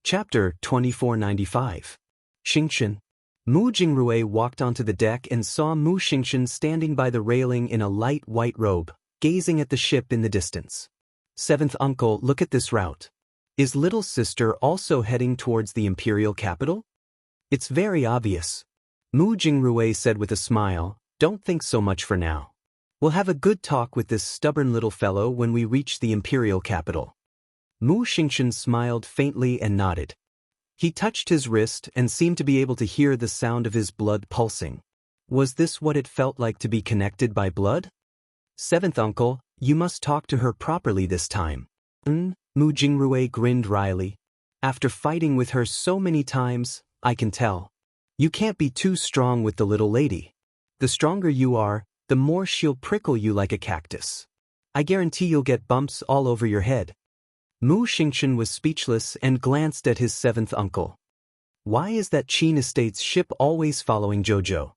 Chapter 2495. Xingchen. Mu Jingrui walked onto the deck and saw Mu Xingchen standing by the railing in a light white robe, gazing at the ship in the distance. Seventh uncle, look at this route. Is little sister also heading towards the imperial capital? It's very obvious. Mu Jingrui said with a smile, don't think so much for now. We'll have a good talk with this stubborn little fellow when we reach the imperial capital. Mu Xingchen smiled faintly and nodded. He touched his wrist and seemed to be able to hear the sound of his blood pulsing. Was this what it felt like to be connected by blood? Seventh uncle, you must talk to her properly this time. Mu Jingrui grinned wryly. After fighting with her so many times, I can tell. You can't be too strong with the little lady. The stronger you are, the more she'll prickle you like a cactus. I guarantee you'll get bumps all over your head. Mu Xingchen was speechless and glanced at his seventh uncle. Why is that Qin Estate's ship always following Jojo?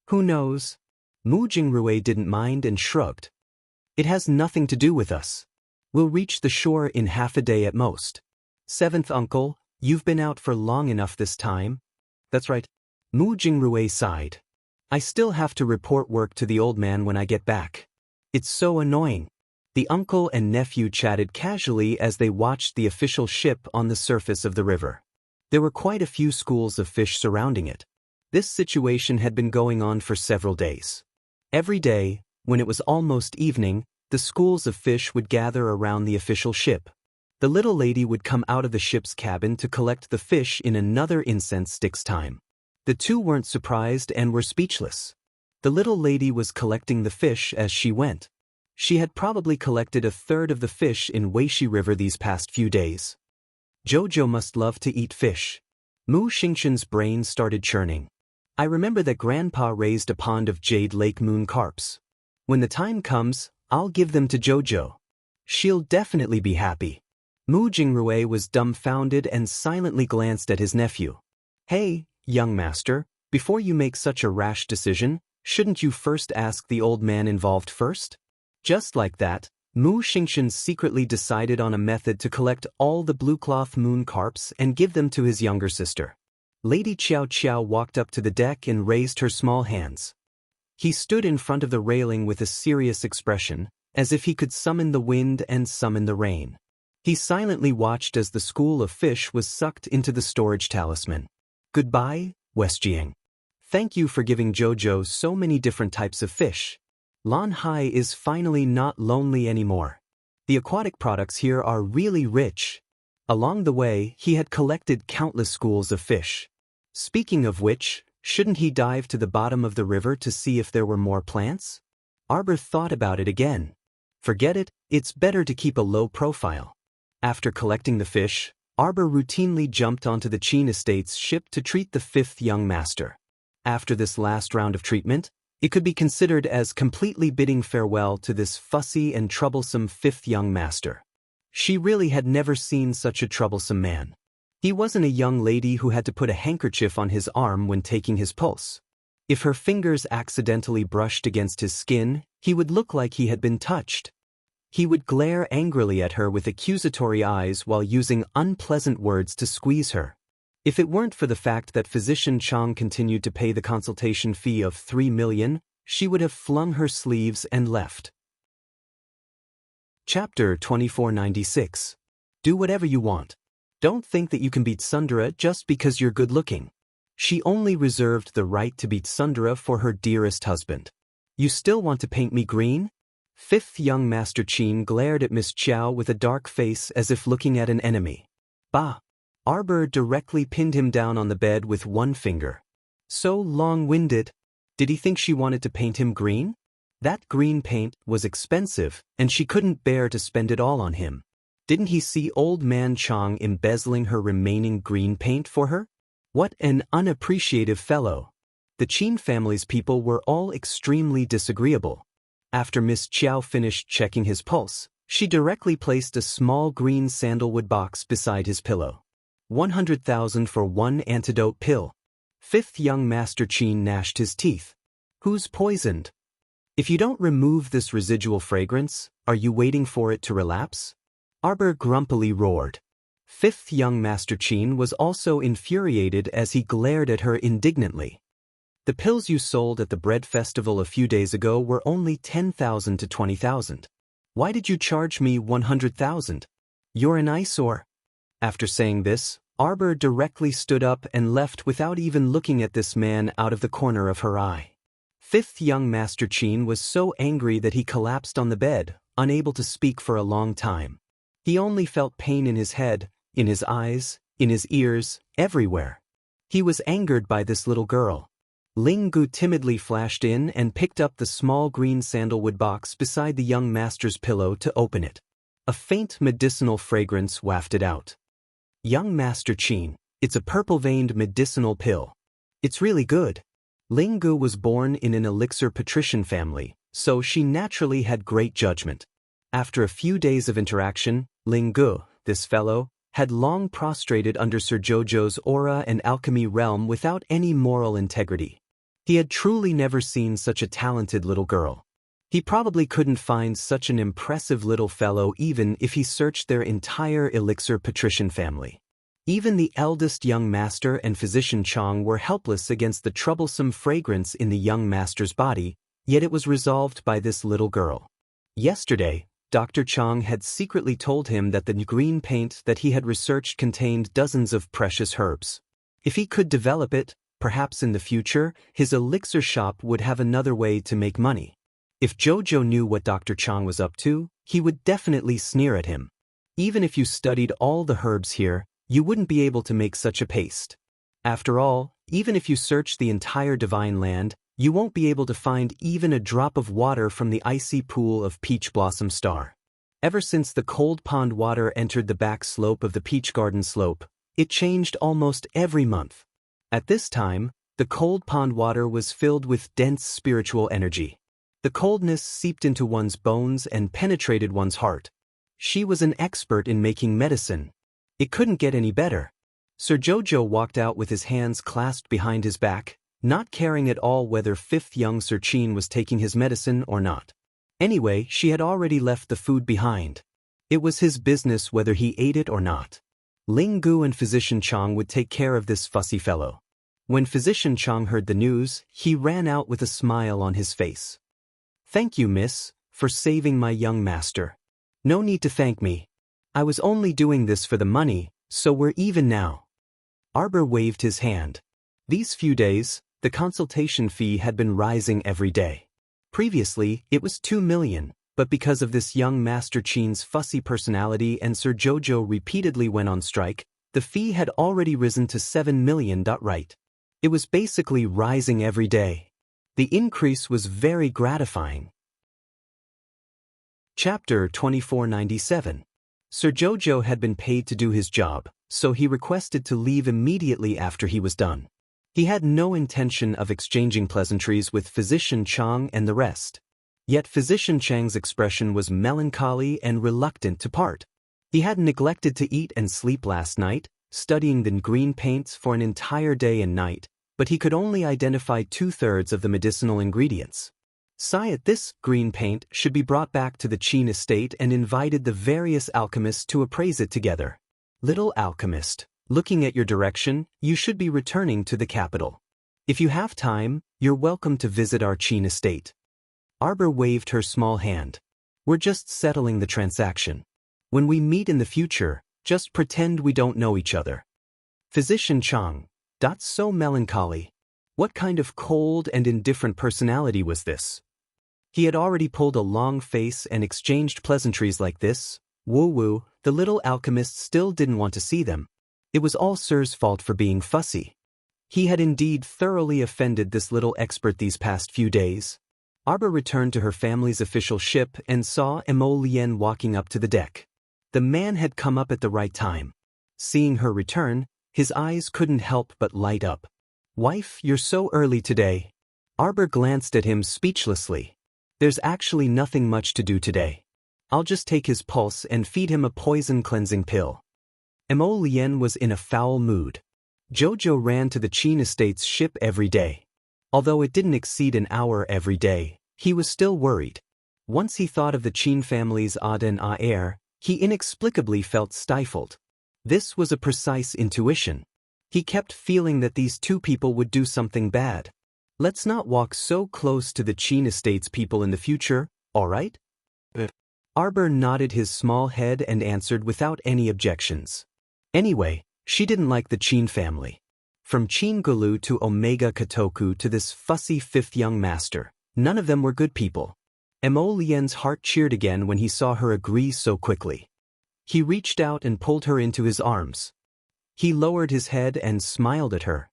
Who knows? Mu Jingrui didn't mind and shrugged. It has nothing to do with us. We'll reach the shore in half a day at most. Seventh uncle, you've been out for long enough this time. That's right. Mu Jingrui sighed. I still have to report work to the old man when I get back. It's so annoying. The uncle and nephew chatted casually as they watched the official ship on the surface of the river. There were quite a few schools of fish surrounding it. This situation had been going on for several days. Every day, when it was almost evening, the schools of fish would gather around the official ship. The little lady would come out of the ship's cabin to collect the fish in another incense stick's time. The two weren't surprised and were speechless. The little lady was collecting the fish as she went. She had probably collected a third of the fish in Weishi River these past few days. Jojo must love to eat fish. Mu Xingchen's brain started churning. I remember that Grandpa raised a pond of Jade Lake moon carps. When the time comes, I'll give them to Jojo. She'll definitely be happy. Mu Jingrui was dumbfounded and silently glanced at his nephew. Hey, young master, before you make such a rash decision, shouldn't you first ask the old man involved first? Just like that, Mu Xingchen secretly decided on a method to collect all the blue-cloth moon carps and give them to his younger sister. Lady Qiao Qiao walked up to the deck and raised her small hands. He stood in front of the railing with a serious expression, as if he could summon the wind and summon the rain. He silently watched as the school of fish was sucked into the storage talisman. Goodbye, Westjiang. Thank you for giving Jojo so many different types of fish. Lan Hai is finally not lonely anymore. The aquatic products here are really rich. Along the way, he had collected countless schools of fish. Speaking of which, shouldn't he dive to the bottom of the river to see if there were more plants? Arbor thought about it again. Forget it, it's better to keep a low profile. After collecting the fish, Arbor routinely jumped onto the Qin Estate's ship to treat the fifth young master. After this last round of treatment, it could be considered as completely bidding farewell to this fussy and troublesome fifth young master. She really had never seen such a troublesome man. He wasn't a young lady who had to put a handkerchief on his arm when taking his pulse. If her fingers accidentally brushed against his skin, he would look like he had been touched. He would glare angrily at her with accusatory eyes while using unpleasant words to squeeze her. If it weren't for the fact that Physician Chang continued to pay the consultation fee of 3 million, she would have flung her sleeves and left. Chapter 2496. Do whatever you want. Don't think that you can beat Sundara just because you're good-looking. She only reserved the right to beat Sundara for her dearest husband. You still want to paint me green? Fifth young Master Qin glared at Miss Qiao with a dark face as if looking at an enemy. Bah! Arbor directly pinned him down on the bed with one finger. So long-winded. Did he think she wanted to paint him green? That green paint was expensive, and she couldn't bear to spend it all on him. Didn't he see old man Chang embezzling her remaining green paint for her? What an unappreciative fellow. The Qin family's people were all extremely disagreeable. After Miss Qiao finished checking his pulse, she directly placed a small green sandalwood box beside his pillow. 100,000 for one antidote pill. Fifth young Master Qin gnashed his teeth. Who's poisoned? If you don't remove this residual fragrance, are you waiting for it to relapse? Arbor grumpily roared. Fifth young Master Qin was also infuriated as he glared at her indignantly. The pills you sold at the bread festival a few days ago were only 10,000 to 20,000. Why did you charge me 100,000? You're an eyesore. After saying this, Arbor directly stood up and left without even looking at this man out of the corner of her eye. Fifth young Master Qin was so angry that he collapsed on the bed, unable to speak for a long time. He only felt pain in his head, in his eyes, in his ears, everywhere. He was angered by this little girl. Ling Gu timidly flashed in and picked up the small green sandalwood box beside the young master's pillow to open it. A faint medicinal fragrance wafted out. Young Master Qin, it's a purple-veined medicinal pill. It's really good. Ling Gu was born in an elixir patrician family, so she naturally had great judgment. After a few days of interaction, Ling Gu, this fellow, had long prostrated under Sir Jojo's aura and alchemy realm without any moral integrity. He had truly never seen such a talented little girl. He probably couldn't find such an impressive little fellow even if he searched their entire elixir patrician family. Even the eldest young master and physician Chang were helpless against the troublesome fragrance in the young master's body, yet it was resolved by this little girl. Yesterday, Dr. Chang had secretly told him that the green paint that he had researched contained dozens of precious herbs. If he could develop it, perhaps in the future, his elixir shop would have another way to make money. If Jojo knew what Dr. Chang was up to, he would definitely sneer at him. Even if you studied all the herbs here, you wouldn't be able to make such a paste. After all, even if you search the entire divine land, you won't be able to find even a drop of water from the icy pool of Peach Blossom Star. Ever since the cold pond water entered the back slope of the Peach Garden slope, it changed almost every month. At this time, the cold pond water was filled with dense spiritual energy. The coldness seeped into one's bones and penetrated one's heart. She was an expert in making medicine. It couldn't get any better. Sir Jojo walked out with his hands clasped behind his back, not caring at all whether fifth young Sir Qin was taking his medicine or not. Anyway, she had already left the food behind. It was his business whether he ate it or not. Ling Gu and Physician Chang would take care of this fussy fellow. When Physician Chang heard the news, he ran out with a smile on his face. Thank you, miss, for saving my young master. No need to thank me. I was only doing this for the money, so we're even now. Arbor waved his hand. These few days, the consultation fee had been rising every day. Previously, it was 2 million, but because of this young Master Qin's fussy personality and Sir Jojo repeatedly went on strike, the fee had already risen to 7 million. Right. It was basically rising every day. The increase was very gratifying. Chapter 2497. Sir Jojo had been paid to do his job, so he requested to leave immediately after he was done. He had no intention of exchanging pleasantries with Physician Chang and the rest. Yet Physician Chang's expression was melancholy and reluctant to part. He had neglected to eat and sleep last night, studying the green paints for an entire day and night, but he could only identify 2/3 of the medicinal ingredients. Sciat, this green paint should be brought back to the Qin estate and invited the various alchemists to appraise it together. Little alchemist, looking at your direction, you should be returning to the capital. If you have time, you're welcome to visit our Qin estate. Arbor waved her small hand. We're just settling the transaction. When we meet in the future, just pretend we don't know each other. Physician Chang. That's so melancholy. What kind of cold and indifferent personality was this? He had already pulled a long face and exchanged pleasantries like this. Woo-woo, the little alchemist still didn't want to see them. It was all Sir's fault for being fussy. He had indeed thoroughly offended this little expert these past few days. Arbor returned to her family's official ship and saw Mo Lien walking up to the deck. The man had come up at the right time. Seeing her return, his eyes couldn't help but light up. Wife, you're so early today. Arbor glanced at him speechlessly. There's actually nothing much to do today. I'll just take his pulse and feed him a poison cleansing pill. Mo Lien was in a foul mood. Jojo ran to the Qin estate's ship every day. Although it didn't exceed an hour every day, he was still worried. Once he thought of the Qin family's Auden air, he inexplicably felt stifled. This was a precise intuition. He kept feeling that these two people would do something bad. Let's not walk so close to the Qin Estates people in the future, all right? Arbor nodded his small head and answered without any objections. Anyway, she didn't like the Qin family. From Qin Gulu to Omega Kotoku to this fussy fifth young master, none of them were good people. Mo Lien's heart cheered again when he saw her agree so quickly. He reached out and pulled her into his arms. He lowered his head and smiled at her.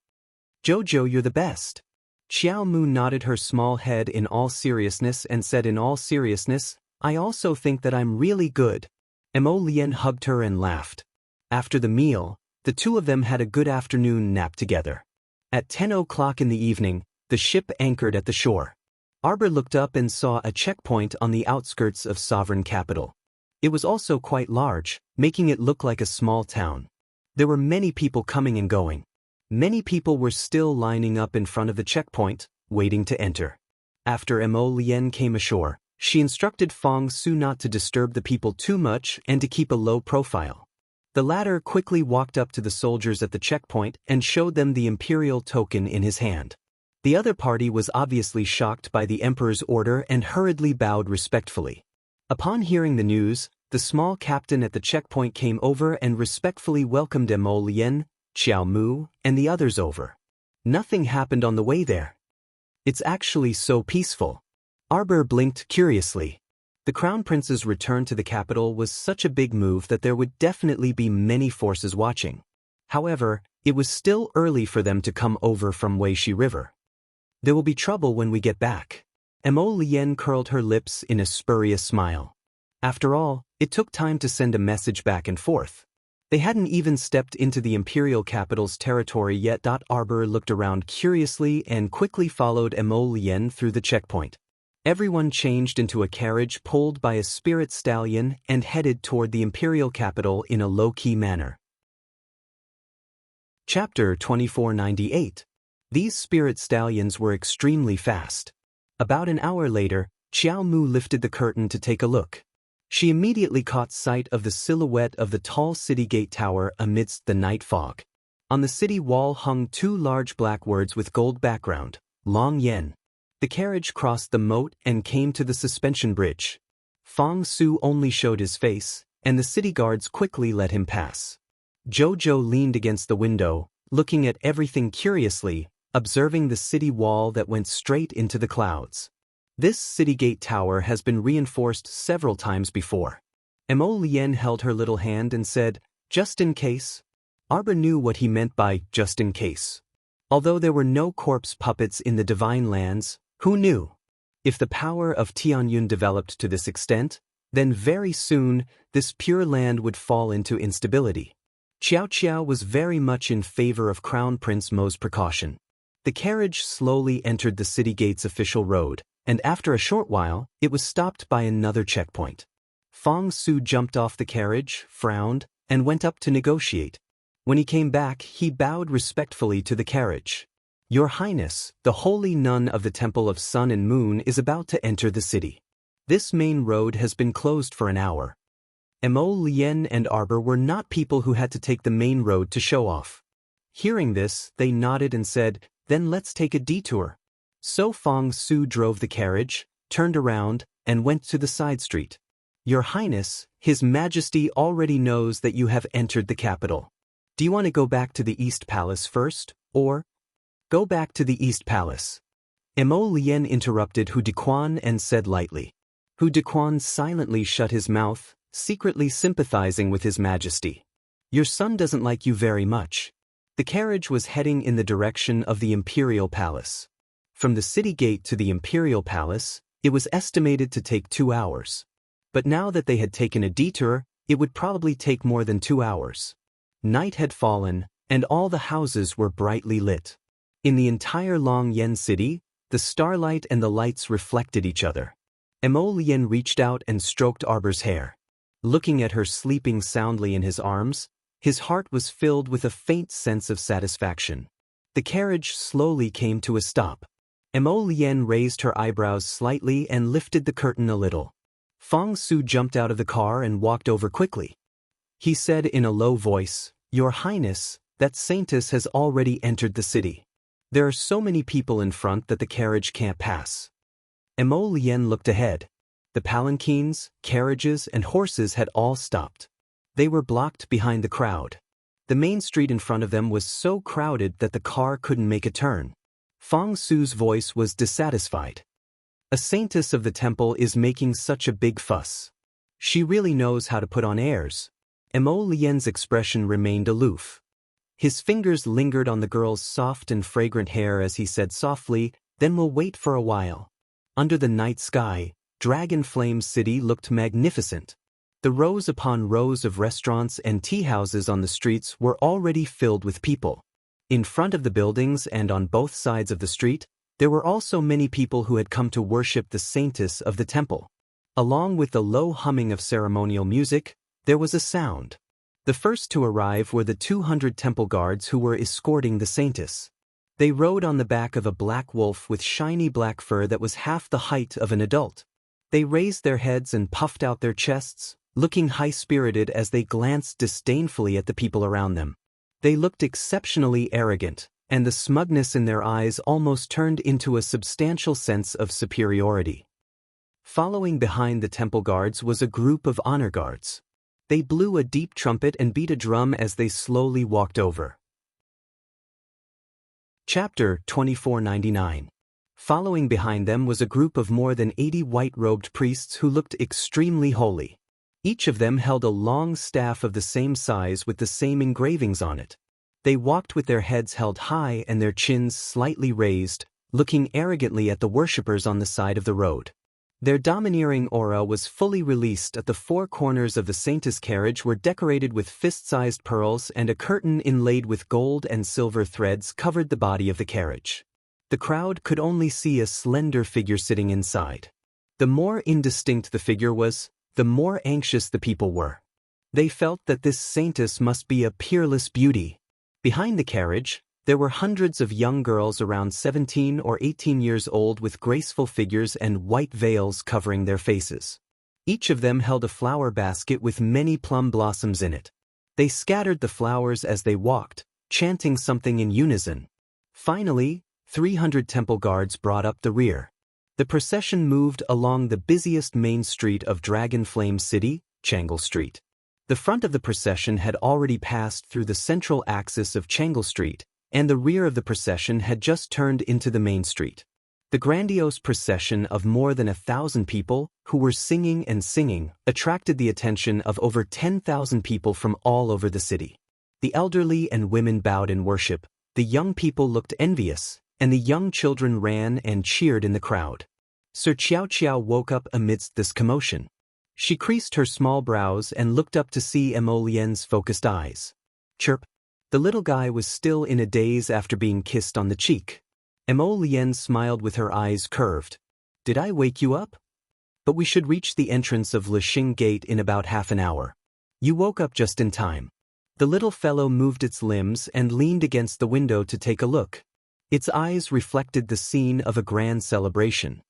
"Jojo, you're the best." Xiao Mu nodded her small head in all seriousness and said in all seriousness, "I also think that I'm really good." Mo Lien hugged her and laughed. After the meal, the two of them had a good afternoon nap together. At 10 o'clock in the evening, the ship anchored at the shore. Arbor looked up and saw a checkpoint on the outskirts of Sovereign Capital. It was also quite large, making it look like a small town. There were many people coming and going. Many people were still lining up in front of the checkpoint, waiting to enter. After Mo Lien came ashore, she instructed Fong Su not to disturb the people too much and to keep a low profile. The latter quickly walked up to the soldiers at the checkpoint and showed them the imperial token in his hand. The other party was obviously shocked by the emperor's order and hurriedly bowed respectfully. Upon hearing the news, the small captain at the checkpoint came over and respectfully welcomed Mo Lien, Xiao Mu, and the others over. Nothing happened on the way there. "It's actually so peaceful." Arbor blinked curiously. The Crown Prince's return to the capital was such a big move that there would definitely be many forces watching. However, it was still early for them to come over from Weishi River. "There will be trouble when we get back." Mo Lien curled her lips in a spurious smile. After all, it took time to send a message back and forth. They hadn't even stepped into the imperial capital's territory yet. Arbor looked around curiously and quickly followed Mo Lien through the checkpoint. Everyone changed into a carriage pulled by a spirit stallion and headed toward the imperial capital in a low-key manner. Chapter 2498. These spirit stallions were extremely fast. About an hour later, Xiao Mu lifted the curtain to take a look. She immediately caught sight of the silhouette of the tall city gate tower amidst the night fog. On the city wall hung two large black words with gold background, Long Yen. The carriage crossed the moat and came to the suspension bridge. Fong Su only showed his face, and the city guards quickly let him pass. Jojo leaned against the window, looking at everything curiously, observing the city wall that went straight into the clouds. This city gate tower has been reinforced several times before. Mo Lien held her little hand and said, "Just in case." Arbor knew what he meant by just in case. Although there were no corpse puppets in the Divine Lands, who knew? If the power of Tianyun developed to this extent, then very soon, this pure land would fall into instability. Qiao Qiao was very much in favor of Crown Prince Mo's precaution. The carriage slowly entered the city gate's official road, and after a short while, it was stopped by another checkpoint. Fong Su jumped off the carriage, frowned, and went up to negotiate. When he came back, he bowed respectfully to the carriage. "Your Highness, the holy nun of the Temple of Sun and Moon is about to enter the city. This main road has been closed for an hour." Mo Lien and Arbor were not people who had to take the main road to show off. Hearing this, they nodded and said, "Then let's take a detour." So Fong Su drove the carriage, turned around, and went to the side street. "Your Highness, His Majesty already knows that you have entered the capital. Do you want to go back to the East Palace first, or?" "Go back to the East Palace." Mo Lien interrupted Hu Dequan and said lightly. Hu Dequan silently shut his mouth, secretly sympathizing with His Majesty. "Your son doesn't like you very much." The carriage was heading in the direction of the Imperial Palace. From the city gate to the Imperial Palace, it was estimated to take 2 hours. But now that they had taken a detour, it would probably take more than 2 hours. Night had fallen, and all the houses were brightly lit. In the entire Long Yen city, the starlight and the lights reflected each other. Mo Lien reached out and stroked Arbor's hair. Looking at her sleeping soundly in his arms, his heart was filled with a faint sense of satisfaction. The carriage slowly came to a stop. Mo Lien raised her eyebrows slightly and lifted the curtain a little. Fong Su jumped out of the car and walked over quickly. He said in a low voice, "Your Highness, that saintess has already entered the city. There are so many people in front that the carriage can't pass." Emo Lien looked ahead. The palanquins, carriages, and horses had all stopped. They were blocked behind the crowd. The main street in front of them was so crowded that the car couldn't make a turn. Fong Su's voice was dissatisfied. A saintess of the temple is making such a big fuss. She really knows how to put on airs. Emo Lien's expression remained aloof. His fingers lingered on the girl's soft and fragrant hair as he said softly, "Then we'll wait for a while." Under the night sky, Dragon Flame City looked magnificent. The rows upon rows of restaurants and tea houses on the streets were already filled with people. In front of the buildings and on both sides of the street, there were also many people who had come to worship the saintess of the temple. Along with the low humming of ceremonial music, there was a sound. The first to arrive were the 200 temple guards who were escorting the saintess. They rode on the back of a black wolf with shiny black fur that was half the height of an adult. They raised their heads and puffed out their chests, looking high-spirited as they glanced disdainfully at the people around them. They looked exceptionally arrogant, and the smugness in their eyes almost turned into a substantial sense of superiority. Following behind the temple guards was a group of honor guards. They blew a deep trumpet and beat a drum as they slowly walked over. Chapter 2499. Following behind them was a group of more than 80 white-robed priests who looked extremely holy. Each of them held a long staff of the same size with the same engravings on it. They walked with their heads held high and their chins slightly raised, looking arrogantly at the worshippers on the side of the road. Their domineering aura was fully released at the four corners of the saintess carriage were decorated with fist-sized pearls and a curtain inlaid with gold and silver threads covered the body of the carriage. The crowd could only see a slender figure sitting inside. The more indistinct the figure was, the more anxious the people were. They felt that this saintess must be a peerless beauty. Behind the carriage, there were hundreds of young girls around 17 or 18 years old with graceful figures and white veils covering their faces. Each of them held a flower basket with many plum blossoms in it. They scattered the flowers as they walked, chanting something in unison. Finally, 300 temple guards brought up the rear. The procession moved along the busiest main street of Dragon Flame City, Changle Street. The front of the procession had already passed through the central axis of Changle Street, and the rear of the procession had just turned into the main street. The grandiose procession of more than 1,000 people, who were singing and singing, attracted the attention of over 10,000 people from all over the city. The elderly and women bowed in worship, the young people looked envious, and the young children ran and cheered in the crowd. Sir Qiao Qiao woke up amidst this commotion. She creased her small brows and looked up to see Emo Lien's focused eyes. Chirp. The little guy was still in a daze after being kissed on the cheek. Emo Lien smiled with her eyes curved. "Did I wake you up? But we should reach the entrance of Lixing Gate in about half an hour. You woke up just in time." The little fellow moved its limbs and leaned against the window to take a look. Its eyes reflected the scene of a grand celebration.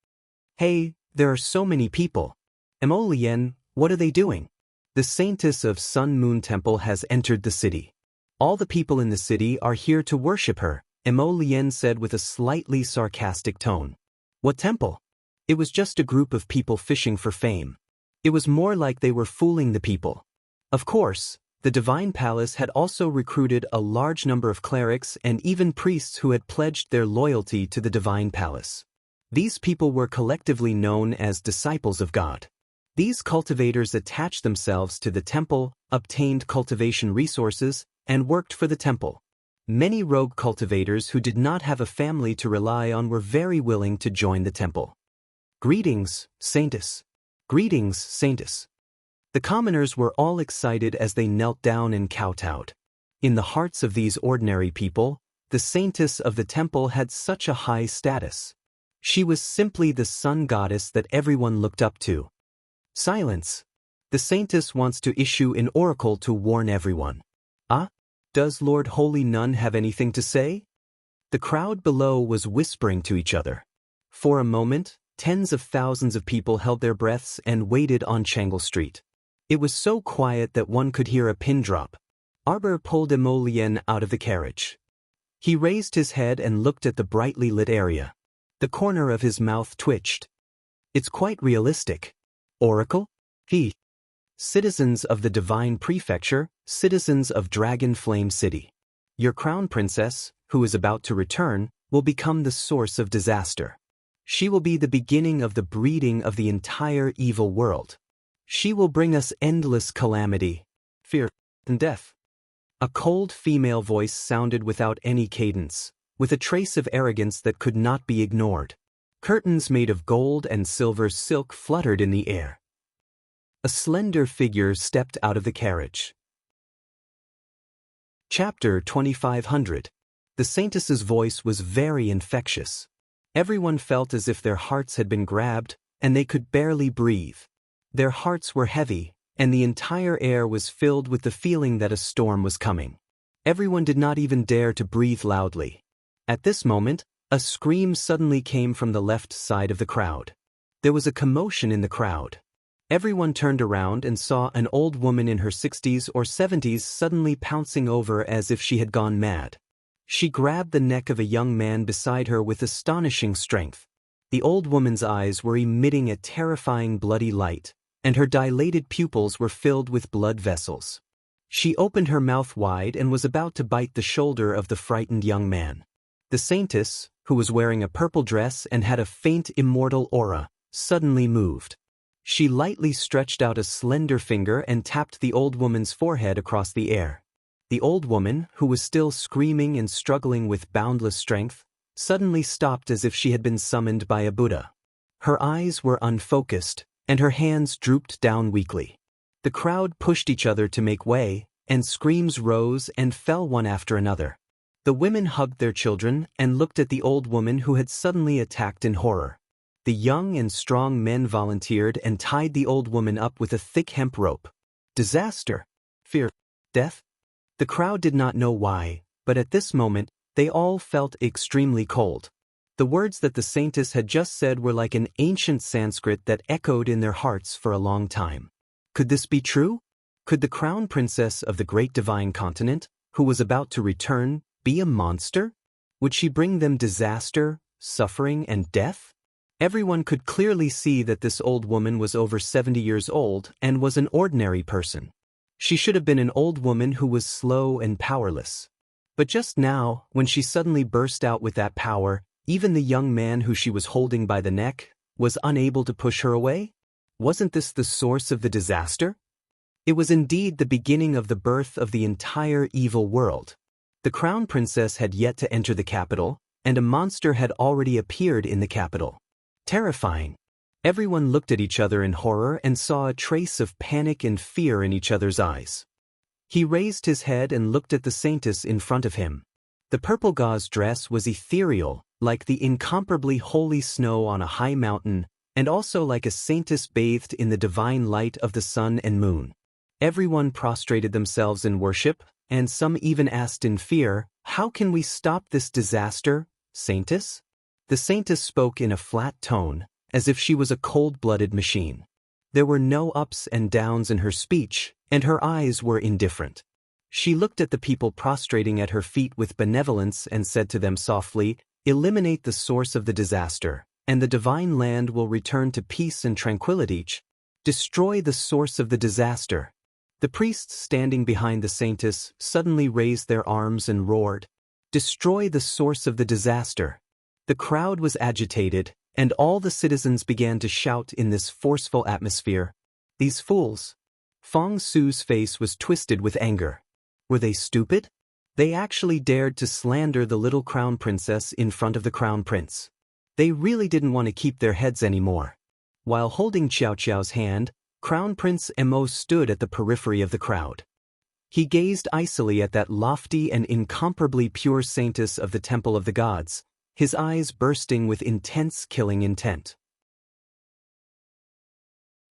"Hey, there are so many people. Emo Lien, what are they doing?" "The saintess of Sun Moon Temple has entered the city. All the people in the city are here to worship her," Emo Lien said with a slightly sarcastic tone. "What temple?" It was just a group of people fishing for fame. It was more like they were fooling the people. Of course, the Divine Palace had also recruited a large number of clerics and even priests who had pledged their loyalty to the Divine Palace. These people were collectively known as disciples of God. These cultivators attached themselves to the temple, obtained cultivation resources, and worked for the temple. Many rogue cultivators who did not have a family to rely on were very willing to join the temple. "Greetings, Saintess." "Greetings, Saintess." The commoners were all excited as they knelt down and kowtowed. In the hearts of these ordinary people, the saintess of the temple had such a high status. She was simply the sun goddess that everyone looked up to. "Silence. The saintess wants to issue an oracle to warn everyone." "Ah? Does Lord Holy Nun have anything to say?" The crowd below was whispering to each other. For a moment, tens of thousands of people held their breaths and waited on Changle Street. It was so quiet that one could hear a pin drop. Arbor pulled Emolien out of the carriage. He raised his head and looked at the brightly lit area. The corner of his mouth twitched. It's quite realistic. Oracle? He. Citizens of the Divine Prefecture, citizens of Dragon Flame City. Your crown princess, who is about to return, will become the source of disaster. She will be the beginning of the breeding of the entire evil world. She will bring us endless calamity, fear, and death. A cold female voice sounded without any cadence, with a trace of arrogance that could not be ignored. Curtains made of gold and silver silk fluttered in the air. A slender figure stepped out of the carriage. Chapter 2500. The Saintess's voice was very infectious. Everyone felt as if their hearts had been grabbed, and they could barely breathe. Their hearts were heavy, and the entire air was filled with the feeling that a storm was coming. Everyone did not even dare to breathe loudly. At this moment, a scream suddenly came from the left side of the crowd. There was a commotion in the crowd. Everyone turned around and saw an old woman in her 60s or 70s suddenly pouncing over as if she had gone mad. She grabbed the neck of a young man beside her with astonishing strength. The old woman's eyes were emitting a terrifying bloody light, and her dilated pupils were filled with blood vessels. She opened her mouth wide and was about to bite the shoulder of the frightened young man. The Saintess, who was wearing a purple dress and had a faint immortal aura, suddenly moved. She lightly stretched out a slender finger and tapped the old woman's forehead across the air. The old woman, who was still screaming and struggling with boundless strength, suddenly stopped as if she had been summoned by a Buddha. Her eyes were unfocused, and her hands drooped down weakly. The crowd pushed each other to make way, and screams rose and fell one after another. The women hugged their children and looked at the old woman who had suddenly attacked in horror. The young and strong men volunteered and tied the old woman up with a thick hemp rope. Disaster! Fear! Death! The crowd did not know why, but at this moment, they all felt extremely cold. The words that the Saintess had just said were like an ancient Sanskrit that echoed in their hearts for a long time. Could this be true? Could the crown princess of the great divine continent, who was about to return, be a monster? Would she bring them disaster, suffering, and death? Everyone could clearly see that this old woman was over 70 years old and was an ordinary person. She should have been an old woman who was slow and powerless. But just now, when she suddenly burst out with that power, even the young man who she was holding by the neck was unable to push her away? Wasn't this the source of the disaster? It was indeed the beginning of the birth of the entire evil world. The crown princess had yet to enter the capital, and a monster had already appeared in the capital. Terrifying. Everyone looked at each other in horror and saw a trace of panic and fear in each other's eyes. He raised his head and looked at the Saintess in front of him. The purple gauze dress was ethereal, like the incomparably holy snow on a high mountain, and also like a saintess bathed in the divine light of the sun and moon. Everyone prostrated themselves in worship, and some even asked in fear, "How can we stop this disaster, Saintess?" The Saintess spoke in a flat tone, as if she was a cold-blooded machine. There were no ups and downs in her speech, and her eyes were indifferent. She looked at the people prostrating at her feet with benevolence and said to them softly, "Eliminate the source of the disaster, and the divine land will return to peace and tranquility. Destroy the source of the disaster." The priests standing behind the Saintess suddenly raised their arms and roared, "Destroy the source of the disaster." The crowd was agitated, and all the citizens began to shout in this forceful atmosphere, "These fools!" Fong Su's face was twisted with anger. Were they stupid? They actually dared to slander the little crown princess in front of the crown prince. They really didn't want to keep their heads anymore. While holding Xiao Qiao's hand, Crown Prince Mo stood at the periphery of the crowd. He gazed icily at that lofty and incomparably pure saintess of the Temple of the Gods, his eyes bursting with intense killing intent.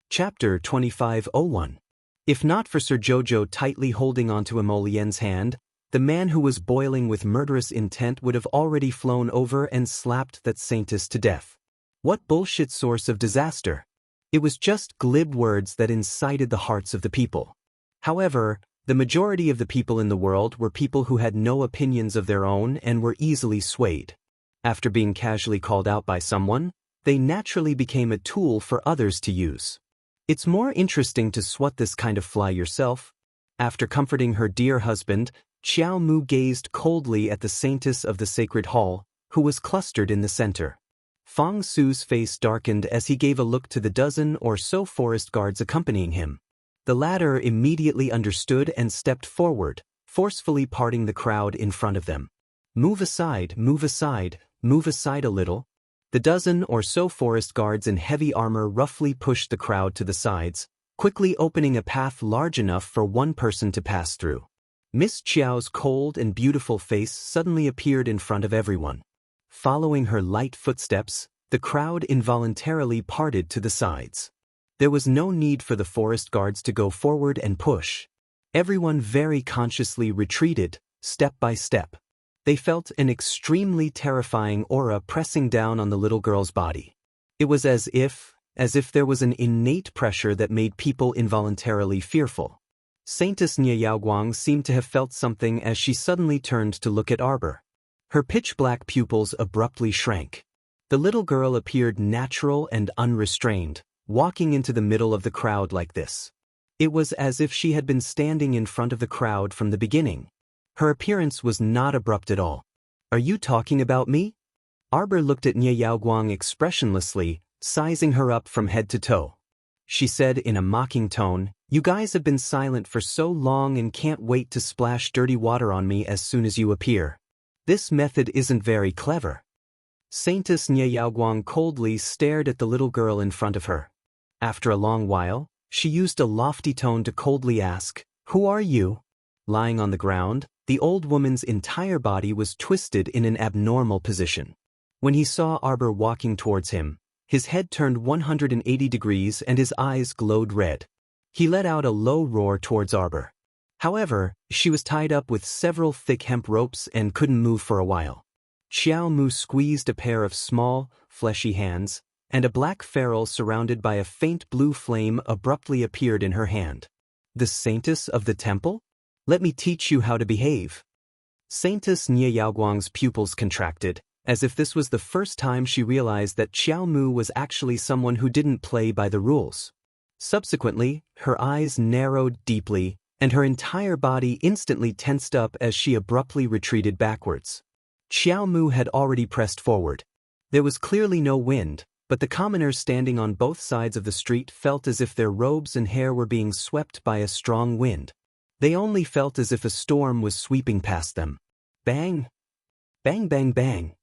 Chapter 2501. If not for Sir Jojo tightly holding onto Emolien's hand, the man who was boiling with murderous intent would have already flown over and slapped that saintess to death. What bullshit source of disaster? It was just glib words that incited the hearts of the people. However, the majority of the people in the world were people who had no opinions of their own and were easily swayed. After being casually called out by someone, they naturally became a tool for others to use. It's more interesting to swat this kind of fly yourself. After comforting her dear husband, Xiao Mu gazed coldly at the saintess of the sacred hall, who was clustered in the center. Feng Su's face darkened as he gave a look to the dozen or so forest guards accompanying him. The latter immediately understood and stepped forward, forcefully parting the crowd in front of them. Move aside, move aside, move aside a little. The dozen or so forest guards in heavy armor roughly pushed the crowd to the sides, quickly opening a path large enough for one person to pass through. Miss Qiao's cold and beautiful face suddenly appeared in front of everyone. Following her light footsteps, the crowd involuntarily parted to the sides. There was no need for the forest guards to go forward and push. Everyone very consciously retreated, step by step. They felt an extremely terrifying aura pressing down on the little girl's body. It was as if there was an innate pressure that made people involuntarily fearful. Saintess Niaoguang seemed to have felt something as she suddenly turned to look at Arbor. Her pitch-black pupils abruptly shrank. The little girl appeared natural and unrestrained, walking into the middle of the crowd like this. It was as if she had been standing in front of the crowd from the beginning. Her appearance was not abrupt at all. "Are you talking about me?" Arbor looked at Niaoguang expressionlessly, sizing her up from head to toe. She said in a mocking tone, "You guys have been silent for so long and can't wait to splash dirty water on me as soon as you appear. This method isn't very clever." Saintess Niaoguang coldly stared at the little girl in front of her. After a long while, she used a lofty tone to coldly ask, "Who are you?" Lying on the ground, the old woman's entire body was twisted in an abnormal position. When he saw Arbor walking towards him, his head turned 180 degrees and his eyes glowed red. He let out a low roar towards Arbor. However, she was tied up with several thick hemp ropes and couldn't move for a while. Xiao Mu squeezed a pair of small, fleshy hands, and a black ferrule surrounded by a faint blue flame abruptly appeared in her hand. "The saintess of the temple? Let me teach you how to behave." Saintess Niaoguang's pupils contracted, as if this was the first time she realized that Xiao Mu was actually someone who didn't play by the rules. Subsequently, her eyes narrowed deeply, and her entire body instantly tensed up as she abruptly retreated backwards. Xiao Mu had already pressed forward. There was clearly no wind, but the commoners standing on both sides of the street felt as if their robes and hair were being swept by a strong wind. They only felt as if a storm was sweeping past them. Bang! Bang bang bang!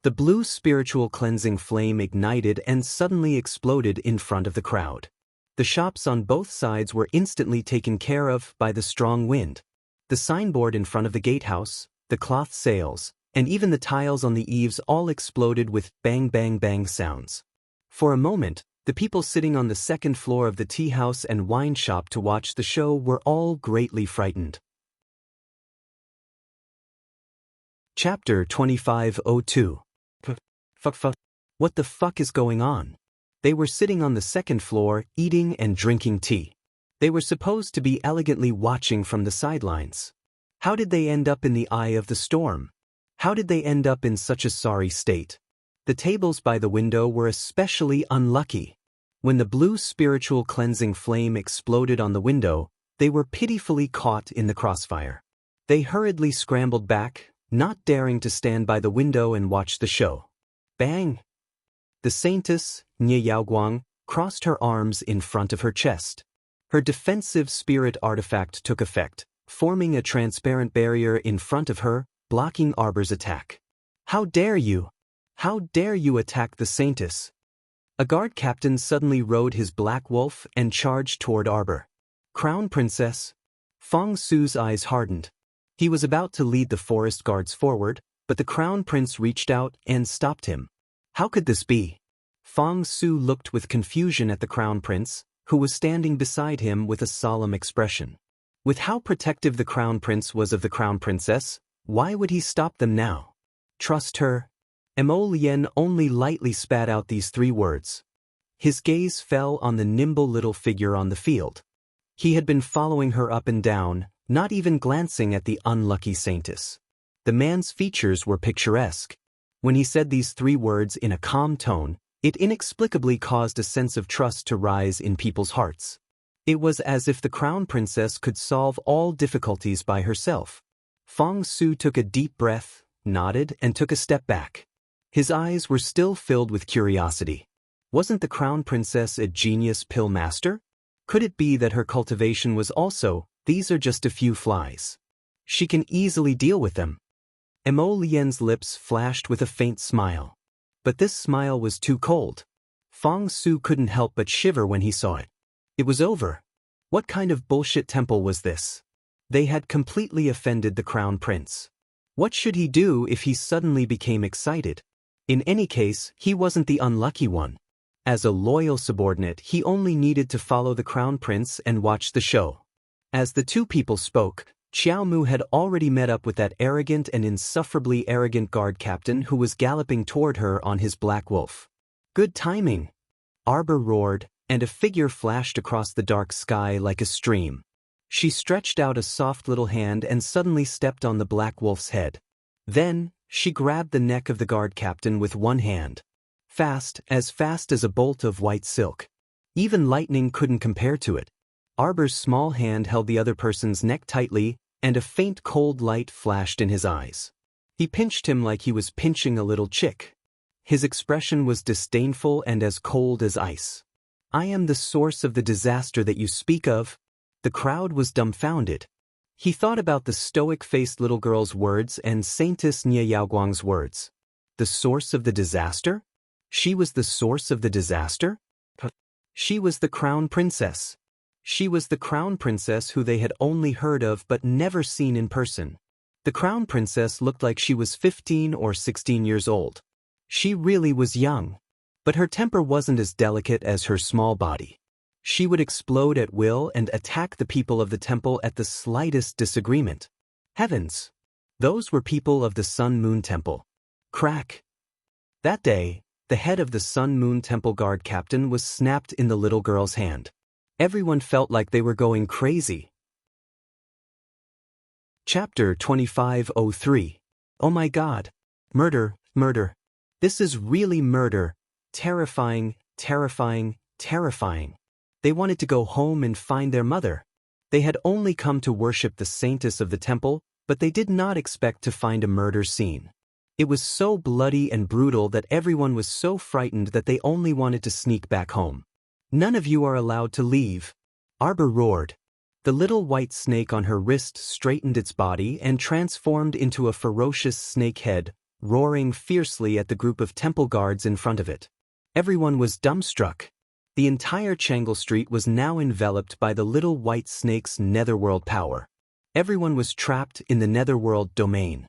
The blue spiritual cleansing flame ignited and suddenly exploded in front of the crowd. The shops on both sides were instantly taken care of by the strong wind. The signboard in front of the gatehouse, the cloth sails, and even the tiles on the eaves all exploded with bang bang bang sounds. For a moment, the people sitting on the second floor of the tea house and wine shop to watch the show were all greatly frightened. Chapter 2502. What the fuck is going on? They were sitting on the second floor, eating and drinking tea. They were supposed to be elegantly watching from the sidelines. How did they end up in the eye of the storm? How did they end up in such a sorry state? The tables by the window were especially unlucky. When the blue spiritual cleansing flame exploded on the window, they were pitifully caught in the crossfire. They hurriedly scrambled back, not daring to stand by the window and watch the show. Bang! The saintess, Niaoguang, crossed her arms in front of her chest. Her defensive spirit artifact took effect, forming a transparent barrier in front of her, blocking Arbor's attack. "How dare you! How dare you attack the saintess!" A guard captain suddenly rode his black wolf and charged toward Arbor. "Crown Princess!" Feng Su's eyes hardened. He was about to lead the forest guards forward, but the Crown Prince reached out and stopped him. How could this be? Feng Su looked with confusion at the Crown Prince, who was standing beside him with a solemn expression. With how protective the Crown Prince was of the Crown Princess, why would he stop them now? Trust her? Mo Lien only lightly spat out these 3 words. His gaze fell on the nimble little figure on the field. He had been following her up and down, not even glancing at the unlucky saintess. The man's features were picturesque. When he said these 3 words in a calm tone, it inexplicably caused a sense of trust to rise in people's hearts. It was as if the crown princess could solve all difficulties by herself. Fong Su took a deep breath, nodded, and took a step back. His eyes were still filled with curiosity. Wasn't the crown princess a genius pill master? Could it be that her cultivation was also, these are just a few flies? She can easily deal with them. Mo Lian's lips flashed with a faint smile. But this smile was too cold. Fong Su couldn't help but shiver when he saw it. It was over. What kind of bullshit temple was this? They had completely offended the crown prince. What should he do if he suddenly became excited? In any case, he wasn't the unlucky one. As a loyal subordinate, he only needed to follow the crown prince and watch the show. As the 2 people spoke, Xiao Mu had already met up with that arrogant and insufferably arrogant guard captain who was galloping toward her on his black wolf. Good timing! Arbor roared, and a figure flashed across the dark sky like a stream. She stretched out a soft little hand and suddenly stepped on the black wolf's head. Then, she grabbed the neck of the guard captain with one hand. Fast as a bolt of white silk. Even lightning couldn't compare to it. Arbor's small hand held the other person's neck tightly, and a faint cold light flashed in his eyes. He pinched him like he was pinching a little chick. His expression was disdainful and as cold as ice. I am the source of the disaster that you speak of. The crowd was dumbfounded. He thought about the stoic-faced little girl's words and Saintess Nie Yaoguang's words. The source of the disaster? She was the source of the disaster? She was the crown princess. She was the crown princess who they had only heard of but never seen in person. The crown princess looked like she was 15 or 16 years old. She really was young. But her temper wasn't as delicate as her small body. She would explode at will and attack the people of the temple at the slightest disagreement. Heavens! Those were people of the Sun Moon Temple. Crack! That day, the head of the Sun Moon Temple guard captain was snapped in the little girl's hand. Everyone felt like they were going crazy. Chapter 2503. Oh my God! Murder, murder. This is really murder. Terrifying, terrifying, terrifying. They wanted to go home and find their mother. They had only come to worship the saintess of the temple, but they did not expect to find a murder scene. It was so bloody and brutal that everyone was so frightened that they only wanted to sneak back home. None of you are allowed to leave. Arbor roared. The little white snake on her wrist straightened its body and transformed into a ferocious snake head, roaring fiercely at the group of temple guards in front of it. Everyone was dumbstruck. The entire Changle Street was now enveloped by the little white snake's netherworld power. Everyone was trapped in the netherworld domain.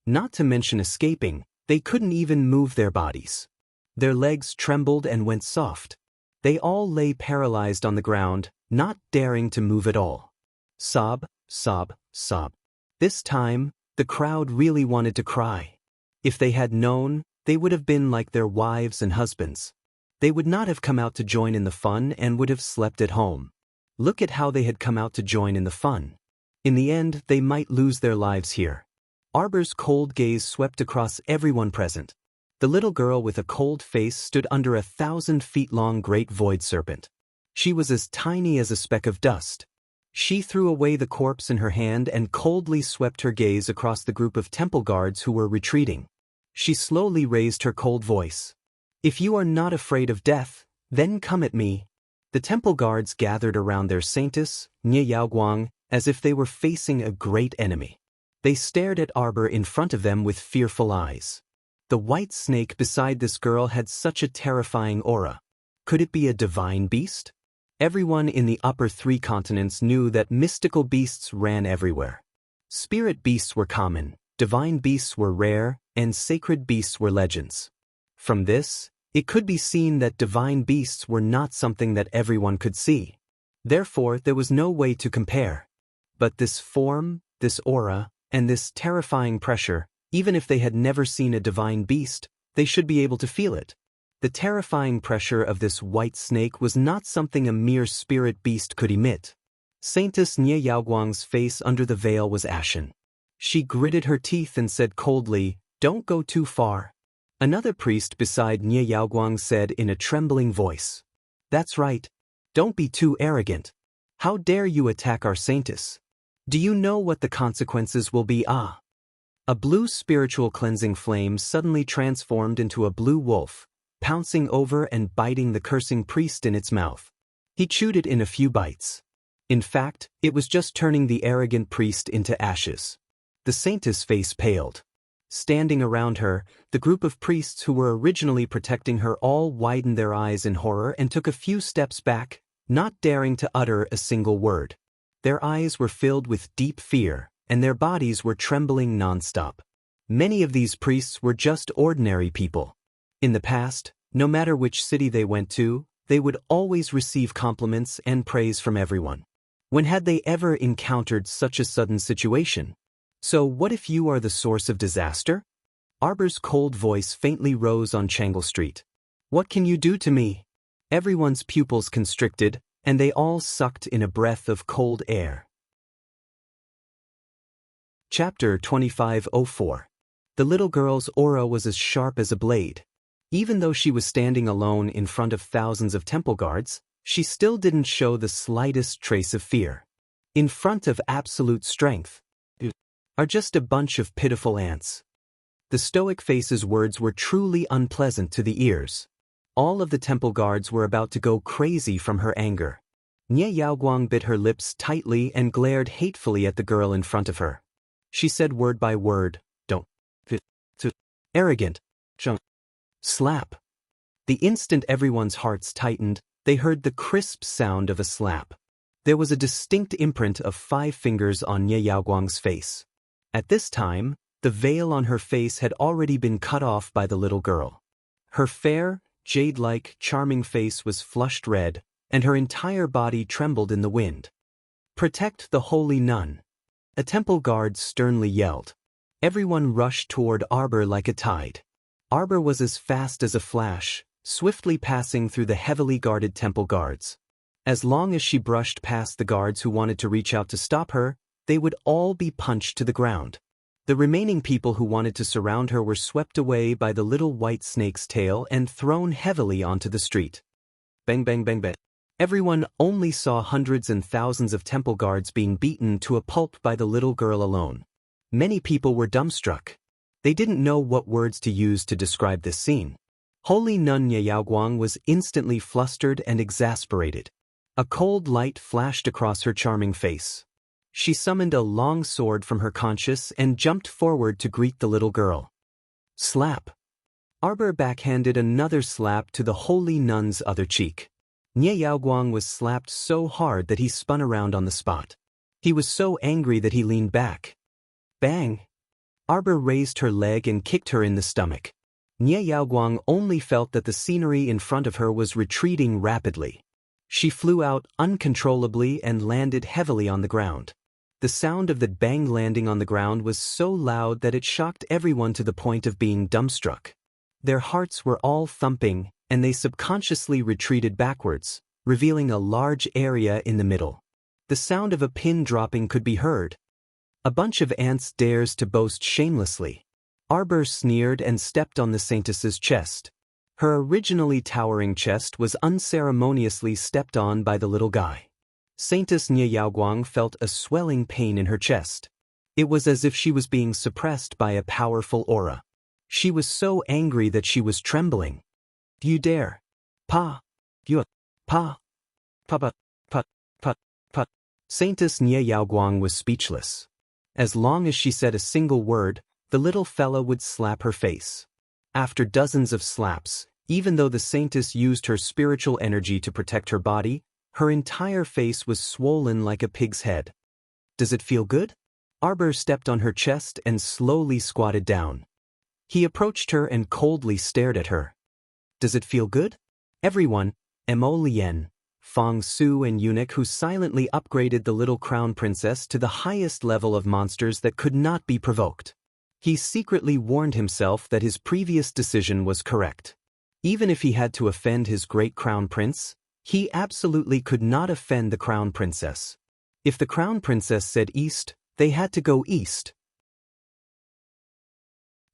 Not to mention escaping, they couldn't even move their bodies. Their legs trembled and went soft. They all lay paralyzed on the ground, not daring to move at all. Sob, sob, sob. This time, the crowd really wanted to cry. If they had known, they would have been like their wives and husbands. They would not have come out to join in the fun and would have slept at home. Look at how they had come out to join in the fun. In the end, they might lose their lives here. Arbor's cold gaze swept across everyone present. The little girl with a cold face stood under a 1,000-feet-long great void serpent. She was as tiny as a speck of dust. She threw away the corpse in her hand and coldly swept her gaze across the group of temple guards who were retreating. She slowly raised her cold voice. If you are not afraid of death, then come at me. The temple guards gathered around their saintess, Nie Yaoguang, as if they were facing a great enemy. They stared at Arbor in front of them with fearful eyes. The white snake beside this girl had such a terrifying aura. Could it be a divine beast? Everyone in the upper 3 continents knew that mystical beasts ran everywhere. Spirit beasts were common, divine beasts were rare, and sacred beasts were legends. From this, it could be seen that divine beasts were not something that everyone could see. Therefore, there was no way to compare. But this form, this aura, and this terrifying pressure, even if they had never seen a divine beast, they should be able to feel it. The terrifying pressure of this white snake was not something a mere spirit beast could emit. Saintess Nie Yaoguang's face under the veil was ashen. She gritted her teeth and said coldly, "Don't go too far." Another priest beside Nie Yaoguang said in a trembling voice, "That's right. Don't be too arrogant. How dare you attack our saintess? Do you know what the consequences will be? Ah." A blue spiritual cleansing flame suddenly transformed into a blue wolf, pouncing over and biting the cursing priest in its mouth. He chewed it in a few bites. In fact, it was just turning the arrogant priest into ashes. The saintess' face paled. Standing around her, the group of priests who were originally protecting her all widened their eyes in horror and took a few steps back, not daring to utter a single word. Their eyes were filled with deep fear, and their bodies were trembling nonstop. Many of these priests were just ordinary people. In the past, no matter which city they went to, they would always receive compliments and praise from everyone. When had they ever encountered such a sudden situation? So what if you are the source of disaster? Arbor's cold voice faintly rose on Changle Street. What can you do to me? Everyone's pupils constricted, and they all sucked in a breath of cold air. Chapter 2504. The little girl's aura was as sharp as a blade. Even though she was standing alone in front of thousands of temple guards, she still didn't show the slightest trace of fear. In front of absolute strength are just a bunch of pitiful ants. The stoic face's words were truly unpleasant to the ears. All of the temple guards were about to go crazy from her anger. Nie Yaoguang bit her lips tightly and glared hatefully at the girl in front of her. She said word by word, "Don't fit to arrogant. Chung." Slap. The instant everyone's hearts tightened, they heard the crisp sound of a slap. There was a distinct imprint of 5 fingers on Nie Yaoguang's face. At this time, the veil on her face had already been cut off by the little girl. Her fair, jade-like, charming face was flushed red, and her entire body trembled in the wind. "Protect the holy nun," a temple guard sternly yelled. Everyone rushed toward Arbor like a tide. Arbor was as fast as a flash, swiftly passing through the heavily guarded temple guards. As long as she brushed past the guards who wanted to reach out to stop her, they would all be punched to the ground. The remaining people who wanted to surround her were swept away by the little white snake's tail and thrown heavily onto the street. Bang bang bang bang. Everyone only saw hundreds and thousands of temple guards being beaten to a pulp by the little girl alone. Many people were dumbstruck. They didn't know what words to use to describe this scene. Holy Nun Nie Yaoguang was instantly flustered and exasperated. A cold light flashed across her charming face. She summoned a long sword from her conscience and jumped forward to greet the little girl. Slap. Arbor backhanded another slap to the holy nun's other cheek. Nie Yaoguang was slapped so hard that he spun around on the spot. He was so angry that he leaned back. Bang! Arbor raised her leg and kicked her in the stomach. Nie Yaoguang only felt that the scenery in front of her was retreating rapidly. She flew out uncontrollably and landed heavily on the ground. The sound of the bang landing on the ground was so loud that it shocked everyone to the point of being dumbstruck. Their hearts were all thumping, and they subconsciously retreated backwards, revealing a large area in the middle. The sound of a pin dropping could be heard. A bunch of ants dares to boast shamelessly. Arbor sneered and stepped on the saintess's chest. Her originally towering chest was unceremoniously stepped on by the little guy. Saintess Nie Yaoguang felt a swelling pain in her chest. It was as if she was being suppressed by a powerful aura. She was so angry that she was trembling. You dare. Pa. You. Pa. Pa pa pa pa pa. Saintess Nie Yaoguang was speechless. As long as she said a single word, the little fella would slap her face. After dozens of slaps, even though the saintess used her spiritual energy to protect her body, her entire face was swollen like a pig's head. Does it feel good? Arbor stepped on her chest and slowly squatted down. He approached her and coldly stared at her. Does it feel good? Everyone, Mo Lien, Fong Su and Eunuch who silently upgraded the little crown princess to the highest level of monsters that could not be provoked. He secretly warned himself that his previous decision was correct. Even if he had to offend his great crown prince, he absolutely could not offend the crown princess. If the crown princess said east, they had to go east.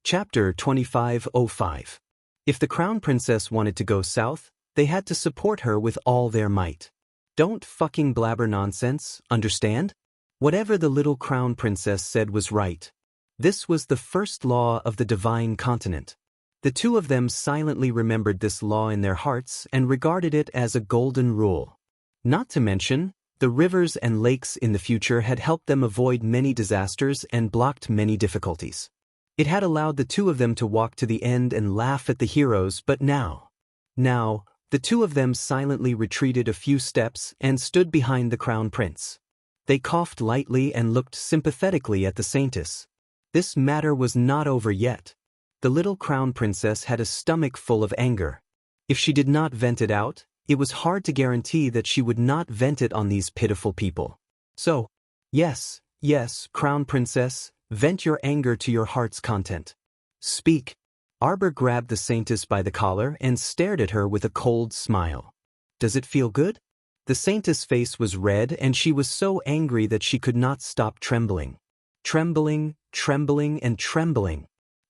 Chapter 2505. If the crown princess wanted to go south, they had to support her with all their might. Don't fucking blabber nonsense, understand? Whatever the little crown princess said was right. This was the first law of the divine continent. The two of them silently remembered this law in their hearts and regarded it as a golden rule. Not to mention, the rivers and lakes in the future had helped them avoid many disasters and blocked many difficulties. It had allowed the two of them to walk to the end and laugh at the heroes, but now, the two of them silently retreated a few steps and stood behind the crown prince. They coughed lightly and looked sympathetically at the saintess. This matter was not over yet. The little crown princess had a stomach full of anger. If she did not vent it out, it was hard to guarantee that she would not vent it on these pitiful people. So, yes, crown princess, vent your anger to your heart's content. Speak. Arbor grabbed the saintess by the collar and stared at her with a cold smile. Does it feel good? The saintess' face was red and she was so angry that she could not stop trembling. Trembling, and trembling.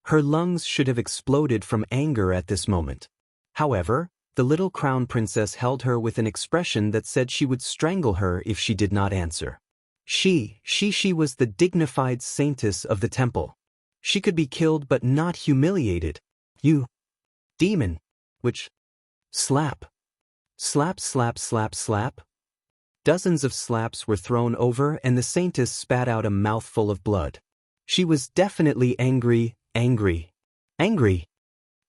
Her lungs should have exploded from anger at this moment. However, the little crown princess held her with an expression that said she would strangle her if she did not answer. She was the dignified saintess of the temple. She could be killed but not humiliated. You demon. Which slap. Slap. Dozens of slaps were thrown over and the saintess spat out a mouthful of blood. She was definitely angry.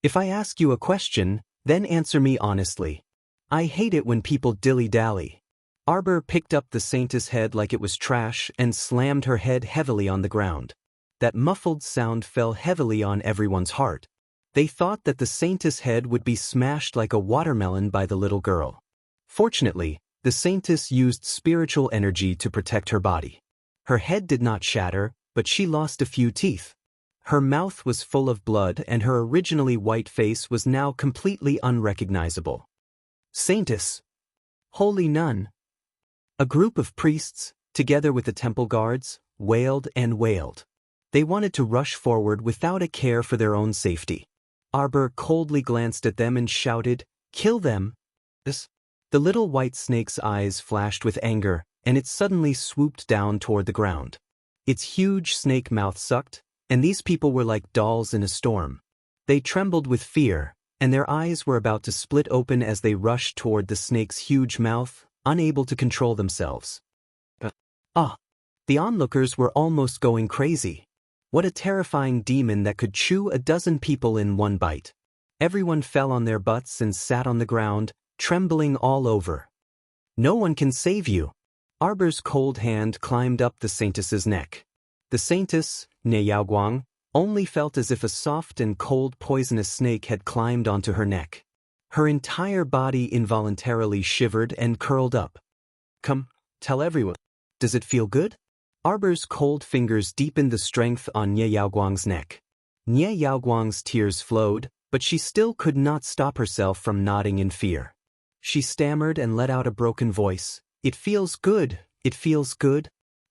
If I ask you a question, then answer me honestly. I hate it when people dilly-dally. Arbor picked up the saintess' head like it was trash and slammed her head heavily on the ground. That muffled sound fell heavily on everyone's heart. They thought that the saintess' head would be smashed like a watermelon by the little girl. Fortunately, the saintess used spiritual energy to protect her body. Her head did not shatter, but she lost a few teeth. Her mouth was full of blood and her originally white face was now completely unrecognizable. Saintess! Holy nun! A group of priests, together with the temple guards, wailed and wailed. They wanted to rush forward without a care for their own safety. Arbor coldly glanced at them and shouted, "Kill them!" The little white snake's eyes flashed with anger, and it suddenly swooped down toward the ground. Its huge snake mouth sucked, and these people were like dolls in a storm. They trembled with fear, and their eyes were about to split open as they rushed toward the snake's huge mouth, unable to control themselves. The onlookers were almost going crazy. What a terrifying demon that could chew a dozen people in one bite. Everyone fell on their butts and sat on the ground, trembling all over. No one can save you. Arbor's cold hand climbed up the saintess's neck. The saintess, Ne Yaoguang, only felt as if a soft and cold poisonous snake had climbed onto her neck. Her entire body involuntarily shivered and curled up. Come, tell everyone. Does it feel good? Arbor's cold fingers deepened the strength on Nie Yaoguang's neck. Nie Yaoguang's tears flowed, but she still could not stop herself from nodding in fear. She stammered and let out a broken voice. It feels good.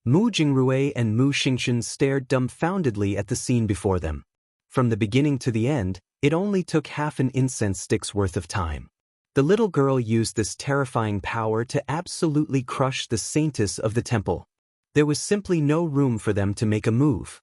Mu Jingrui and Mu Xingxin stared dumbfoundedly at the scene before them. From the beginning to the end, it only took half an incense stick's worth of time. The little girl used this terrifying power to absolutely crush the saintess of the temple. There was simply no room for them to make a move.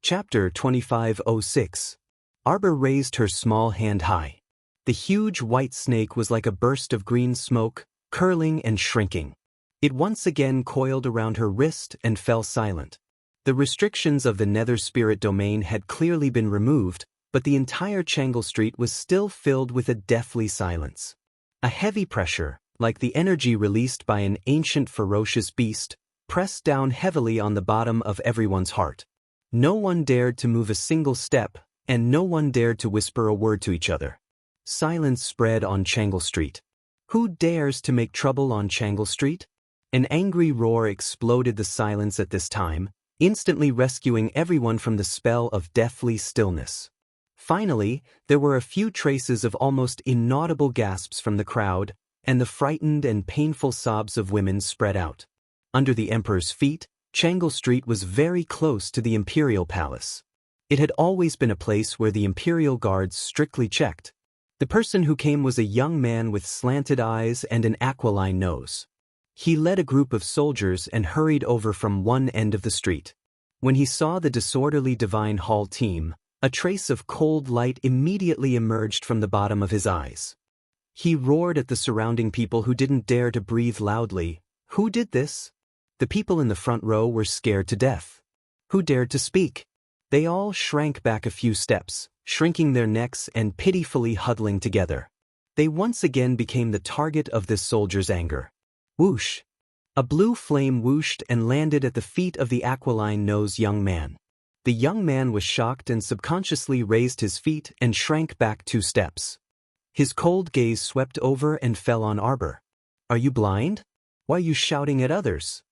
Chapter 2506. Arbor raised her small hand high. The huge white snake was like a burst of green smoke, curling and shrinking. It once again coiled around her wrist and fell silent. The restrictions of the nether spirit domain had clearly been removed, but the entire Changle Street was still filled with a deathly silence. A heavy pressure, like the energy released by an ancient ferocious beast, pressed down heavily on the bottom of everyone's heart. No one dared to move a single step, and no one dared to whisper a word to each other. Silence spread on Changle Street. Who dares to make trouble on Changle Street? An angry roar exploded the silence at this time, instantly rescuing everyone from the spell of deathly stillness. Finally, there were a few traces of almost inaudible gasps from the crowd, and the frightened and painful sobs of women spread out. Under the emperor's feet, Changle Street was very close to the imperial palace. It had always been a place where the imperial guards strictly checked. The person who came was a young man with slanted eyes and an aquiline nose. He led a group of soldiers and hurried over from one end of the street. When he saw the disorderly Divine Hall team, a trace of cold light immediately emerged from the bottom of his eyes. He roared at the surrounding people who didn't dare to breathe loudly. Who did this? The people in the front row were scared to death. Who dared to speak? They all shrank back a few steps, shrinking their necks and pitifully huddling together. They once again became the target of this soldier's anger. Whoosh! A blue flame whooshed and landed at the feet of the aquiline-nosed young man. The young man was shocked and subconsciously raised his feet and shrank back 2 steps. His cold gaze swept over and fell on Arbor. Are you blind? Why are you shouting at others?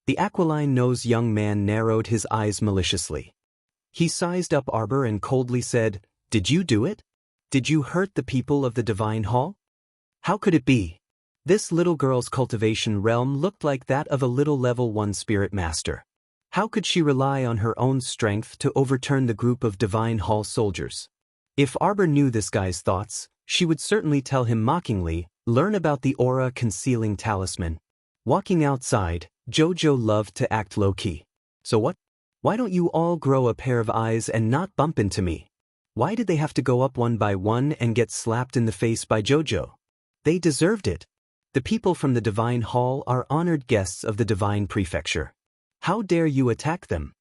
The aquiline-nosed young man narrowed his eyes maliciously. He sized up Arbor and coldly said, Did you do it? Did you hurt the people of the Divine Hall? How could it be? This little girl's cultivation realm looked like that of a little level 1 spirit master. How could she rely on her own strength to overturn the group of Divine Hall soldiers? If Arbor knew this guy's thoughts, she would certainly tell him mockingly, learn about the aura-concealing talisman. Walking outside, Jojo loved to act low-key. So what? Why don't you all grow a pair of eyes and not bump into me? Why did they have to go up one by one and get slapped in the face by Jojo? They deserved it. The people from the Divine Hall are honored guests of the Divine Prefecture. How dare you attack them?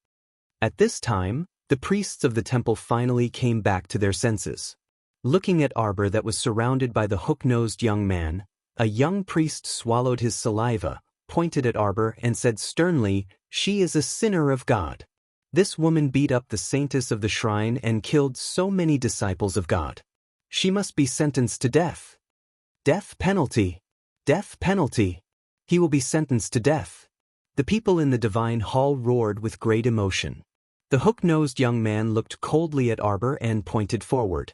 At this time, the priests of the temple finally came back to their senses. Looking at Arbor that was surrounded by the hook-nosed young man, a young priest swallowed his saliva, pointed at Arbor and said sternly, She is a sinner of God. This woman beat up the saintess of the shrine and killed so many disciples of God. She must be sentenced to death. Death penalty. Death penalty. He will be sentenced to death. The people in the Divine Hall roared with great emotion. The hook-nosed young man looked coldly at Arbor and pointed forward.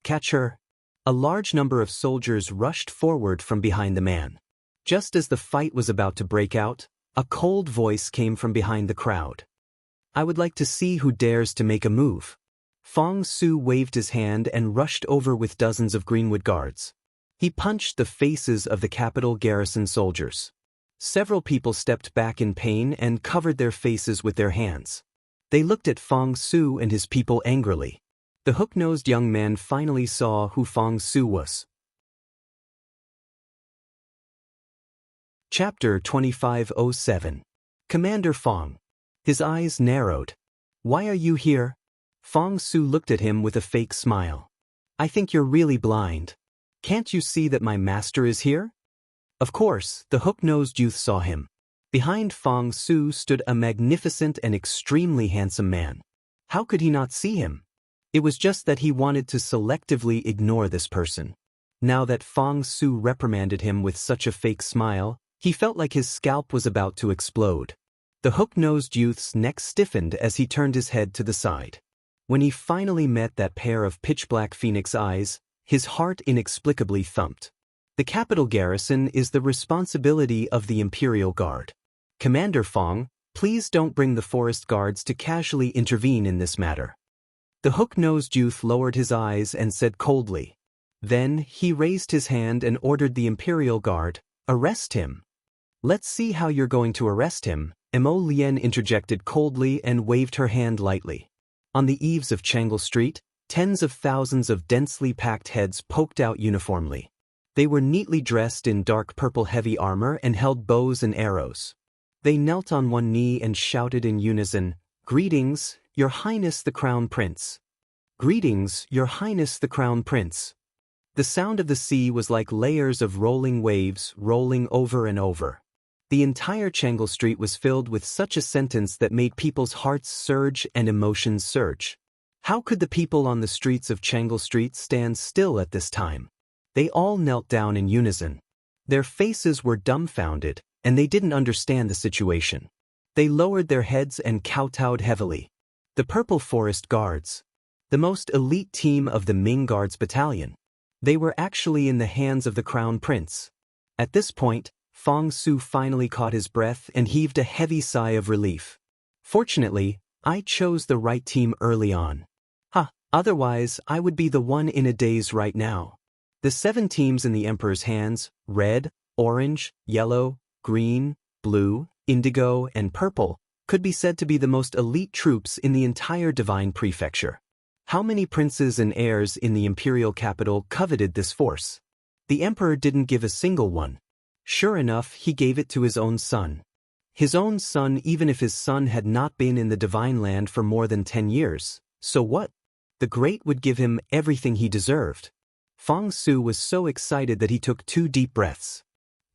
Catch her. A large number of soldiers rushed forward from behind the man. Just as the fight was about to break out, a cold voice came from behind the crowd. I would like to see who dares to make a move. Fong Su waved his hand and rushed over with dozens of Greenwood guards. He punched the faces of the capital garrison soldiers. Several people stepped back in pain and covered their faces with their hands. They looked at Fong Su and his people angrily. The hook-nosed young man finally saw who Fong Su was. Chapter 2507. Commander Fong. His eyes narrowed. Why are you here? Fong Su looked at him with a fake smile. I think you're really blind. Can't you see that my master is here? Of course, the hook-nosed youth saw him. Behind Fong Su stood a magnificent and extremely handsome man. How could he not see him? It was just that he wanted to selectively ignore this person. Now that Fong Su reprimanded him with such a fake smile, he felt like his scalp was about to explode. The hook-nosed youth's neck stiffened as he turned his head to the side. When he finally met that pair of pitch-black phoenix eyes, his heart inexplicably thumped. The capital garrison is the responsibility of the Imperial Guard. Commander Fong, please don't bring the forest guards to casually intervene in this matter. The hook-nosed youth lowered his eyes and said coldly. Then he raised his hand and ordered the Imperial Guard, arrest him. Let's see how you're going to arrest him, Mo Lien interjected coldly and waved her hand lightly. On the eaves of Changle Street, tens of thousands of densely packed heads poked out uniformly. They were neatly dressed in dark purple heavy armor and held bows and arrows. They knelt on one knee and shouted in unison, Greetings, Your Highness the Crown Prince. Greetings, Your Highness the Crown Prince. The sound of the sea was like layers of rolling waves rolling over and over. The entire Changle Street was filled with such a sentence that made people's hearts surge and emotions surge. How could the people on the streets of Changle Street stand still at this time? They all knelt down in unison. Their faces were dumbfounded, and they didn't understand the situation. They lowered their heads and kowtowed heavily. The Purple Forest Guards. the most elite team of the Ming Guards battalion. They were actually in the hands of the Crown Prince. At this point, Fong Su finally caught his breath and heaved a heavy sigh of relief. Fortunately, I chose the right team early on. Otherwise, I would be the one in a daze right now. The 7 teams in the Emperor's hands, red, orange, yellow, green, blue, indigo, and purple, could be said to be the most elite troops in the entire Divine Prefecture. How many princes and heirs in the imperial capital coveted this force? The Emperor didn't give a single one. Sure enough, he gave it to his own son. His own son, even if his son had not been in the Divine Land for more than 10 years. So what? The Great would give him everything he deserved. Fong Su was so excited that he took 2 deep breaths.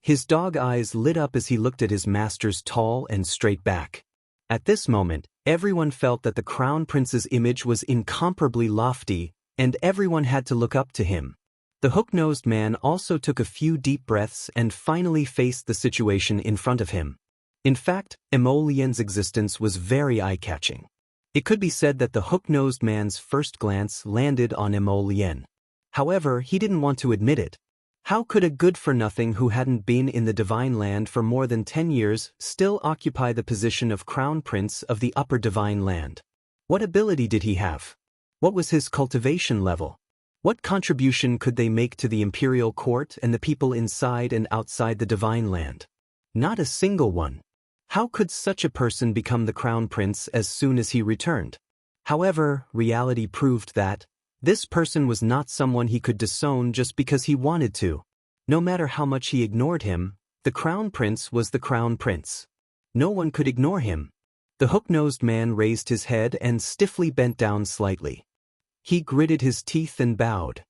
His dog eyes lit up as he looked at his master's tall and straight back. At this moment, everyone felt that the Crown Prince's image was incomparably lofty, and everyone had to look up to him. The hook-nosed man also took a few deep breaths and finally faced the situation in front of him. In fact, Emo Lien's existence was very eye-catching. It could be said that the hook-nosed man's first glance landed on Emo Lien. However, he didn't want to admit it. How could a good-for-nothing who hadn't been in the Divine Land for more than 10 years still occupy the position of Crown Prince of the Upper Divine Land? What ability did he have? What was his cultivation level? What contribution could they make to the imperial court and the people inside and outside the Divine Land? Not a single one. How could such a person become the Crown Prince as soon as he returned? However, reality proved that this person was not someone he could disown just because he wanted to. No matter how much he ignored him, the Crown Prince was the Crown Prince. No one could ignore him. The hook-nosed man raised his head and stiffly bent down slightly. He gritted his teeth and bowed.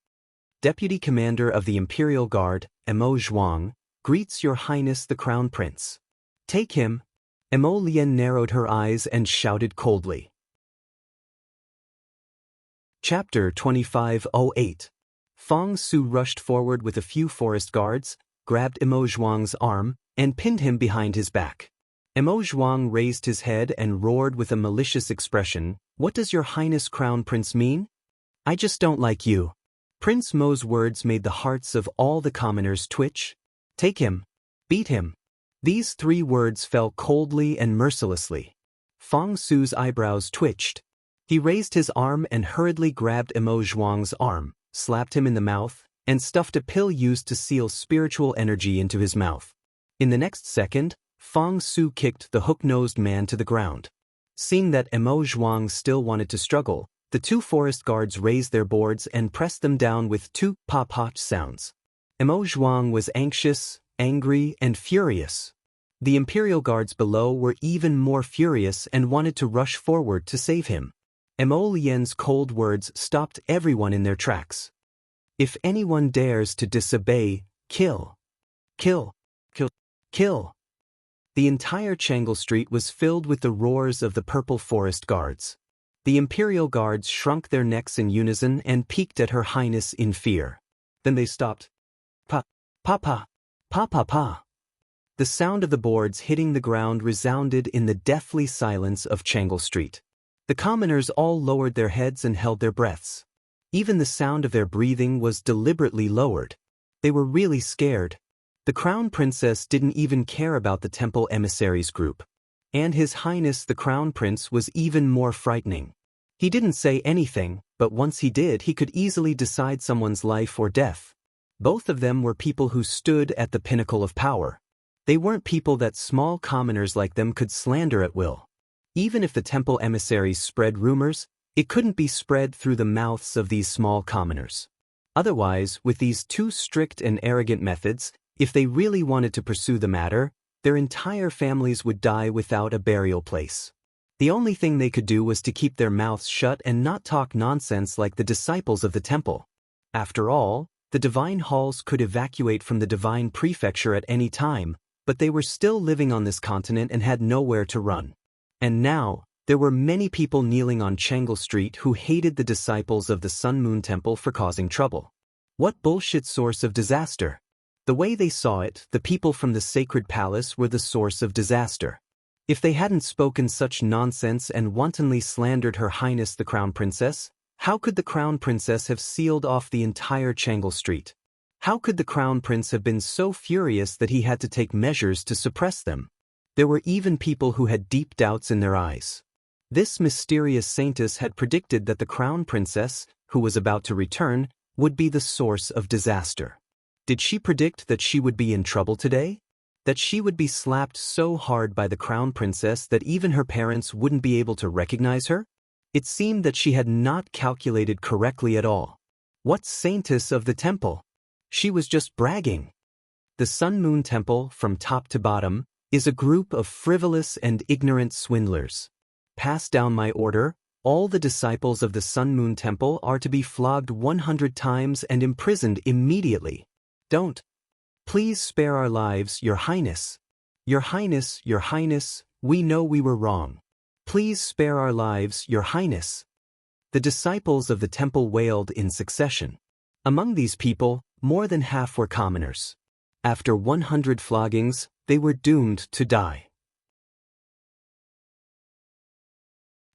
Deputy Commander of the Imperial Guard, Emo Zhuang, greets Your Highness the Crown Prince. Take him. Emo Lien narrowed her eyes and shouted coldly. Chapter 2508. Fong Su rushed forward with a few forest guards, grabbed Emo Zhuang's arm, and pinned him behind his back. Emo Zhuang raised his head and roared with a malicious expression, What does Your Highness Crown Prince mean? I just don't like you. Prince Mo's words made the hearts of all the commoners twitch. Take him. Beat him. These 3 words fell coldly and mercilessly. Fong Su's eyebrows twitched. He raised his arm and hurriedly grabbed Emo Zhuang's arm, slapped him in the mouth, and stuffed a pill used to seal spiritual energy into his mouth. In the next second, Fong Su kicked the hook-nosed man to the ground. Seeing that Emo Zhuang still wanted to struggle, the 2 forest guards raised their boards and pressed them down with 2 pop-pop sounds. Emo Zhuang was anxious, angry, and furious. The Imperial Guards below were even more furious and wanted to rush forward to save him. Emo Lien's cold words stopped everyone in their tracks. If anyone dares to disobey, kill. Kill. Kill. Kill. The entire Changle Street was filled with the roars of the Purple Forest Guards. The Imperial Guards shrunk their necks in unison and peeked at Her Highness in fear. Then they stopped. Pa. Pa pa. Pa pa pa. The sound of the boards hitting the ground resounded in the deathly silence of Changle Street. The commoners all lowered their heads and held their breaths. Even the sound of their breathing was deliberately lowered. They were really scared. The Crown Princess didn't even care about the Temple Emissaries group. And His Highness the Crown Prince was even more frightening. He didn't say anything, but once he did, he could easily decide someone's life or death. Both of them were people who stood at the pinnacle of power. They weren't people that small commoners like them could slander at will. Even if the Temple Emissaries spread rumors, it couldn't be spread through the mouths of these small commoners. Otherwise, with these 2 strict and arrogant methods, if they really wanted to pursue the matter, their entire families would die without a burial place. The only thing they could do was to keep their mouths shut and not talk nonsense like the disciples of the temple. After all, the divine halls could evacuate from the divine prefecture at any time, but they were still living on this continent and had nowhere to run. And now, there were many people kneeling on Changle Street who hated the disciples of the Sun Moon Temple for causing trouble. What bullshit source of disaster! The way they saw it, the people from the sacred palace were the source of disaster. If they hadn't spoken such nonsense and wantonly slandered Her Highness the Crown Princess, How could the Crown Princess have sealed off the entire Changle Street? How could the Crown Prince have been so furious that he had to take measures to suppress them? There were even people who had deep doubts in their eyes. This mysterious saintess had predicted that the Crown Princess, who was about to return, would be the source of disaster. Did she predict that she would be in trouble today? That she would be slapped so hard by the Crown Princess that even her parents wouldn't be able to recognize her? It seemed that she had not calculated correctly at all. What saintess of the temple? She was just bragging. The Sun Moon Temple, from top to bottom, is a group of frivolous and ignorant swindlers. Pass down my order. All the disciples of the Sun Moon Temple are to be flogged 100 times and imprisoned immediately. Don't. Please spare our lives, Your Highness. Your Highness, Your Highness, we know we were wrong. Please spare our lives, Your Highness. The disciples of the temple wailed in succession. Among these people, more than half were commoners. After 100 floggings, they were doomed to die.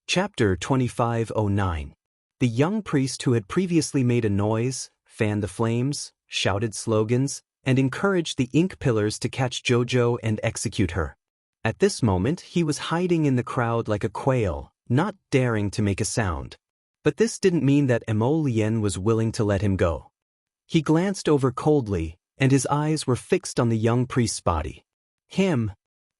Chapter 2509. The young priest who had previously made a noise, fanned the flames, shouted slogans, and encouraged the ink pillars to catch Jojo and execute her. At this moment, he was hiding in the crowd like a quail, not daring to make a sound. But this didn't mean that Emolien was willing to let him go. He glanced over coldly, and his eyes were fixed on the young priest's body. Him.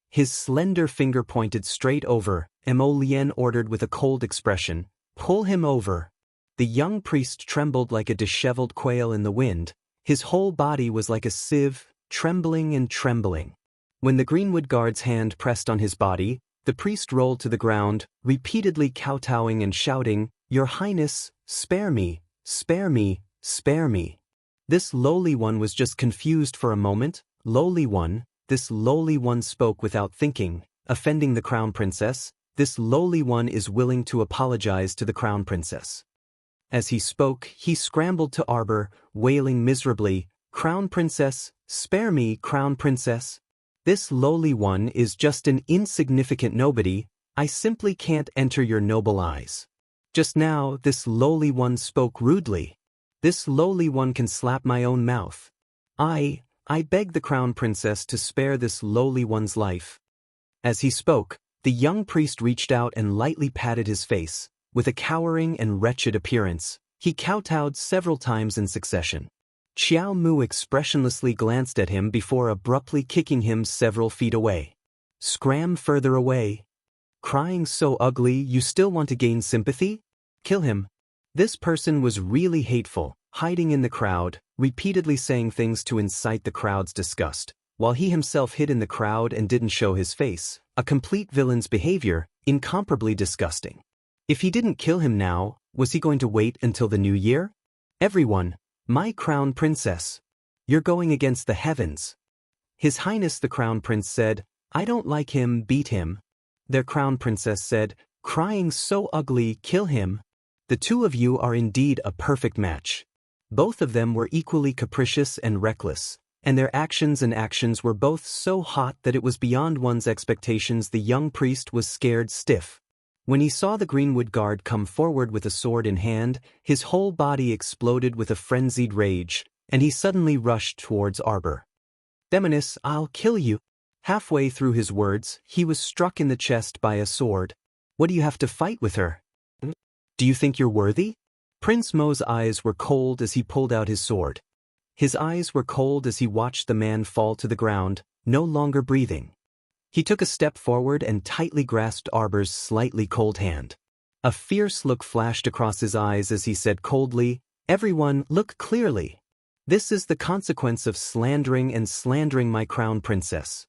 His slender finger pointed straight over. Emolien ordered with a cold expression, "Pull him over." The young priest trembled like a disheveled quail in the wind. His whole body was like a sieve, trembling and trembling. When the Greenwood guard's hand pressed on his body, the priest rolled to the ground, repeatedly kowtowing and shouting, "Your Highness, spare me, spare me, spare me." This lowly one was just confused for a moment. Lowly one, this lowly one spoke without thinking, offending the Crown Princess. This lowly one is willing to apologize to the Crown Princess. As he spoke, he scrambled to Arbor, wailing miserably, "Crown Princess, spare me, Crown Princess. This lowly one is just an insignificant nobody. I simply can't enter your noble eyes." Just now, this lowly one spoke rudely. This lowly one can slap my own mouth. I beg the Crown Princess to spare this lowly one's life. As he spoke, the young priest reached out and lightly patted his face. With a cowering and wretched appearance, he kowtowed several times in succession. Xiao Mu expressionlessly glanced at him before abruptly kicking him several feet away. "Scram further away. Crying so ugly, you still want to gain sympathy? Kill him." This person was really hateful, hiding in the crowd, repeatedly saying things to incite the crowd's disgust, while he himself hid in the crowd and didn't show his face, a complete villain's behavior, incomparably disgusting. If he didn't kill him now, was he going to wait until the new year? "Everyone, my Crown Princess. You're going against the heavens." His Highness the Crown Prince said, "I don't like him, beat him." Their Crown Princess said, "Crying so ugly, kill him." The two of you are indeed a perfect match. Both of them were equally capricious and reckless, and their actions were both so hot that it was beyond one's expectations. The young priest was scared stiff. When he saw the Greenwood guard come forward with a sword in hand, his whole body exploded with a frenzied rage, and he suddenly rushed towards Arbor. "Demonis, I'll kill you." Halfway through his words, he was struck in the chest by a sword. "What do you have to fight with her? Do you think you're worthy?" Prince Mo's eyes were cold as he pulled out his sword. His eyes were cold as he watched the man fall to the ground, no longer breathing. He took a step forward and tightly grasped Arbor's slightly cold hand. A fierce look flashed across his eyes as he said coldly, "Everyone, look clearly. This is the consequence of slandering my Crown Princess.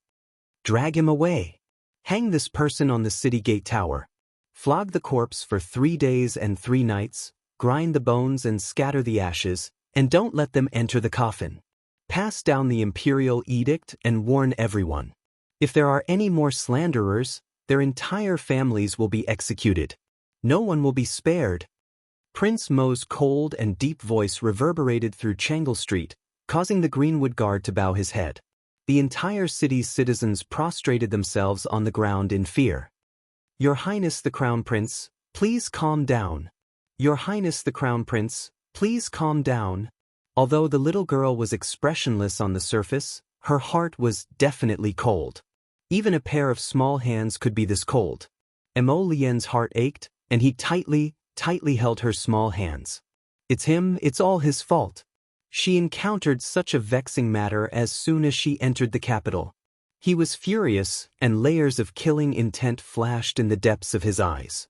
Drag him away. Hang this person on the city gate tower. Flog the corpse for 3 days and 3 nights, grind the bones and scatter the ashes, and don't let them enter the coffin. Pass down the imperial edict and warn everyone. If there are any more slanderers, their entire families will be executed. No one will be spared." Prince Mo's cold and deep voice reverberated through Changle Street, causing the Greenwood guard to bow his head. The entire city's citizens prostrated themselves on the ground in fear. "Your Highness the Crown Prince, please calm down. Your Highness the Crown Prince, please calm down. Although the little girl was expressionless on the surface, her heart was definitely cold. Even a pair of small hands could be this cold. Mo Lian's heart ached, and he tightly held her small hands. It's him, it's all his fault. She encountered such a vexing matter as soon as she entered the capital. He was furious, and layers of killing intent flashed in the depths of his eyes.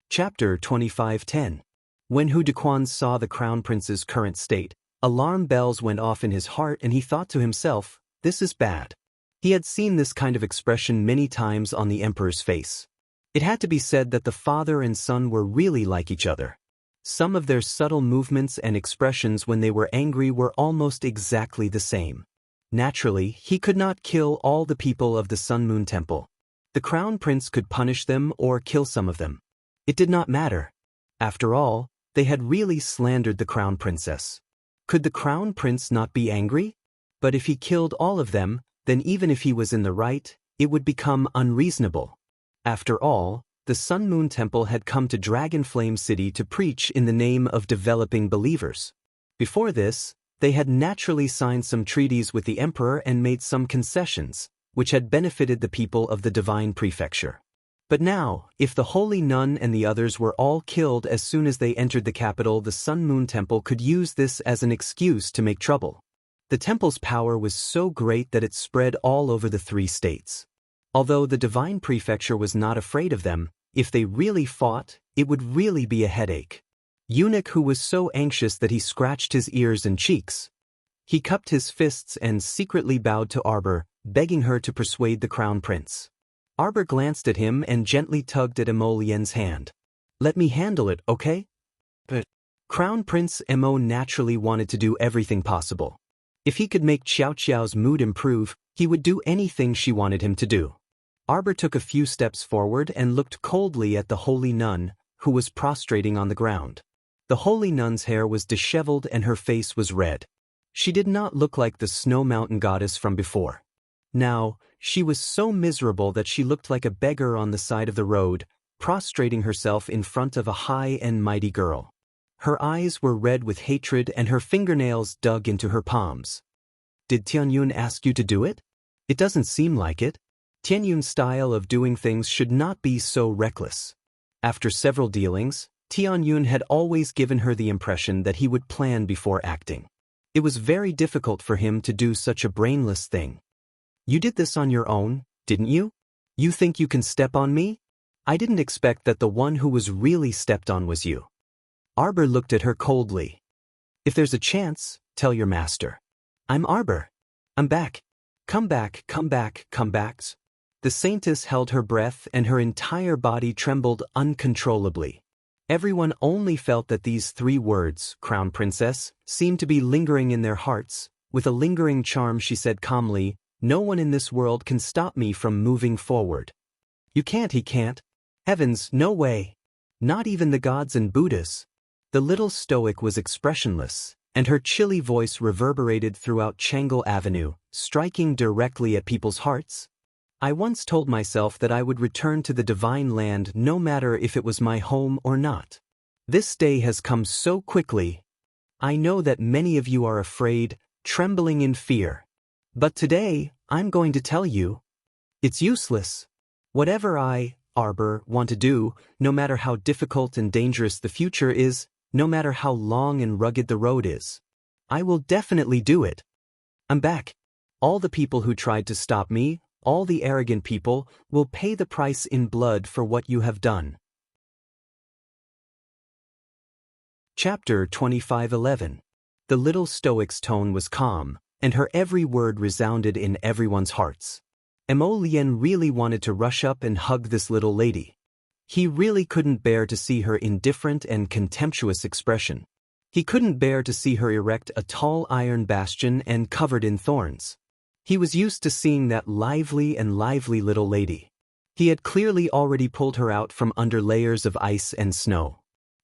Chapter 25:10. When Hu Dequan saw the Crown Prince's current state, alarm bells went off in his heart and he thought to himself, this is bad. He had seen this kind of expression many times on the Emperor's face. It had to be said that the father and son were really like each other. Some of their subtle movements and expressions when they were angry were almost exactly the same. Naturally, he could not kill all the people of the Sun Moon Temple. The Crown Prince could punish them or kill some of them. It did not matter. After all, they had really slandered the Crown Princess. Could the Crown Prince not be angry? But if he killed all of them, then even if he was in the right, it would become unreasonable. After all, the Sun Moon Temple had come to Dragon Flame City to preach in the name of developing believers. Before this, they had naturally signed some treaties with the Emperor and made some concessions, which had benefited the people of the Divine Prefecture. But now, if the Holy Nun and the others were all killed as soon as they entered the capital, the Sun Moon Temple could use this as an excuse to make trouble. The temple's power was so great that it spread all over the 3 states. Although the Divine Prefecture was not afraid of them, if they really fought, it would really be a headache. Eunuch who was so anxious that he scratched his ears and cheeks. He cupped his fists and secretly bowed to Arbor, begging her to persuade the Crown Prince. Arbor glanced at him and gently tugged at Mo Lian's hand. Let me handle it, okay? But Crown Prince Mo naturally wanted to do everything possible. If he could make Xiao Xiao's mood improve, he would do anything she wanted him to do. Arbor took a few steps forward and looked coldly at the Holy Nun, who was prostrating on the ground. The Holy Nun's hair was disheveled and her face was red. She did not look like the Snow Mountain goddess from before. Now, she was so miserable that she looked like a beggar on the side of the road, prostrating herself in front of a high and mighty girl. Her eyes were red with hatred and her fingernails dug into her palms. Did Tianyun ask you to do it? It doesn't seem like it. Tianyun's style of doing things should not be so reckless. After several dealings, Tianyun had always given her the impression that he would plan before acting. It was very difficult for him to do such a brainless thing. You did this on your own, didn't you? You think you can step on me? I didn't expect that the one who was really stepped on was you. Arbor looked at her coldly. If there's a chance, tell your master. I'm Arbor. I'm back. Come back, come back, come back. The saintess held her breath and her entire body trembled uncontrollably. Everyone only felt that these 3 words, Crown Princess, seemed to be lingering in their hearts. With a lingering charm she said calmly, no one in this world can stop me from moving forward. You can't, he can't. Heavens, no way. Not even the gods and Buddhas. The little stoic was expressionless, and her chilly voice reverberated throughout Changle Avenue, striking directly at people's hearts. I once told myself that I would return to the divine land no matter if it was my home or not. This day has come so quickly. I know that many of you are afraid, trembling in fear. But today, I'm going to tell you, it's useless. Whatever I, Arbor, want to do, no matter how difficult and dangerous the future is, no matter how long and rugged the road is, I will definitely do it. I'm back. All the people who tried to stop me, all the arrogant people, will pay the price in blood for what you have done. Chapter 25:11. The little stoic's tone was calm, and her every word resounded in everyone's hearts. Mo Lian really wanted to rush up and hug this little lady. He really couldn't bear to see her indifferent and contemptuous expression. He couldn't bear to see her erect a tall iron bastion and covered in thorns. He was used to seeing that lively little lady. He had clearly already pulled her out from under layers of ice and snow.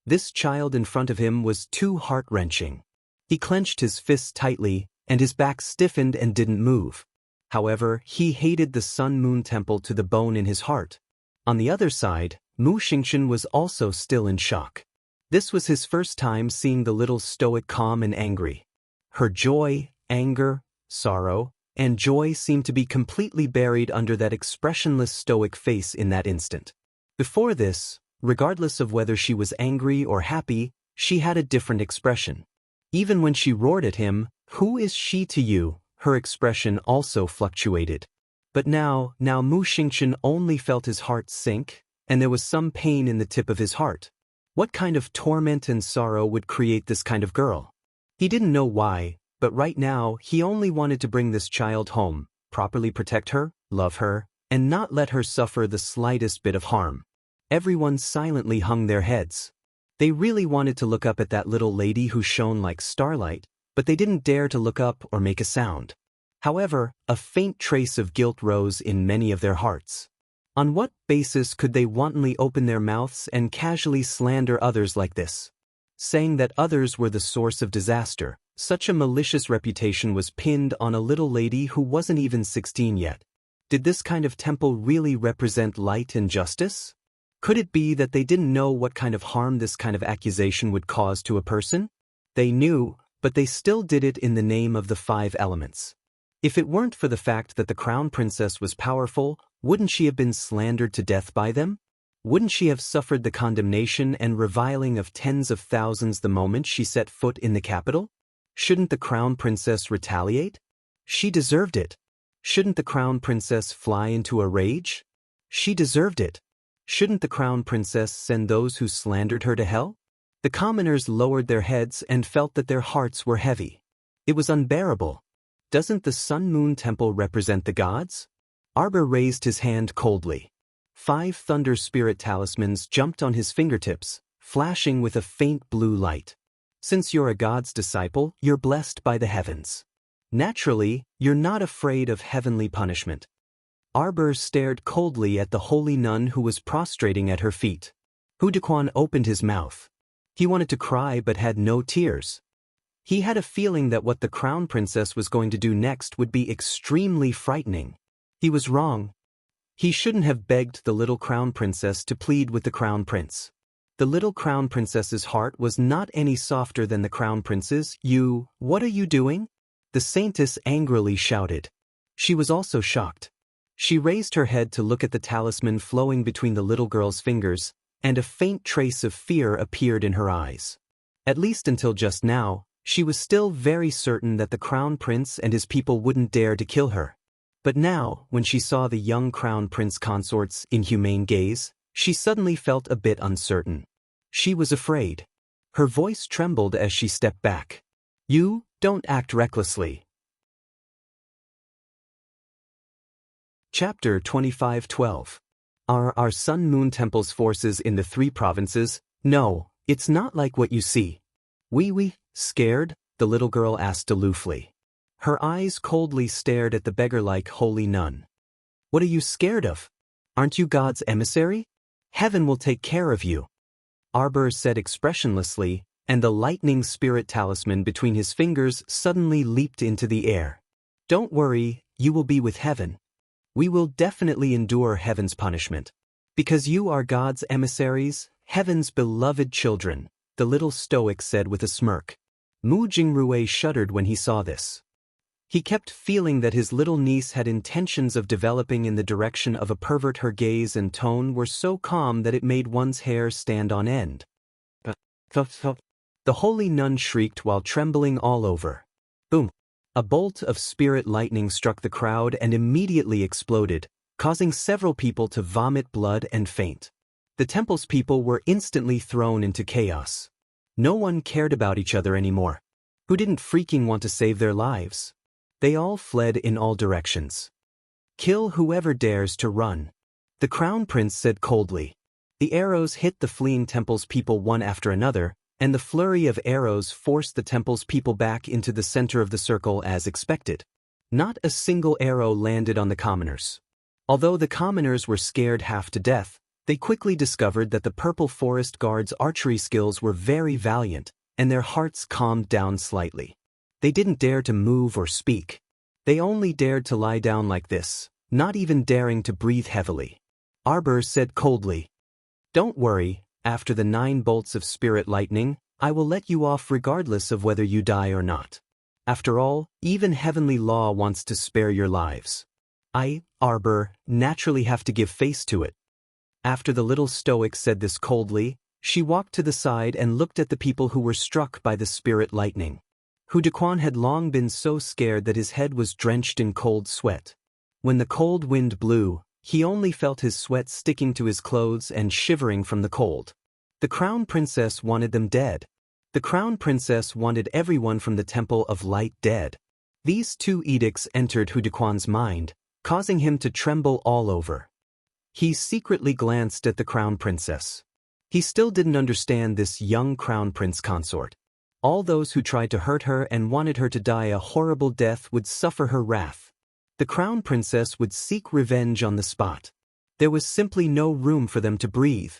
This child in front of him was too heart-wrenching. He clenched his fists tightly, and his back stiffened and didn't move. However, he hated the Sun Moon Temple to the bone in his heart. On the other side, Mu Xingqian was also still in shock. This was his first time seeing the little stoic calm and angry. Her joy, anger, sorrow, and joy seemed to be completely buried under that expressionless stoic face in that instant. Before this, regardless of whether she was angry or happy, she had a different expression. Even when she roared at him, "Who is she to you?" her expression also fluctuated. But now Mu Xingqian only felt his heart sink, and there was some pain in the tip of his heart. What kind of torment and sorrow would create this kind of girl? He didn't know why, but right now he only wanted to bring this child home, properly protect her, love her, and not let her suffer the slightest bit of harm. Everyone silently hung their heads. They really wanted to look up at that little lady who shone like starlight, but they didn't dare to look up or make a sound. However, a faint trace of guilt rose in many of their hearts. On what basis could they wantonly open their mouths and casually slander others like this? Saying that others were the source of disaster, such a malicious reputation was pinned on a little lady who wasn't even 16 yet. Did this kind of temple really represent light and justice? Could it be that they didn't know what kind of harm this kind of accusation would cause to a person? They knew, but they still did it in the name of the 5 elements. If it weren't for the fact that the crown princess was powerful, wouldn't she have been slandered to death by them? Wouldn't she have suffered the condemnation and reviling of tens of thousands the moment she set foot in the capital? Shouldn't the crown princess retaliate? She deserved it. Shouldn't the crown princess fly into a rage? She deserved it. Shouldn't the crown princess send those who slandered her to hell? The commoners lowered their heads and felt that their hearts were heavy. It was unbearable. Doesn't the Sun-Moon Temple represent the gods? Arbor raised his hand coldly. 5 thunder spirit talismans jumped on his fingertips, flashing with a faint blue light. Since you're a god's disciple, you're blessed by the heavens. Naturally, you're not afraid of heavenly punishment. Arbor stared coldly at the holy nun who was prostrating at her feet. Hu Dequan opened his mouth. He wanted to cry but had no tears. He had a feeling that what the crown princess was going to do next would be extremely frightening. He was wrong. He shouldn't have begged the little crown princess to plead with the crown prince. The little crown princess's heart was not any softer than the crown prince's. What are you doing?" The saintess angrily shouted. She was also shocked. She raised her head to look at the talisman flowing between the little girl's fingers, and a faint trace of fear appeared in her eyes. At least until just now, she was still very certain that the crown prince and his people wouldn't dare to kill her. But now, when she saw the young crown prince consort's inhumane gaze, she suddenly felt a bit uncertain. She was afraid. Her voice trembled as she stepped back. "You don't act recklessly." Chapter 25:12. Are our Sun-Moon Temple's forces in the 3 provinces? No, it's not like what you see. We scared? The little girl asked aloofly. Her eyes coldly stared at the beggar-like holy nun. "What are you scared of? Aren't you God's emissary? Heaven will take care of you." Arbor said expressionlessly, and the lightning spirit talisman between his fingers suddenly leaped into the air. "Don't worry, you will be with heaven. We will definitely endure heaven's punishment. Because you are God's emissaries, heaven's beloved children," the little stoic said with a smirk. Mu Jingrui shuddered when he saw this. He kept feeling that his little niece had intentions of developing in the direction of a pervert. Her gaze and tone were so calm that it made one's hair stand on end. The holy nun shrieked while trembling all over. Boom! A bolt of spirit lightning struck the crowd and immediately exploded, causing several people to vomit blood and faint. The temple's people were instantly thrown into chaos. No one cared about each other anymore. Who didn't freaking want to save their lives? They all fled in all directions. "Kill whoever dares to run," the crown prince said coldly. The arrows hit the fleeing temple's people one after another, and the flurry of arrows forced the temple's people back into the center of the circle as expected. Not a single arrow landed on the commoners. Although the commoners were scared half to death, they quickly discovered that the Purple Forest Guard's archery skills were very valiant, and their hearts calmed down slightly. They didn't dare to move or speak. They only dared to lie down like this, not even daring to breathe heavily. Arbor said coldly, Don't worry, after the 9 bolts of spirit lightning, I will let you off regardless of whether you die or not. After all, even heavenly law wants to spare your lives. I, Arbor, naturally have to give face to it. After the little stoic said this coldly, she walked to the side and looked at the people who were struck by the spirit lightning. Hudequan had long been so scared that his head was drenched in cold sweat. When the cold wind blew, he only felt his sweat sticking to his clothes and shivering from the cold. The Crown Princess wanted them dead. The Crown Princess wanted everyone from the Temple of Light dead. These 2 edicts entered Hudequan's mind, causing him to tremble all over. He secretly glanced at the Crown Princess. He still didn't understand this young Crown Prince consort. All those who tried to hurt her and wanted her to die a horrible death would suffer her wrath. The Crown Princess would seek revenge on the spot. There was simply no room for them to breathe.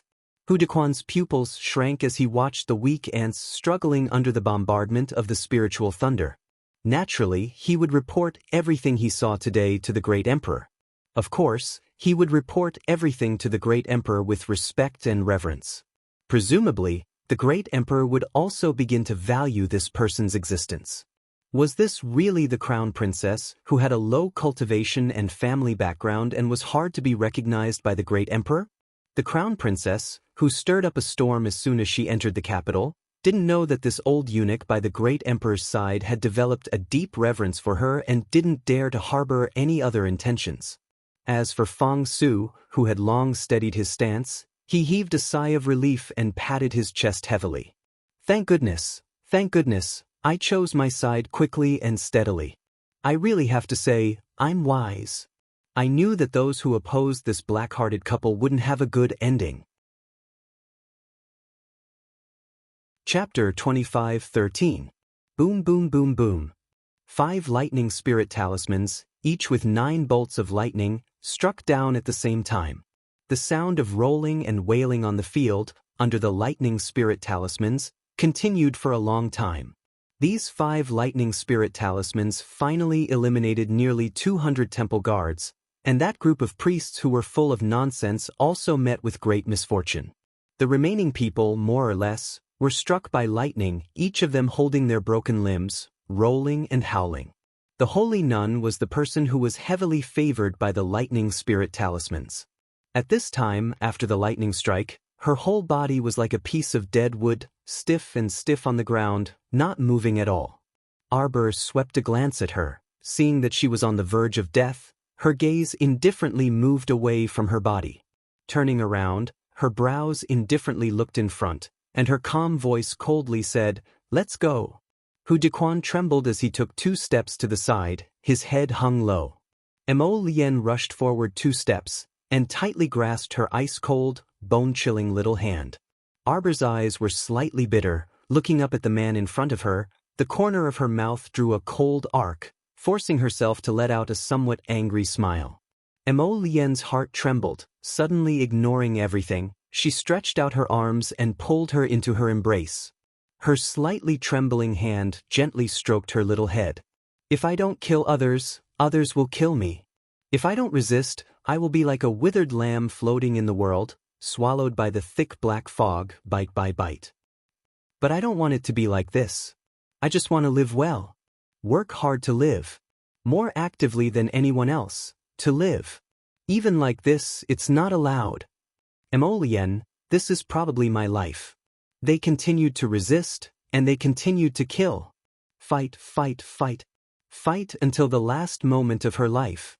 Hudequan's pupils shrank as he watched the weak ants struggling under the bombardment of the spiritual thunder. Naturally, he would report everything he saw today to the Great Emperor. Of course, he would report everything to the Great Emperor with respect and reverence. Presumably, the Great Emperor would also begin to value this person's existence. Was this really the Crown Princess, who had a low cultivation and family background and was hard to be recognized by the Great Emperor? The Crown Princess, who stirred up a storm as soon as she entered the capital, didn't know that this old eunuch by the Great Emperor's side had developed a deep reverence for her and didn't dare to harbor any other intentions. As for Feng Su, who had long steadied his stance, he heaved a sigh of relief and patted his chest heavily. Thank goodness, I chose my side quickly and steadily. I really have to say, I'm wise. I knew that those who opposed this black-hearted couple wouldn't have a good ending. Chapter 25:13. Boom boom boom boom. 5 lightning spirit talismans, each with 9 bolts of lightning, struck down at the same time. The sound of rolling and wailing on the field, under the lightning spirit talismans, continued for a long time. These 5 lightning spirit talismans finally eliminated nearly 200 temple guards, and that group of priests who were full of nonsense also met with great misfortune. The remaining people, more or less, were struck by lightning, each of them holding their broken limbs, rolling and howling. The holy nun was the person who was heavily favored by the lightning spirit talismans. At this time, after the lightning strike, her whole body was like a piece of dead wood, stiff on the ground, not moving at all. Arbor swept a glance at her. Seeing that she was on the verge of death, her gaze indifferently moved away from her body. Turning around, her brows indifferently looked in front, and her calm voice coldly said, "Let's go." Hudequan trembled as he took 2 steps to the side, his head hung low. Mo Lien rushed forward 2 steps, and tightly grasped her ice-cold, bone-chilling little hand. Arbor's eyes were slightly bitter, looking up at the man in front of her. The corner of her mouth drew a cold arc, forcing herself to let out a somewhat angry smile. Mo Lien's heart trembled, suddenly ignoring everything. She stretched out her arms and pulled her into her embrace. Her slightly trembling hand gently stroked her little head. "If I don't kill others, others will kill me. If I don't resist, I will be like a withered lamb floating in the world, swallowed by the thick black fog, bite by bite. But I don't want it to be like this. I just want to live well. Work hard to live. More actively than anyone else, to live. Even like this, it's not allowed. Emolien, this is probably my life." They continued to resist, and they continued to kill. Fight, fight, fight. Fight until the last moment of her life.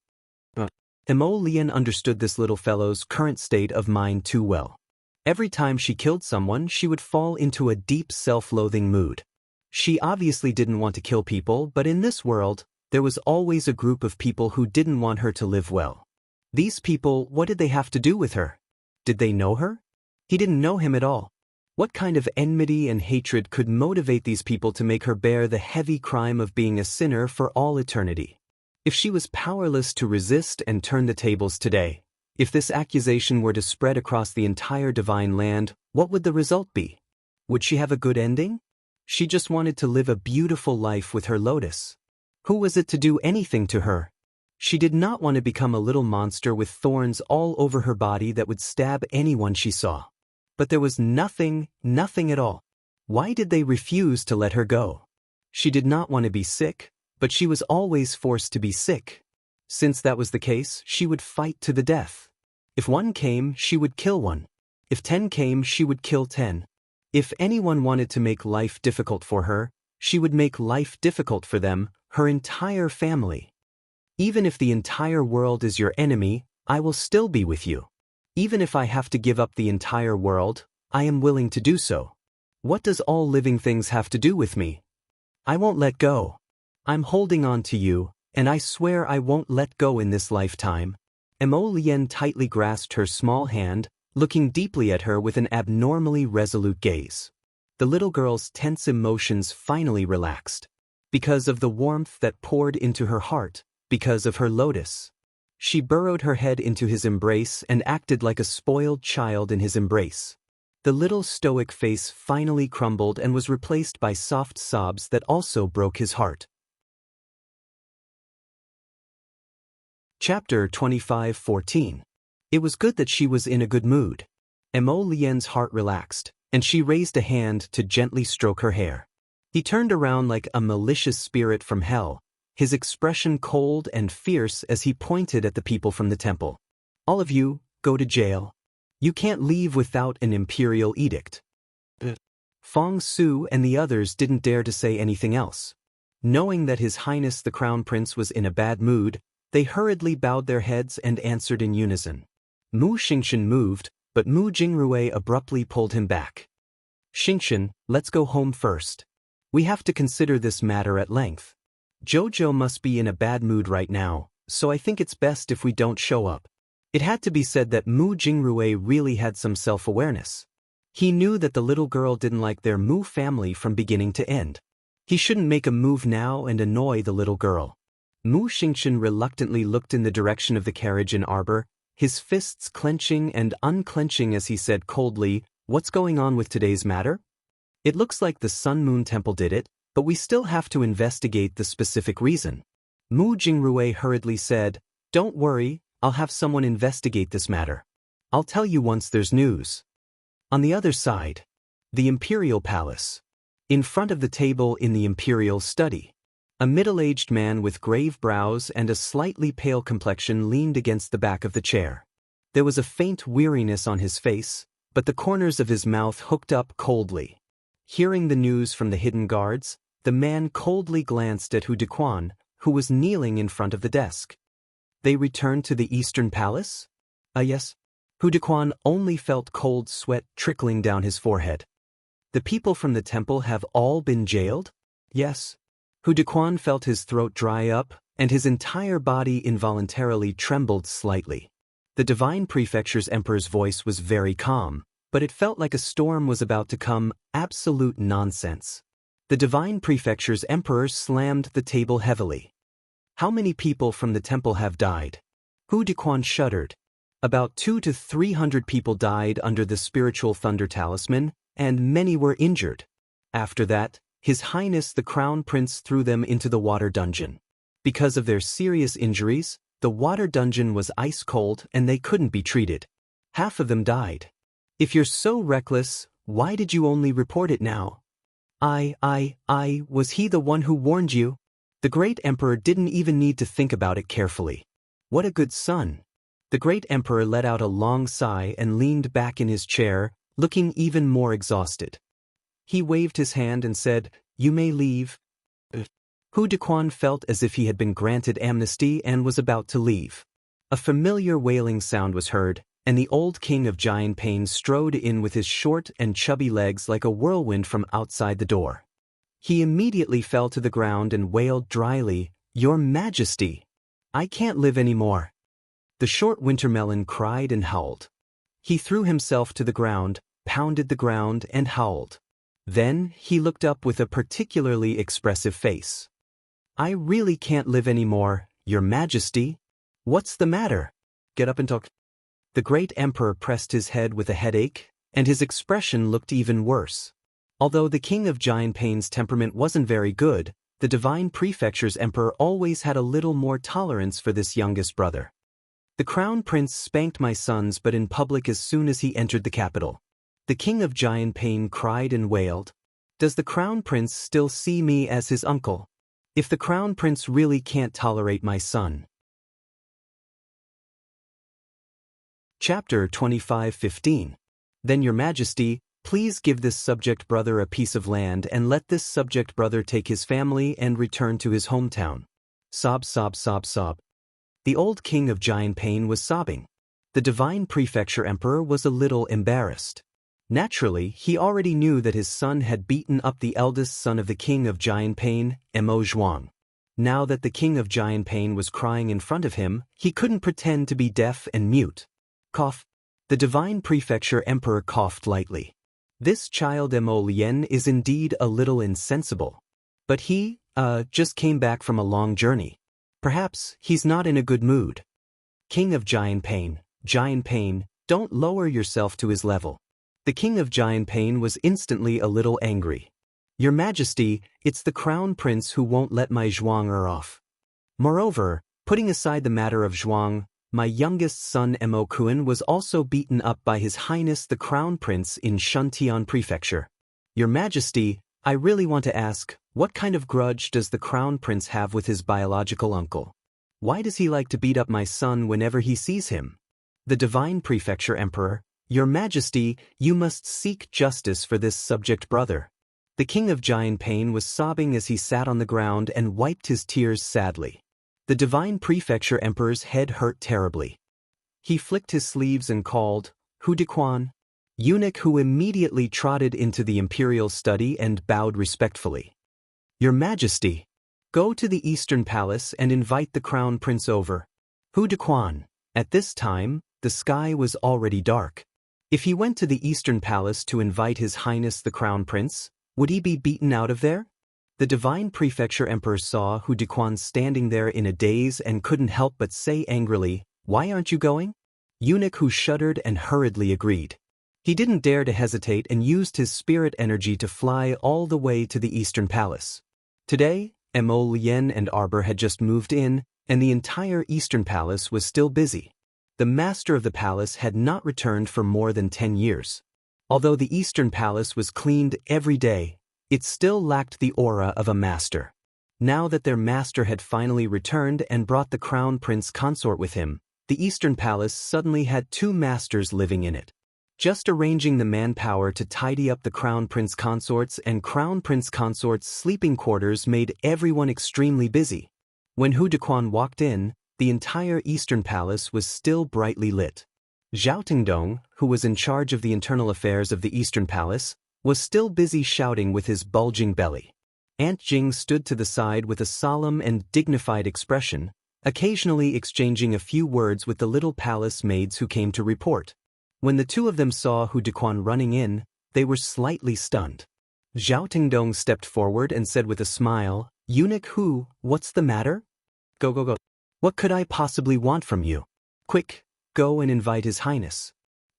Emolien understood this little fellow's current state of mind too well. Every time she killed someone, she would fall into a deep self-loathing mood. She obviously didn't want to kill people, but in this world, there was always a group of people who didn't want her to live well. These people, what did they have to do with her? Did they know her? He didn't know him at all. What kind of enmity and hatred could motivate these people to make her bear the heavy crime of being a sinner for all eternity? If she was powerless to resist and turn the tables today, if this accusation were to spread across the entire divine land, what would the result be? Would she have a good ending? She just wanted to live a beautiful life with her lotus. Who was it to do anything to her? She did not want to become a little monster with thorns all over her body that would stab anyone she saw. But there was nothing at all. Why did they refuse to let her go? She did not want to be sick, but she was always forced to be sick. Since that was the case, she would fight to the death. If 1 came, she would kill 1. If 10 came, she would kill 10. If anyone wanted to make life difficult for her, she would make life difficult for them, her entire family. Even if the entire world is your enemy, I will still be with you. Even if I have to give up the entire world, I am willing to do so. What does all living things have to do with me? I won't let go. I'm holding on to you, and I swear I won't let go in this lifetime. Mo Lien tightly grasped her small hand, looking deeply at her with an abnormally resolute gaze. The little girl's tense emotions finally relaxed. Because of the warmth that poured into her heart, because of her lotus. She burrowed her head into his embrace and acted like a spoiled child in his embrace. The little stoic face finally crumbled and was replaced by soft sobs that also broke his heart. Chapter 25:14. It was good that she was in a good mood. Mo Lien's heart relaxed, and she raised a hand to gently stroke her hair. He turned around like a malicious spirit from hell, his expression cold and fierce as he pointed at the people from the temple. All of you, go to jail. You can't leave without an imperial edict. Fong Su and the others didn't dare to say anything else. Knowing that His Highness the Crown Prince was in a bad mood, they hurriedly bowed their heads and answered in unison. Mu Xingchen moved, but Mu Jingrui abruptly pulled him back. Xingchen, let's go home first. We have to consider this matter at length. Jojo must be in a bad mood right now, so I think it's best if we don't show up. It had to be said that Mu Jingrui really had some self-awareness. He knew that the little girl didn't like their Mu family from beginning to end. He shouldn't make a move now and annoy the little girl. Mu Xingchen reluctantly looked in the direction of the carriage and arbor, his fists clenching and unclenching as he said coldly, "What's going on with today's matter? It looks like the Sun Moon Temple did it, but we still have to investigate the specific reason." Mu Jingrui hurriedly said, "Don't worry, I'll have someone investigate this matter. I'll tell you once there's news." On the other side, the Imperial Palace. In front of the table in the Imperial study, a middle-aged man with grave brows and a slightly pale complexion leaned against the back of the chair. There was a faint weariness on his face, but the corners of his mouth hooked up coldly. Hearing the news from the hidden guards, the man coldly glanced at Hu Dequan, who was kneeling in front of the desk. They returned to the Eastern Palace? Yes. Hu Dequan only felt cold sweat trickling down his forehead. The people from the temple have all been jailed? Yes. Hu Dequan felt his throat dry up, and his entire body involuntarily trembled slightly. The Divine Prefecture's Emperor's voice was very calm, but it felt like a storm was about to come. Absolute nonsense. The Divine Prefecture's Emperor slammed the table heavily. How many people from the temple have died? Hu Dequan shuddered. About 200 to 300 people died under the spiritual thunder talisman, and many were injured. After that, His Highness the Crown Prince threw them into the water dungeon. Because of their serious injuries, the water dungeon was ice cold and they couldn't be treated. Half of them died. If you're so reckless, why did you only report it now? Was he the one who warned you? The great emperor didn't even need to think about it carefully. What a good son. The great emperor let out a long sigh and leaned back in his chair, looking even more exhausted. He waved his hand and said, "You may leave." Hu Dequan felt as if he had been granted amnesty and was about to leave. A familiar wailing sound was heard, and the old king of Giant Pain strode in with his short and chubby legs like a whirlwind from outside the door. He immediately fell to the ground and wailed dryly, "Your Majesty! I can't live anymore." The short wintermelon cried and howled. He threw himself to the ground, pounded the ground, and howled. Then he looked up with a particularly expressive face. "I really can't live anymore, Your Majesty. What's the matter? Get up and talk." The great emperor pressed his head with a headache, and his expression looked even worse. Although the king of Giant Pain's temperament wasn't very good, the Divine Prefecture's emperor always had a little more tolerance for this youngest brother. "The crown prince spanked my sons but in public as soon as he entered the capital. The king of Giant Pain cried and wailed. Does the crown prince still see me as his uncle? If the crown prince really can't tolerate my son. Chapter 25:15. Then your majesty, please give this subject brother a piece of land and let this subject brother take his family and return to his hometown. Sob, sob, sob, sob. The old king of Giant Pain was sobbing. The divine prefecture emperor was a little embarrassed. Naturally, he already knew that his son had beaten up the eldest son of the king of Giant Pain, Mo Zhuang. Now that the king of Giant Pain was crying in front of him, he couldn't pretend to be deaf and mute. Cough. The divine prefecture emperor coughed lightly. This child Mo Lien is indeed a little insensible. But he, just came back from a long journey. Perhaps he's not in a good mood. King of Giant Pain, don't lower yourself to his level. The king of Giant Pain was instantly a little angry. Your majesty, it's the crown prince who won't let my Zhuang off. Moreover, putting aside the matter of Zhuang, my youngest son Mo Kuan was also beaten up by His Highness the Crown Prince in Shuntian Prefecture. Your Majesty, I really want to ask, what kind of grudge does the Crown Prince have with his biological uncle? Why does he like to beat up my son whenever he sees him? The Divine Prefecture Emperor, Your Majesty, you must seek justice for this subject brother. The King of Giant Pain was sobbing as he sat on the ground and wiped his tears sadly. The Divine Prefecture Emperor's head hurt terribly. He flicked his sleeves and called, Hu Dequan, eunuch, who immediately trotted into the imperial study and bowed respectfully. Your Majesty, go to the Eastern Palace and invite the Crown Prince over. Hu Dequan. At this time, the sky was already dark. If he went to the Eastern Palace to invite His Highness the Crown Prince, would he be beaten out of there? The Divine Prefecture Emperor saw Hu Dequan standing there in a daze and couldn't help but say angrily, Why aren't you going? Eunuch, who shuddered and hurriedly agreed. He didn't dare to hesitate and used his spirit energy to fly all the way to the Eastern Palace. Today, Mo Lien and Arbor had just moved in, and the entire Eastern Palace was still busy. The master of the palace had not returned for more than 10 years. Although the Eastern Palace was cleaned every day, it still lacked the aura of a master. Now that their master had finally returned and brought the Crown Prince Consort with him, the Eastern Palace suddenly had 2 masters living in it. Just arranging the manpower to tidy up the Crown Prince Consorts and Crown Prince Consort's sleeping quarters made everyone extremely busy. When Hu Dequan walked in, the entire Eastern Palace was still brightly lit. Zhao Tingdong, who was in charge of the internal affairs of the Eastern Palace, was still busy shouting with his bulging belly. Aunt Jing stood to the side with a solemn and dignified expression, occasionally exchanging a few words with the little palace maids who came to report. When the 2 of them saw Hu Dequan running in, they were slightly stunned. Zhao Tingdong stepped forward and said with a smile, Eunuch Hu, what's the matter? Go. What could I possibly want from you? Quick, go and invite His Highness.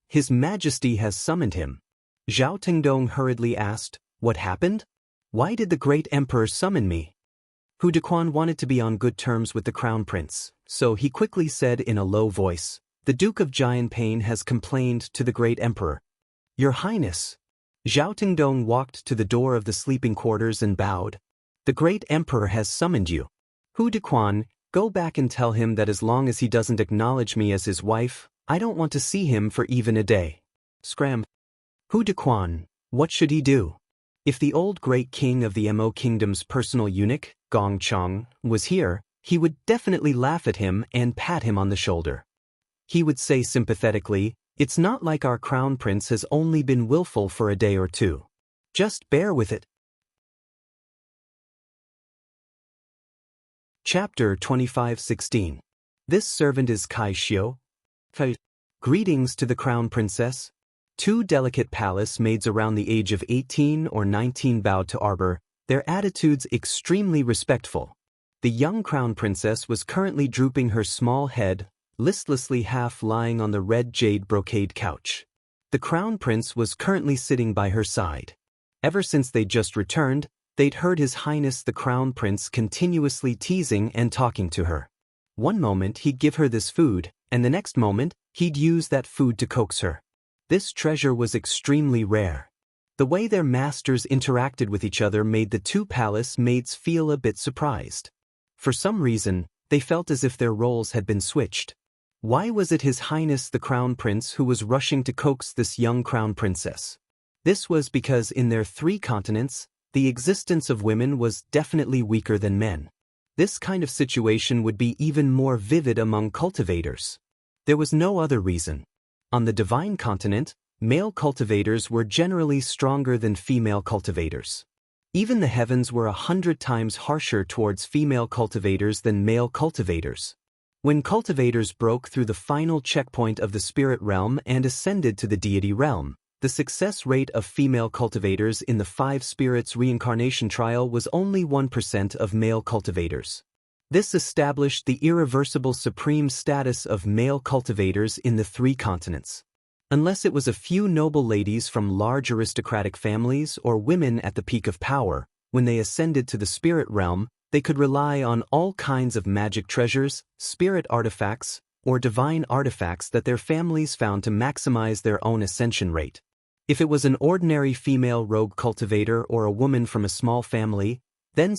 His Majesty has summoned him. Zhao Tingdong hurriedly asked, What happened? Why did the great emperor summon me? Hu Dequan wanted to be on good terms with the Crown Prince, so he quickly said in a low voice, The Duke of Giant Pain has complained to the great emperor. Your Highness. Zhao Tingdong walked to the door of the sleeping quarters and bowed. The great emperor has summoned you. Hu Dequan, go back and tell him that as long as he doesn't acknowledge me as his wife, I don't want to see him for even a day. Scram. Hu Dequan, what should he do? If the old great king of the Mo Kingdom's personal eunuch, Gong Chong, was here, he would definitely laugh at him and pat him on the shoulder. He would say sympathetically, It's not like our crown prince has only been willful for a day or 2. Just bear with it. Chapter 25:16. This servant is Kai Xiu. Greetings to the crown princess. 2 delicate palace maids around the age of 18 or 19 bowed to Arbor, their attitudes extremely respectful. The young crown princess was currently drooping her small head, listlessly half lying on the red jade brocade couch. The crown prince was currently sitting by her side. Ever since they'd just returned, they'd heard His Highness the Crown Prince continuously teasing and talking to her. One moment he'd give her this food, and the next moment, he'd use that food to coax her. This treasure was extremely rare. The way their masters interacted with each other made the two palace maids feel a bit surprised. For some reason, they felt as if their roles had been switched. Why was it His Highness the Crown Prince who was rushing to coax this young crown princess? This was because in their 3 continents, the existence of women was definitely weaker than men. This kind of situation would be even more vivid among cultivators. There was no other reason. On the divine continent, male cultivators were generally stronger than female cultivators. Even the heavens were 100 times harsher towards female cultivators than male cultivators. When cultivators broke through the final checkpoint of the spirit realm and ascended to the deity realm, the success rate of female cultivators in the 5 spirits reincarnation trial was only 1% of male cultivators. This established the irreversible supreme status of male cultivators in the 3 continents. Unless it was a few noble ladies from large aristocratic families or women at the peak of power, when they ascended to the spirit realm, they could rely on all kinds of magic treasures, spirit artifacts, or divine artifacts that their families found to maximize their own ascension rate. If it was an ordinary female rogue cultivator or a woman from a small family, then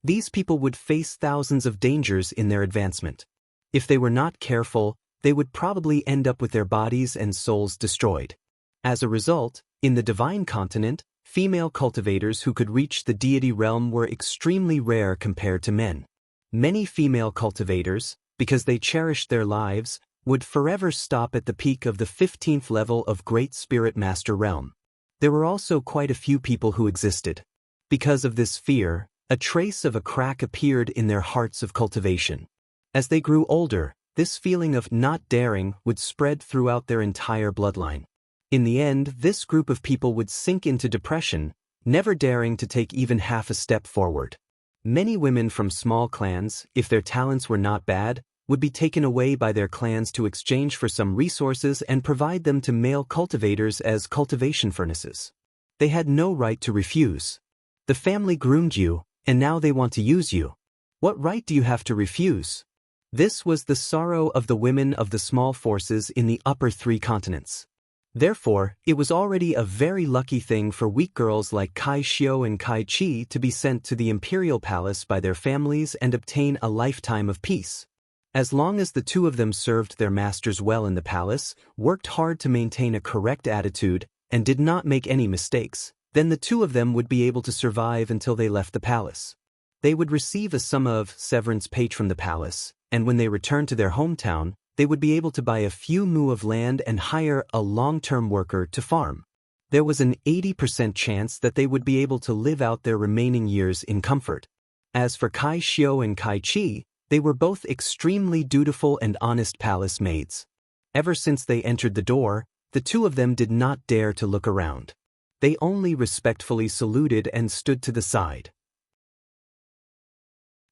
these people would face thousands of dangers in their advancement. If they were not careful, they would probably end up with their bodies and souls destroyed. As a result, in the divine continent, female cultivators who could reach the deity realm were extremely rare compared to men. Many female cultivators, because they cherished their lives, would forever stop at the peak of the 15th level of Great Spirit Master Realm. There were also quite a few people who existed. Because of this fear, a trace of a crack appeared in their hearts of cultivation. As they grew older, this feeling of not daring would spread throughout their entire bloodline. In the end, this group of people would sink into depression, never daring to take even half a step forward. Many women from small clans, if their talents were not bad, would be taken away by their clans to exchange for some resources and provide them to male cultivators as cultivation furnaces. They had no right to refuse. The family groomed you, and now they want to use you. What right do you have to refuse? This was the sorrow of the women of the small forces in the upper 3 continents. Therefore, it was already a very lucky thing for weak girls like Kai Xiao and Kai Chi to be sent to the imperial palace by their families and obtain a lifetime of peace. As long as the 2 of them served their masters well in the palace, worked hard to maintain a correct attitude, and did not make any mistakes, then the 2 of them would be able to survive until they left the palace. They would receive a sum of severance paid from the palace, and when they returned to their hometown, they would be able to buy a few mu of land and hire a long-term worker to farm. There was an 80% chance that they would be able to live out their remaining years in comfort. As for Kai Xiao and Kai Chi, they were both extremely dutiful and honest palace maids. Ever since they entered the door, the 2 of them did not dare to look around. They only respectfully saluted and stood to the side.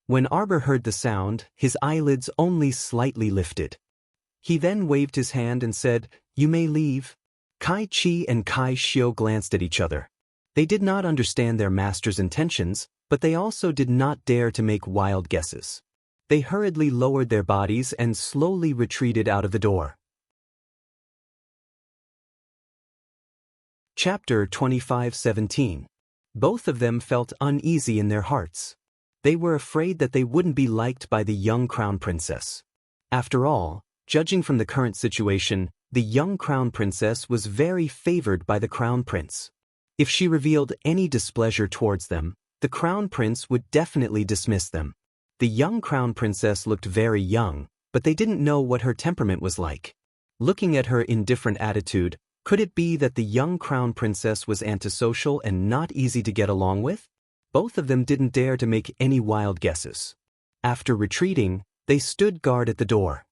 When Arbor heard the sound, his eyelids only slightly lifted. He then waved his hand and said, "You may leave." Kai Chi and Kai Xiao glanced at each other. They did not understand their master's intentions, but they also did not dare to make wild guesses. They hurriedly lowered their bodies and slowly retreated out of the door. Chapter 25:17. Both of them felt uneasy in their hearts. They were afraid that they wouldn't be liked by the young crown princess. After all, judging from the current situation, the young crown princess was very favored by the crown prince. If she revealed any displeasure towards them, the crown prince would definitely dismiss them. The young crown princess looked very young, but they didn't know what her temperament was like. Looking at her indifferent attitude, could it be that the young crown princess was antisocial and not easy to get along with? Both of them didn't dare to make any wild guesses. After retreating, they stood guard at the door.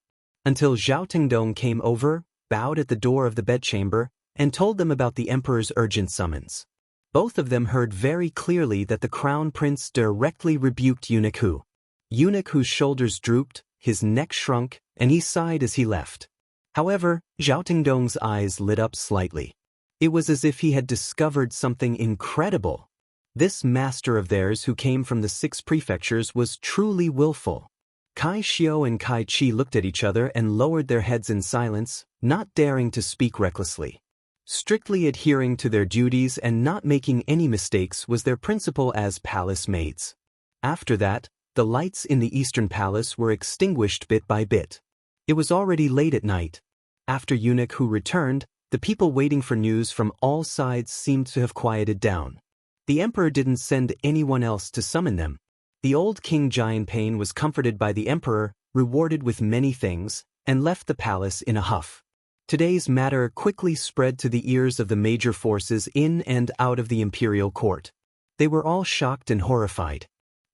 Until Zhao Tengdong came over, bowed at the door of the bedchamber, and told them about the emperor's urgent summons. Both of them heard very clearly that the crown prince directly rebuked Eunuch Hu. Eunuch Hu's shoulders drooped, his neck shrunk, and he sighed as he left. However, Zhao Tengdong's eyes lit up slightly. It was as if he had discovered something incredible. This master of theirs who came from the 6 prefectures was truly willful. Kai Xiao and Kai Chi looked at each other and lowered their heads in silence, not daring to speak recklessly. Strictly adhering to their duties and not making any mistakes was their principle as palace maids. After that, the lights in the Eastern Palace were extinguished bit by bit. It was already late at night. After Eunuch who returned, the people waiting for news from all sides seemed to have quieted down. The emperor didn't send anyone else to summon them. The old King Giantpain was comforted by the emperor, rewarded with many things, and left the palace in a huff. Today's matter quickly spread to the ears of the major forces in and out of the imperial court. They were all shocked and horrified.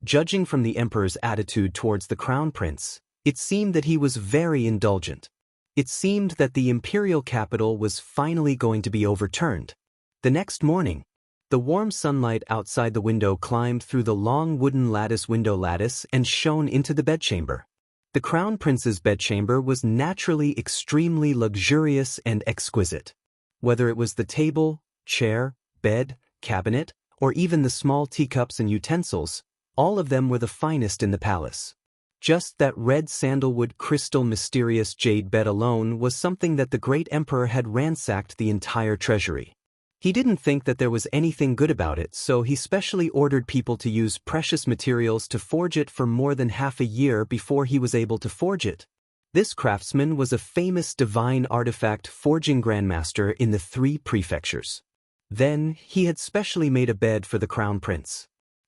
Judging from the emperor's attitude towards the crown prince, it seemed that he was very indulgent. It seemed that the imperial capital was finally going to be overturned. The next morning, the warm sunlight outside the window climbed through the long wooden window lattice and shone into the bedchamber. The crown prince's bedchamber was naturally extremely luxurious and exquisite. Whether it was the table, chair, bed, cabinet, or even the small teacups and utensils, all of them were the finest in the palace. Just that red sandalwood crystal mysterious jade bed alone was something that the great emperor had ransacked the entire treasury. He didn't think that there was anything good about it, so he specially ordered people to use precious materials to forge it for more than half a year before he was able to forge it. This craftsman was a famous divine artifact forging grandmaster in the 3 prefectures. Then, he had specially made a bed for the crown prince.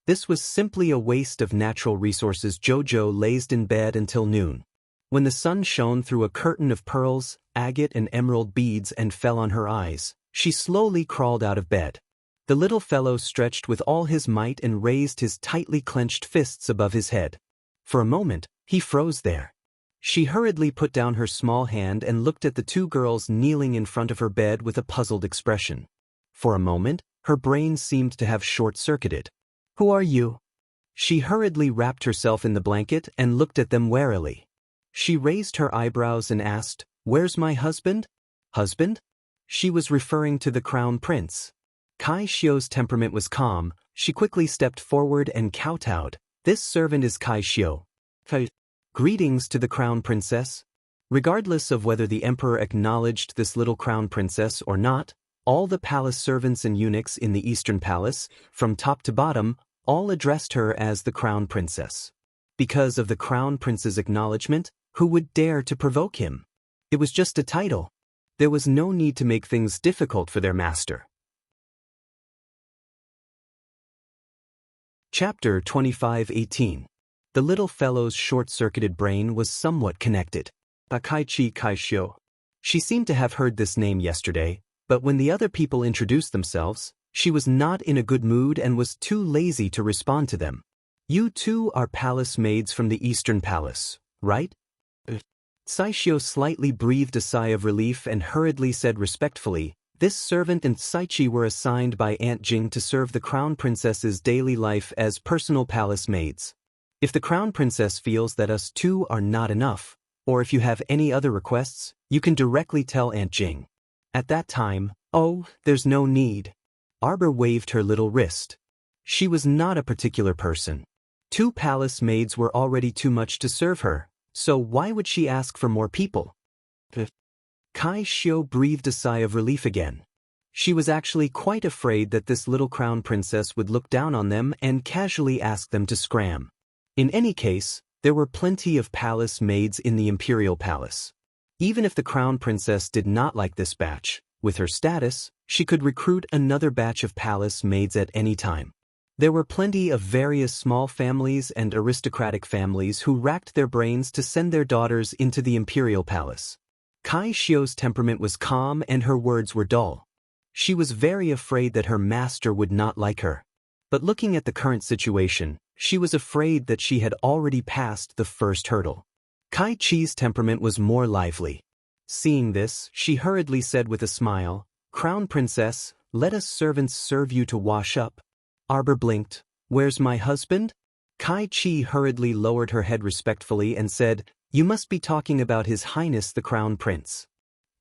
This was simply a waste of natural resources. Jojo lazed in bed until noon. When the sun shone through a curtain of pearls, agate and emerald beads and fell on her eyes, she slowly crawled out of bed. The little fellow stretched with all his might and raised his tightly clenched fists above his head. For a moment, he froze there. She hurriedly put down her small hand and looked at the 2 girls kneeling in front of her bed with a puzzled expression. For a moment, her brain seemed to have short-circuited. "Who are you?" She hurriedly wrapped herself in the blanket and looked at them warily. She raised her eyebrows and asked, "Where's my husband?" "Husband?" She was referring to the crown prince. Kai Xiu's temperament was calm. She quickly stepped forward and kowtowed. "This servant is Kai Xiu." Greetings to the crown princess. Regardless of whether the emperor acknowledged this little crown princess or not, all the palace servants and eunuchs in the Eastern Palace, from top to bottom, all addressed her as the crown princess. Because of the crown prince's acknowledgement, who would dare to provoke him? It was just a title. There was no need to make things difficult for their master. Chapter 25:18. The little fellow's short-circuited brain was somewhat connected. Bakaichi Kaishio. She seemed to have heard this name yesterday, but when the other people introduced themselves, she was not in a good mood and was too lazy to respond to them. "You two are palace maids from the Eastern Palace, right?" Saishio slightly breathed a sigh of relief and hurriedly said respectfully, "This servant and Saichi were assigned by Aunt Jing to serve the crown princess's daily life as personal palace maids. If the crown princess feels that us 2 are not enough, or if you have any other requests, you can directly tell Aunt Jing." At that time, "Oh, there's no need." Arbor waved her little wrist. She was not a particular person. 2 palace maids were already too much to serve her, so why would she ask for more people? Kai Xiu breathed a sigh of relief again. She was actually quite afraid that this little crown princess would look down on them and casually ask them to scram. In any case, there were plenty of palace maids in the imperial palace. Even if the crown princess did not like this batch, with her status, she could recruit another batch of palace maids at any time. There were plenty of various small families and aristocratic families who racked their brains to send their daughters into the imperial palace. Kai Xiu's temperament was calm and her words were dull. She was very afraid that her master would not like her. But looking at the current situation, she was afraid that she had already passed the first hurdle. Kai Chi's temperament was more lively. Seeing this, she hurriedly said with a smile, "Crown princess, let us servants serve you to wash up." Arbor blinked. "Where's my husband?" Kai Chi hurriedly lowered her head respectfully and said, "You must be talking about His Highness the Crown Prince."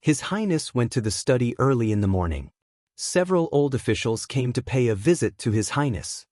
His Highness went to the study early in the morning. Several old officials came to pay a visit to His Highness.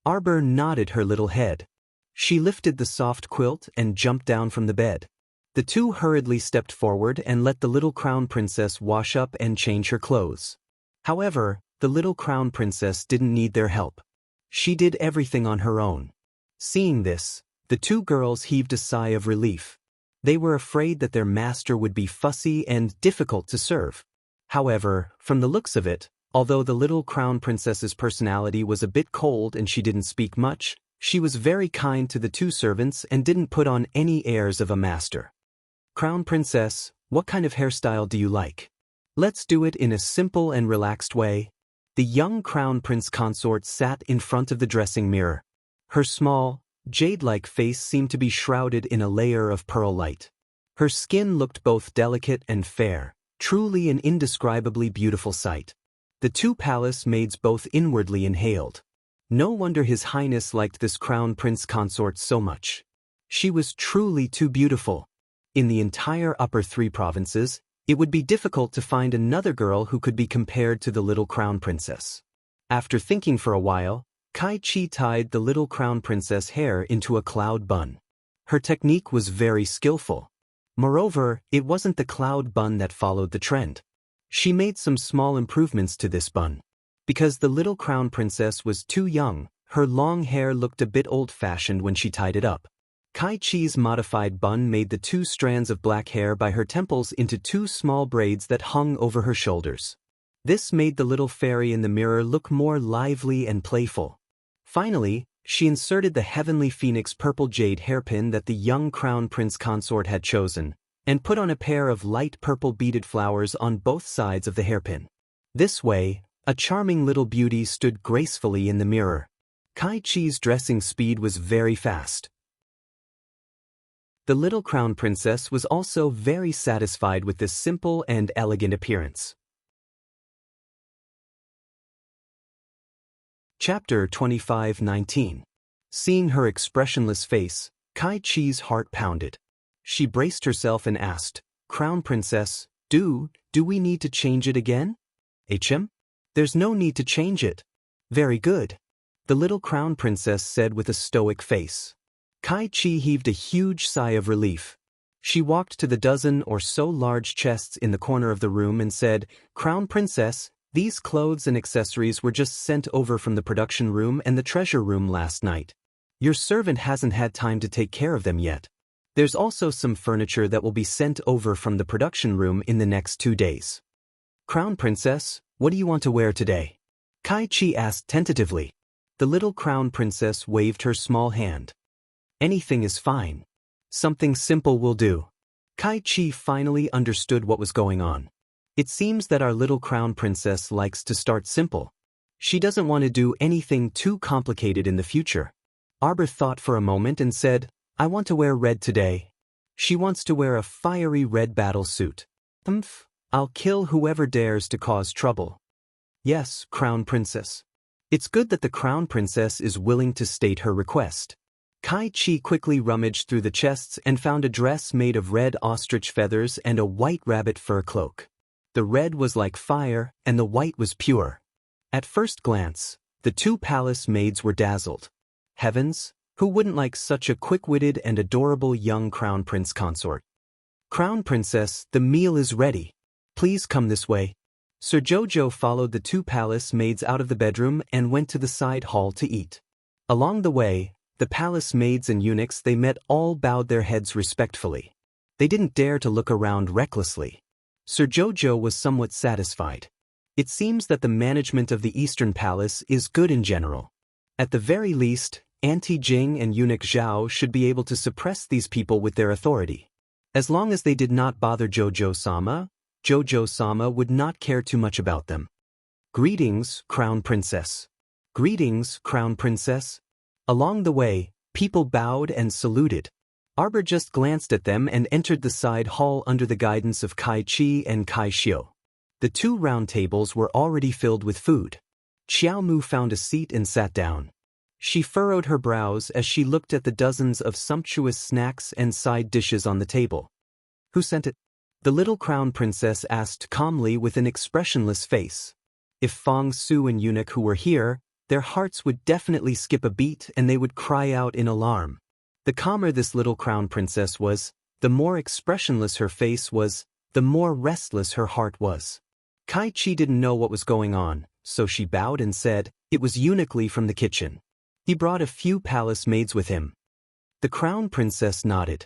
Arbor nodded her little head. She lifted the soft quilt and jumped down from the bed. The two hurriedly stepped forward and let the little crown princess wash up and change her clothes. However, the little crown princess didn't need their help. She did everything on her own. Seeing this, the two girls heaved a sigh of relief. They were afraid that their master would be fussy and difficult to serve. However, from the looks of it, although the little crown princess's personality was a bit cold and she didn't speak much, she was very kind to the two servants and didn't put on any airs of a master. "Crown princess, what kind of hairstyle do you like? Let's do it in a simple and relaxed way." The young crown prince consort sat in front of the dressing mirror. Her small, jade-like face seemed to be shrouded in a layer of pearl light. Her skin looked both delicate and fair, truly an indescribably beautiful sight. The two palace maids both inwardly inhaled. No wonder His Highness liked this crown prince consort so much. She was truly too beautiful. In the entire upper 3 provinces, it would be difficult to find another girl who could be compared to the little crown princess. After thinking for a while, Kai Chi tied the little crown princess' hair into a cloud bun. Her technique was very skillful. Moreover, it wasn't the cloud bun that followed the trend. She made some small improvements to this bun. Because the little crown princess was too young, her long hair looked a bit old-fashioned when she tied it up. Kai Chi's modified bun made the 2 strands of black hair by her temples into 2 small braids that hung over her shoulders. This made the little fairy in the mirror look more lively and playful. Finally, she inserted the heavenly phoenix purple jade hairpin that the young crown prince consort had chosen, and put on a pair of light purple beaded flowers on both sides of the hairpin. This way, a charming little beauty stood gracefully in the mirror. Kai Chi's dressing speed was very fast. The little crown princess was also very satisfied with this simple and elegant appearance. Chapter 25:19. Seeing her expressionless face, Kai Chi's heart pounded. She braced herself and asked, "Crown princess, do we need to change it again?" "HM? There's no need to change it." "Very good," the little crown princess said with a stoic face. Kai Chi heaved a huge sigh of relief. She walked to the dozen or so large chests in the corner of the room and said, "Crown princess, these clothes and accessories were just sent over from the production room and the treasure room last night. Your servant hasn't had time to take care of them yet. There's also some furniture that will be sent over from the production room in the next 2 days." "Crown princess, what do you want to wear today?" Kai Chi asked tentatively. The little crown princess waved her small hand. "Anything is fine. Something simple will do." Kai Chi finally understood what was going on. It seems that our little crown princess likes to start simple. She doesn't want to do anything too complicated in the future. Arbor thought for a moment and said, "I want to wear red today." She wants to wear a fiery red battle suit. I'll kill whoever dares to cause trouble." "Yes, Crown Princess." It's good that the Crown Princess is willing to state her request. Kai Chi quickly rummaged through the chests and found a dress made of red ostrich feathers and a white rabbit fur cloak. The red was like fire, and the white was pure. At first glance, the 2 palace maids were dazzled. Heavens, who wouldn't like such a quick-witted and adorable young crown prince consort? "Crown princess, the meal is ready. Please come this way." Sir Jojo followed the 2 palace maids out of the bedroom and went to the side hall to eat. Along the way, the palace maids and eunuchs they met all bowed their heads respectfully. They didn't dare to look around recklessly. Sir Jojo was somewhat satisfied. It seems that the management of the Eastern Palace is good in general. At the very least, Auntie Jing and Eunuch Zhao should be able to suppress these people with their authority. As long as they did not bother Jojo-sama, Jojo-sama would not care too much about them. "Greetings, Crown Princess." "Greetings, Crown Princess." Along the way, people bowed and saluted. Arbor just glanced at them and entered the side hall under the guidance of Kai Chi and Kai Xiu. The 2 round tables were already filled with food. Xiao Mu found a seat and sat down. She furrowed her brows as she looked at the dozens of sumptuous snacks and side dishes on the table. "Who sent it?" the little crown princess asked calmly with an expressionless face. If Fong Su and Eunuch who were here, their hearts would definitely skip a beat and they would cry out in alarm. The calmer this little crown princess was, The more expressionless her face was, the more restless her heart was. Kai Chi didn't know what was going on, so she bowed and said, "It was Eunuch Lee from the kitchen. He brought a few palace maids with him." The crown princess nodded.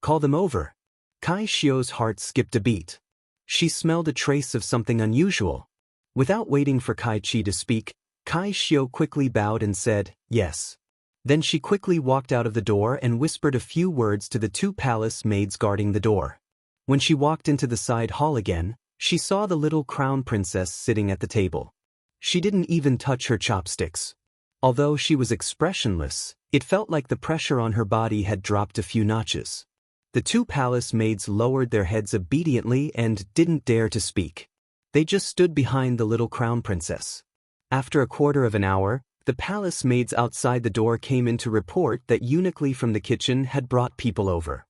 "Call them over." Kai Xiu's heart skipped a beat. She smelled a trace of something unusual. Without waiting for Kai Chi to speak, Kai Xiu quickly bowed and said, "Yes." Then she quickly walked out of the door and whispered a few words to the two palace maids guarding the door. When she walked into the side hall again, she saw the little crown princess sitting at the table. She didn't even touch her chopsticks. Although she was expressionless, it felt like the pressure on her body had dropped a few notches. The two palace maids lowered their heads obediently and didn't dare to speak. They just stood behind the little crown princess. After a quarter of an hour, the palace maids outside the door came in to report that Eunuch Lee from the kitchen had brought people over.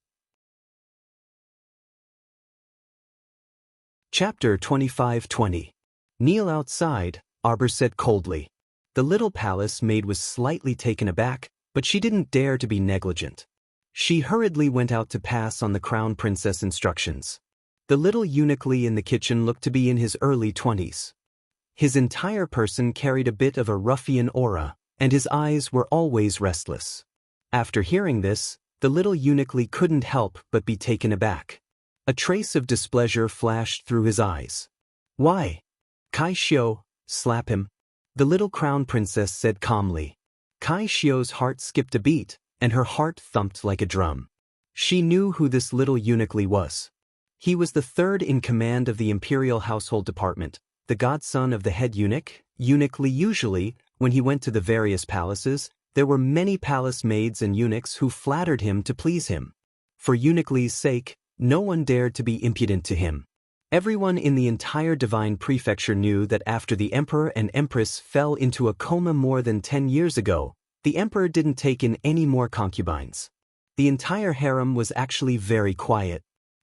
Chapter 25:20. "Kneel outside," Arbor said coldly. The little palace maid was slightly taken aback, but she didn't dare to be negligent. She hurriedly went out to pass on the crown princess instructions. The little Eunuch Lee in the kitchen looked to be in his early 20s. His entire person carried a bit of a ruffian aura, and his eyes were always restless. After hearing this, the little Eunuch Lee couldn't help but be taken aback. A trace of displeasure flashed through his eyes. "Why?" "Kai Xiu, slap him," the little crown princess said calmly. Kai Xiu's heart skipped a beat, and her heart thumped like a drum. She knew who this little Eunuch Lee was. He was the third in command of the Imperial Household Department, the godson of the head eunuch, Eunuch Lee. Usually, when he went to the various palaces, there were many palace maids and eunuchs who flattered him to please him. For Eunuch Lee's sake, no one dared to be impudent to him. Everyone in the entire Divine Prefecture knew that after the Emperor and Empress fell into a coma more than 10 years ago, the Emperor didn't take in any more concubines. The entire harem was actually very quiet.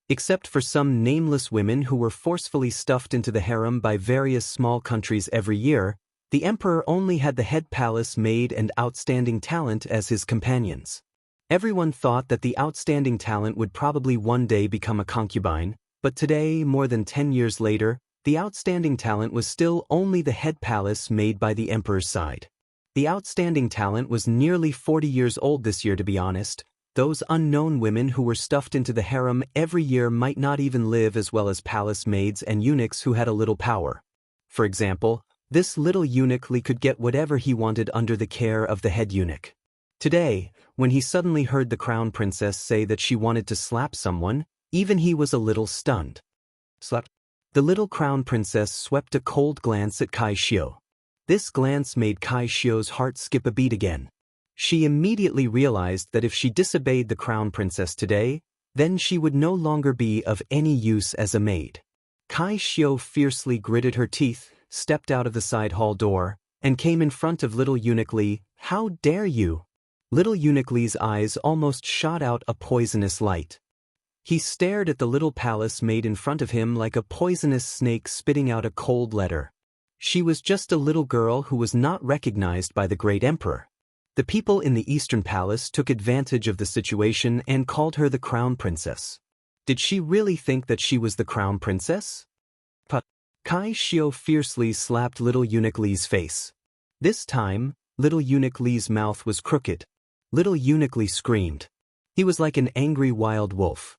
Except for some nameless women who were forcefully stuffed into the harem by various small countries every year, the Emperor only had the head palace maid and outstanding talent as his companions. Everyone thought that the outstanding talent would probably one day become a concubine, but today, more than 10 years later, the outstanding talent was still only the head palace maid by the Emperor's side. The outstanding talent was nearly 40 years old this year, to be honest. Those unknown women who were stuffed into the harem every year might not even live as well as palace maids and eunuchs who had a little power. For example, this little Eunuch Lee could get whatever he wanted under the care of the head eunuch. Today, when he suddenly heard the crown princess say that she wanted to slap someone, even he was a little stunned. "Slap?" The little crown princess swept a cold glance at Kai Xiu. This glance made Kai Xiu's heart skip a beat again. She immediately realized that if she disobeyed the crown princess today, then she would no longer be of any use as a maid. Kai Xiu fiercely gritted her teeth, stepped out of the side hall door, and came in front of little Eunuch Lee. "How dare you?" Little Eunuch Lee's eyes almost shot out a poisonous light. He stared at the little palace maid in front of him like a poisonous snake spitting out a cold letter. She was just a little girl who was not recognized by the great emperor. The people in the Eastern Palace took advantage of the situation and called her the Crown Princess. Did she really think that she was the Crown Princess? But Kai Xiu fiercely slapped little Eunuch Lee's face. This time, little Eunuch Lee's mouth was crooked. Little Eunuch Lee screamed. He was like an angry wild wolf.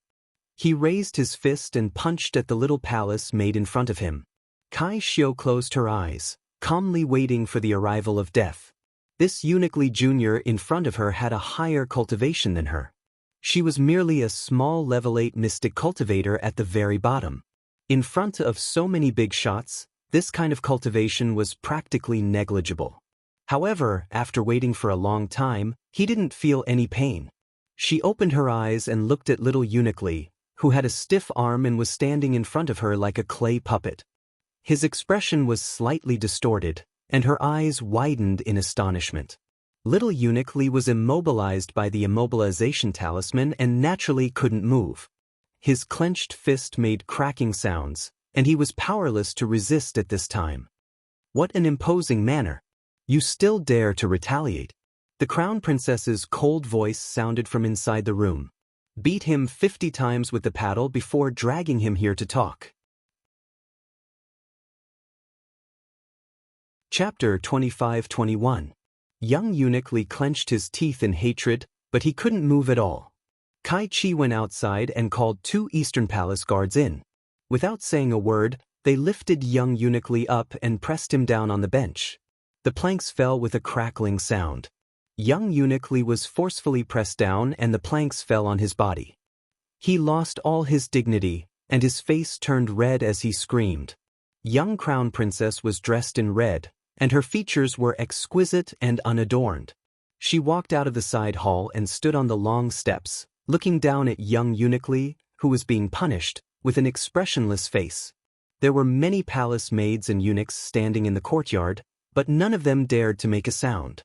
He raised his fist and punched at the little palace maid in front of him. Kai Xiu closed her eyes, calmly waiting for the arrival of death. This Eunuch Lee Jr. in front of her had a higher cultivation than her. She was merely a small level 8 mystic cultivator at the very bottom. In front of so many big shots, this kind of cultivation was practically negligible. However, after waiting for a long time, he didn't feel any pain. She opened her eyes and looked at little Eunuch Lee, who had a stiff arm and was standing in front of her like a clay puppet. His expression was slightly distorted, and her eyes widened in astonishment. Little Eunuch Lee was immobilized by the immobilization talisman and naturally couldn't move. His clenched fist made cracking sounds, and he was powerless to resist at this time. What an imposing manner! You still dare to retaliate? The Crown Princess's cold voice sounded from inside the room. Beat him 50 times with the paddle before dragging him here to talk. Chapter 25-21. Young eunuch Li clenched his teeth in hatred, but he couldn't move at all. Kai Chi went outside and called 2 Eastern Palace guards in. Without saying a word, they lifted young eunuch Li up and pressed him down on the bench. The planks fell with a crackling sound. Young eunuch Li was forcefully pressed down and the planks fell on his body. He lost all his dignity, and his face turned red as he screamed. Young Crown Princess was dressed in red, and her features were exquisite and unadorned. She walked out of the side hall and stood on the long steps, looking down at young eunuch Li, who was being punished, with an expressionless face. There were many palace maids and eunuchs standing in the courtyard, but none of them dared to make a sound.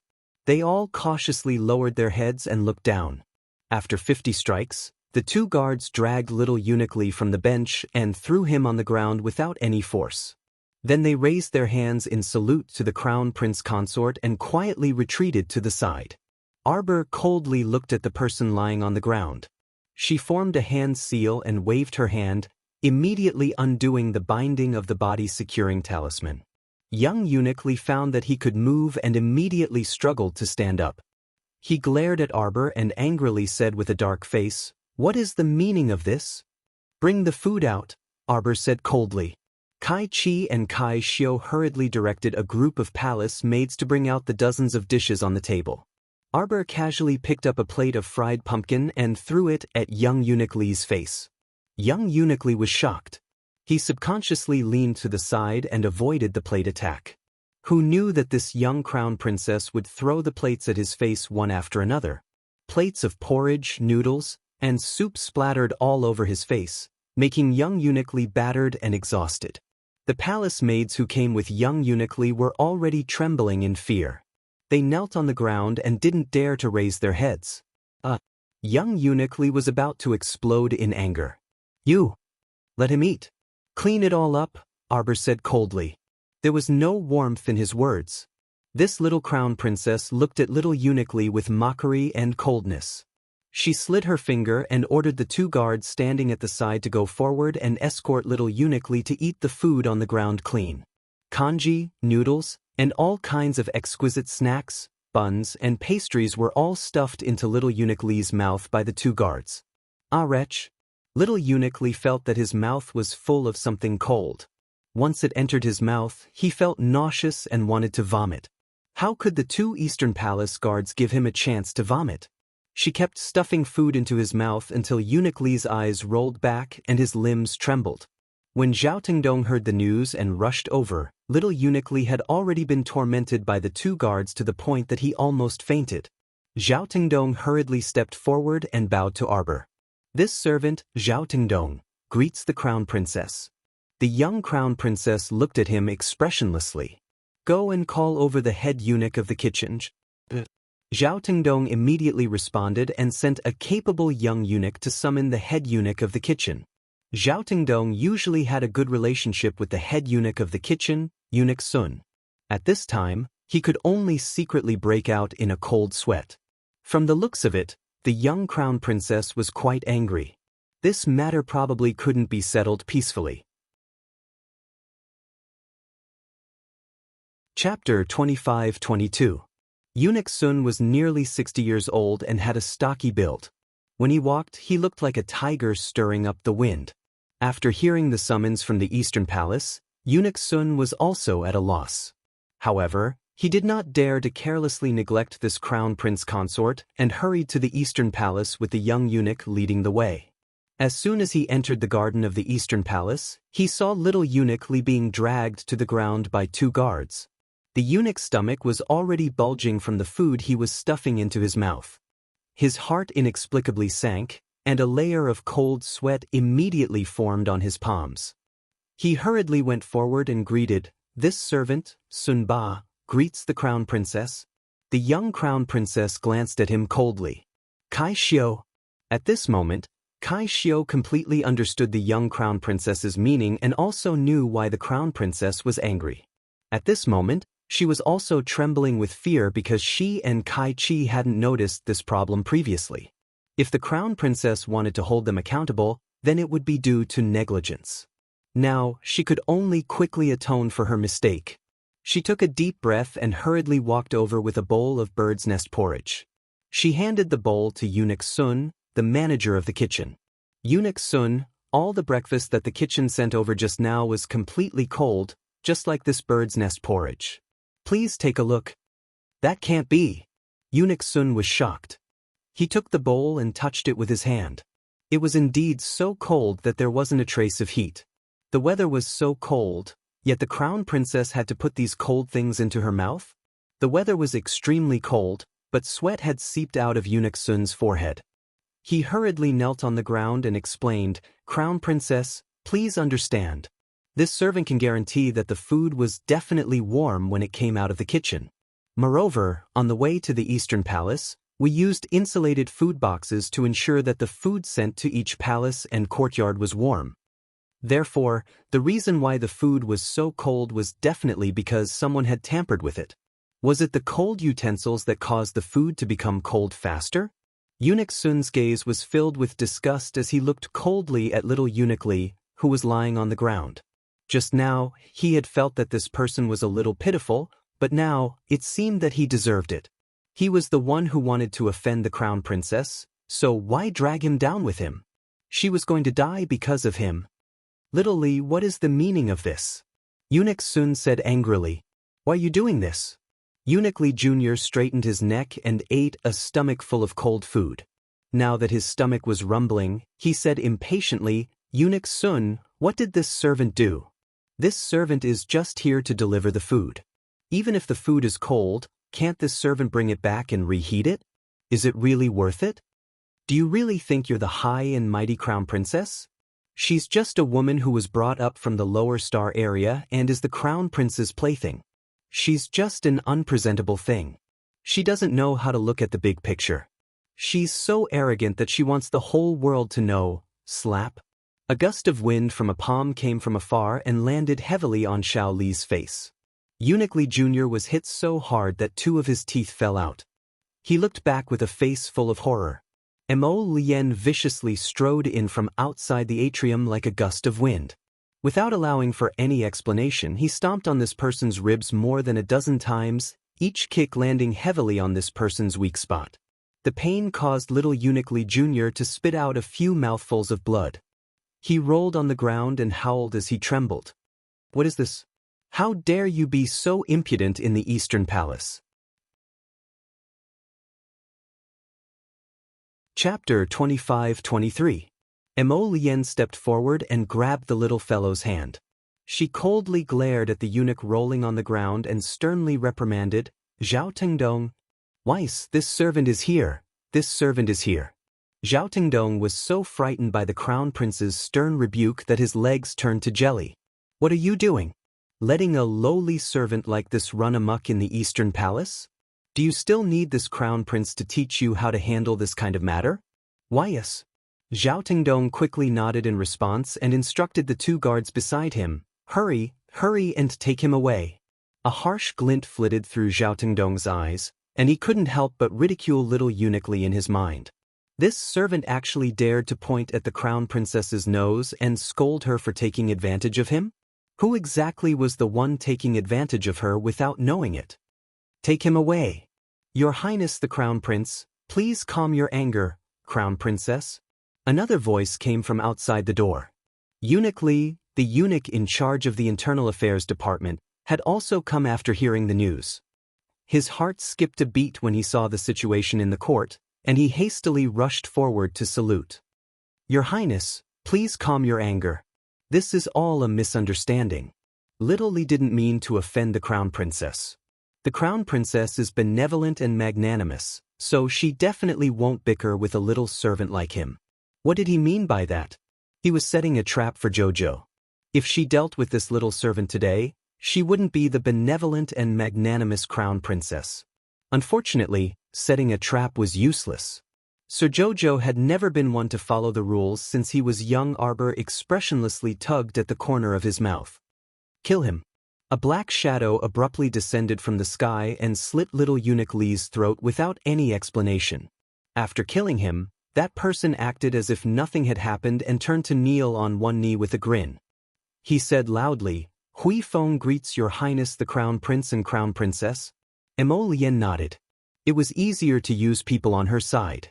They all cautiously lowered their heads and looked down. After 50 strikes, the 2 guards dragged little eunuch Li from the bench and threw him on the ground without any force. Then they raised their hands in salute to the Crown Prince Consort and quietly retreated to the side. Arbor coldly looked at the person lying on the ground. She formed a hand seal and waved her hand, immediately undoing the binding of the body-securing talisman. Young eunuch Li found that he could move and immediately struggled to stand up. He glared at Arbor and angrily said with a dark face, "What is the meaning of this?" "Bring the food out," Arbor said coldly. Kai Chi and Kai Xiu hurriedly directed a group of palace maids to bring out the dozens of dishes on the table. Arbor casually picked up a plate of fried pumpkin and threw it at young eunuch Li's face. Young eunuch Li was shocked. He subconsciously leaned to the side and avoided the plate attack. Who knew that this young crown princess would throw the plates at his face one after another? Plates of porridge, noodles, and soup splattered all over his face, making young eunuch Li battered and exhausted. The palace maids who came with young eunuch Li were already trembling in fear. They knelt on the ground and didn't dare to raise their heads. Young eunuch Li was about to explode in anger. "You! Let him eat. Clean it all up," Arbor said coldly. There was no warmth in his words. This little crown princess looked at little eunuch Li with mockery and coldness. She slid her finger and ordered the 2 guards standing at the side to go forward and escort little eunuch Li to eat the food on the ground clean. Congee, noodles, and all kinds of exquisite snacks, buns, and pastries were all stuffed into little eunuch Li's mouth by the 2 guards. Ah, wretch! Little eunuch Li felt that his mouth was full of something cold. Once it entered his mouth, he felt nauseous and wanted to vomit. How could the 2 Eastern Palace guards give him a chance to vomit? She kept stuffing food into his mouth until eunuch Li's eyes rolled back and his limbs trembled. When Zhao Tingdong heard the news and rushed over, little eunuch Li had already been tormented by the 2 guards to the point that he almost fainted. Zhao Tingdong hurriedly stepped forward and bowed to Arbor. "This servant, Zhao Tingdong, greets the crown princess." The young crown princess looked at him expressionlessly. "Go and call over the head eunuch of the kitchen." Zhao Tingdong immediately responded and sent a capable young eunuch to summon the head eunuch of the kitchen. Zhao Tingdong usually had a good relationship with the head eunuch of the kitchen, Eunuch Sun. At this time, he could only secretly break out in a cold sweat. From the looks of it, the young crown princess was quite angry. This matter probably couldn't be settled peacefully. Chapter 25-22. Eunuch Sun was nearly 60 years old and had a stocky build. When he walked, he looked like a tiger stirring up the wind. After hearing the summons from the Eastern Palace, Eunuch Sun was also at a loss. However, he did not dare to carelessly neglect this crown prince consort and hurried to the Eastern Palace with the young eunuch leading the way. As soon as he entered the garden of the Eastern Palace, he saw little eunuch Li being dragged to the ground by 2 guards. The eunuch's stomach was already bulging from the food he was stuffing into his mouth. His heart inexplicably sank, and a layer of cold sweat immediately formed on his palms. He hurriedly went forward and greeted, "This servant, Sun Ba, greets the crown princess." The young crown princess glanced at him coldly. "Kai Xiu." At this moment, Kai Xiu completely understood the young crown princess's meaning and also knew why the crown princess was angry. At this moment, she was also trembling with fear because she and Kai Chi hadn't noticed this problem previously. If the crown princess wanted to hold them accountable, then it would be due to negligence. Now, she could only quickly atone for her mistake. She took a deep breath and hurriedly walked over with a bowl of bird's nest porridge. She handed the bowl to Eunuch Sun, the manager of the kitchen. Eunuch Sun, all the breakfast that the kitchen sent over just now was completely cold, just like this bird's nest porridge. Please take a look. That can't be. Eunuch Sun was shocked. He took the bowl and touched it with his hand. It was indeed so cold that there wasn't a trace of heat. The weather was so cold, yet the crown princess had to put these cold things into her mouth? The weather was extremely cold, but sweat had seeped out of Eunuch Sun's forehead. He hurriedly knelt on the ground and explained, "Crown Princess, please understand. This servant can guarantee that the food was definitely warm when it came out of the kitchen. Moreover, on the way to the Eastern Palace, we used insulated food boxes to ensure that the food sent to each palace and courtyard was warm. Therefore, the reason why the food was so cold was definitely because someone had tampered with it. Was it the cold utensils that caused the food to become cold faster?" Eunuch Sun's gaze was filled with disgust as he looked coldly at little Eunuch Lee, who was lying on the ground. Just now, he had felt that this person was a little pitiful, but now, it seemed that he deserved it. He was the one who wanted to offend the crown princess, so why drag him down with him? She was going to die because of him. "Little Lee, what is the meaning of this?" Eunuch Sun said angrily. "Why are you doing this?" Eunuch Lee Jr. straightened his neck and ate a stomach full of cold food. Now that his stomach was rumbling, he said impatiently, "Eunuch Sun, what did this servant do?" "This servant is just here to deliver the food. Even if the food is cold, can't this servant bring it back and reheat it? Is it really worth it? Do you really think you're the high and mighty crown princess? She's just a woman who was brought up from the lower star area and is the crown prince's plaything. She's just an unpresentable thing. She doesn't know how to look at the big picture. She's so arrogant that she wants the whole world to know." Slap. A gust of wind from a palm came from afar and landed heavily on Xiao Li's face. Eunuch Lee Jr. was hit so hard that 2 of his teeth fell out. He looked back with a face full of horror. Mo Lien viciously strode in from outside the atrium like a gust of wind. Without allowing for any explanation, he stomped on this person's ribs more than a dozen times, each kick landing heavily on this person's weak spot. The pain caused little Eunuch Lee Jr. to spit out a few mouthfuls of blood. He rolled on the ground and howled as he trembled. "What is this? How dare you be so impudent in the Eastern Palace?" Chapter 25-23. Mo Lien stepped forward and grabbed the little fellow's hand. She coldly glared at the eunuch rolling on the ground and sternly reprimanded, "Zhao Tengdong, Weiss, this servant is here, this servant is here." Zhao Tengdong was so frightened by the crown prince's stern rebuke that his legs turned to jelly. "What are you doing? Letting a lowly servant like this run amok in the Eastern Palace? Do you still need this crown prince to teach you how to handle this kind of matter?" "Why yes." Zhao Tengdong quickly nodded in response and instructed the 2 guards beside him, "Hurry, hurry and take him away." A harsh glint flitted through Zhao Tengdong's eyes, and he couldn't help but ridicule little Eunuch Lee in his mind. This servant actually dared to point at the crown princess's nose and scold her for taking advantage of him? Who exactly was the one taking advantage of her without knowing it? "Take him away." "Your Highness the Crown Prince, please calm your anger, Crown Princess." Another voice came from outside the door. Eunuch Lee, the eunuch in charge of the Internal Affairs Department, had also come after hearing the news. His heart skipped a beat when he saw the situation in the court, and he hastily rushed forward to salute. "Your Highness, please calm your anger. This is all a misunderstanding. Little Lee didn't mean to offend the Crown Princess. The Crown Princess is benevolent and magnanimous, so she definitely won't bicker with a little servant like him." What did he mean by that? He was setting a trap for Jojo. If she dealt with this little servant today, she wouldn't be the benevolent and magnanimous Crown Princess. Unfortunately, setting a trap was useless. Sir Jojo had never been one to follow the rules since he was young. Arbor expressionlessly tugged at the corner of his mouth. "Kill him." A black shadow abruptly descended from the sky and slit little Eunuch Lee's throat without any explanation. After killing him, That person acted as if nothing had happened and turned to kneel on one knee with a grin. He said loudly, "Hui Feng greets Your Highness the Crown Prince and Crown Princess." Mo Lian nodded. It was easier to use people on her side.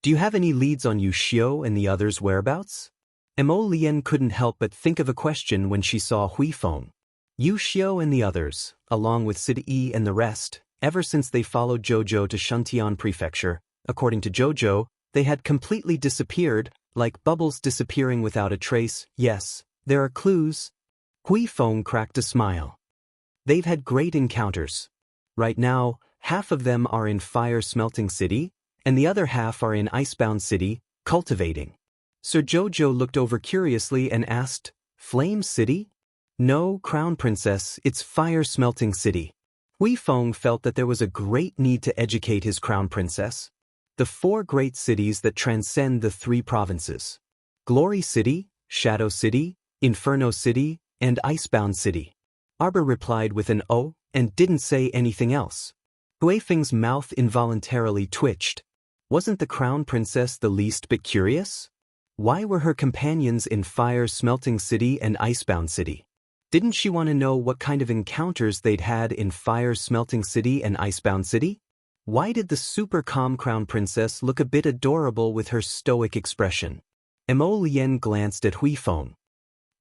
"Do you have any leads on Yu Xiao and the others' whereabouts?" Mo Lian couldn't help but think of a question when she saw Hui Feng. Yu Xiao and the others, along with Sid Yi and the rest, ever since they followed Zhou to Shuntian Prefecture, according to Zhou, they had completely disappeared, like bubbles disappearing without a trace. Yes, there are clues. Hui Feng cracked a smile. They've had great encounters. Right now, half of them are in Fire-Smelting City, and the other half are in Icebound City, cultivating. Sir Zhou looked over curiously and asked, "Flame City?" "No, Crown Princess, it's Fire-Smelting City." Hui Feng felt that there was a great need to educate his Crown Princess. The 4 great cities that transcend the 3 provinces. Glory City, Shadow City, Inferno City, and Icebound City. Arbor replied with an "oh," and didn't say anything else. Hui Feng's mouth involuntarily twitched. Wasn't the Crown Princess the least bit curious? Why were her companions in Fire-Smelting City and Icebound City? Didn't she want to know what kind of encounters they'd had in Fire-Smelting City and Icebound City? Why did the super calm Crown Princess look a bit adorable with her stoic expression? Mo Lian glanced at Hui Feng.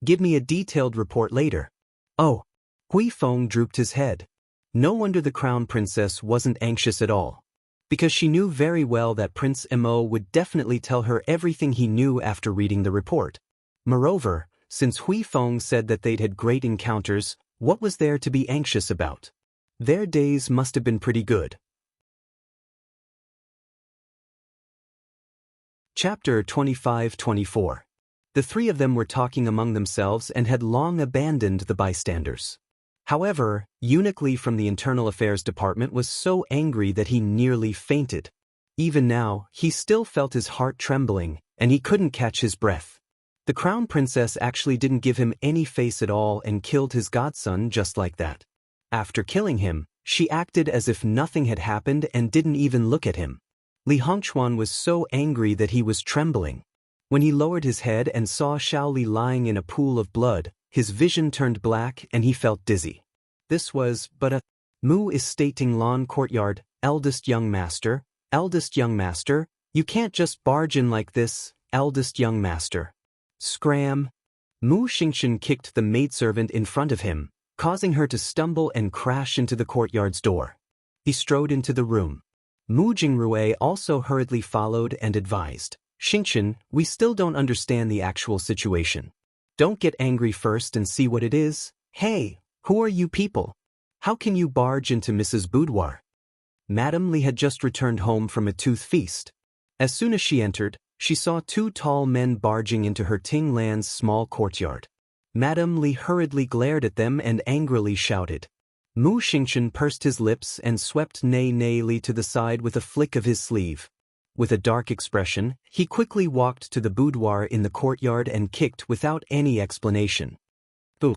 "Give me a detailed report later." "Oh." Hui Feng drooped his head. No wonder the Crown Princess wasn't anxious at all. Because she knew very well that Prince Mo would definitely tell her everything he knew after reading the report. Moreover, since Hui Feng said that they'd had great encounters, what was there to be anxious about? Their days must have been pretty good. Chapter 25-24. The 3 of them were talking among themselves and had long abandoned the bystanders. However, Eunuch Li from the Internal Affairs Department was so angry that he nearly fainted. Even now, he still felt his heart trembling, and he couldn't catch his breath. The Crown Princess actually didn't give him any face at all and killed his godson just like that. After killing him, she acted as if nothing had happened and didn't even look at him. Li Hongchuan was so angry that he was trembling. When he lowered his head and saw Shaoli lying in a pool of blood, his vision turned black and he felt dizzy. This was but a Mu is stating lawn courtyard, eldest young master, you can't just barge in like this, eldest young master. Scram. Mu Xingchen kicked the maidservant in front of him, causing her to stumble and crash into the courtyard's door. He strode into the room. Mu Jingrui also hurriedly followed and advised, "Xingchen, we still don't understand the actual situation. Don't get angry first and see what it is. Hey, who are you people? How can you barge into Mrs. Boudoir?" Madame Li had just returned home from a tooth feast. As soon as she entered, she saw 2 tall men barging into her Ting Lan's small courtyard. Madame Li hurriedly glared at them and angrily shouted. Mu Xingchen pursed his lips and swept Nei Li to the side with a flick of his sleeve. With a dark expression, he quickly walked to the boudoir in the courtyard and kicked without any explanation. Boo!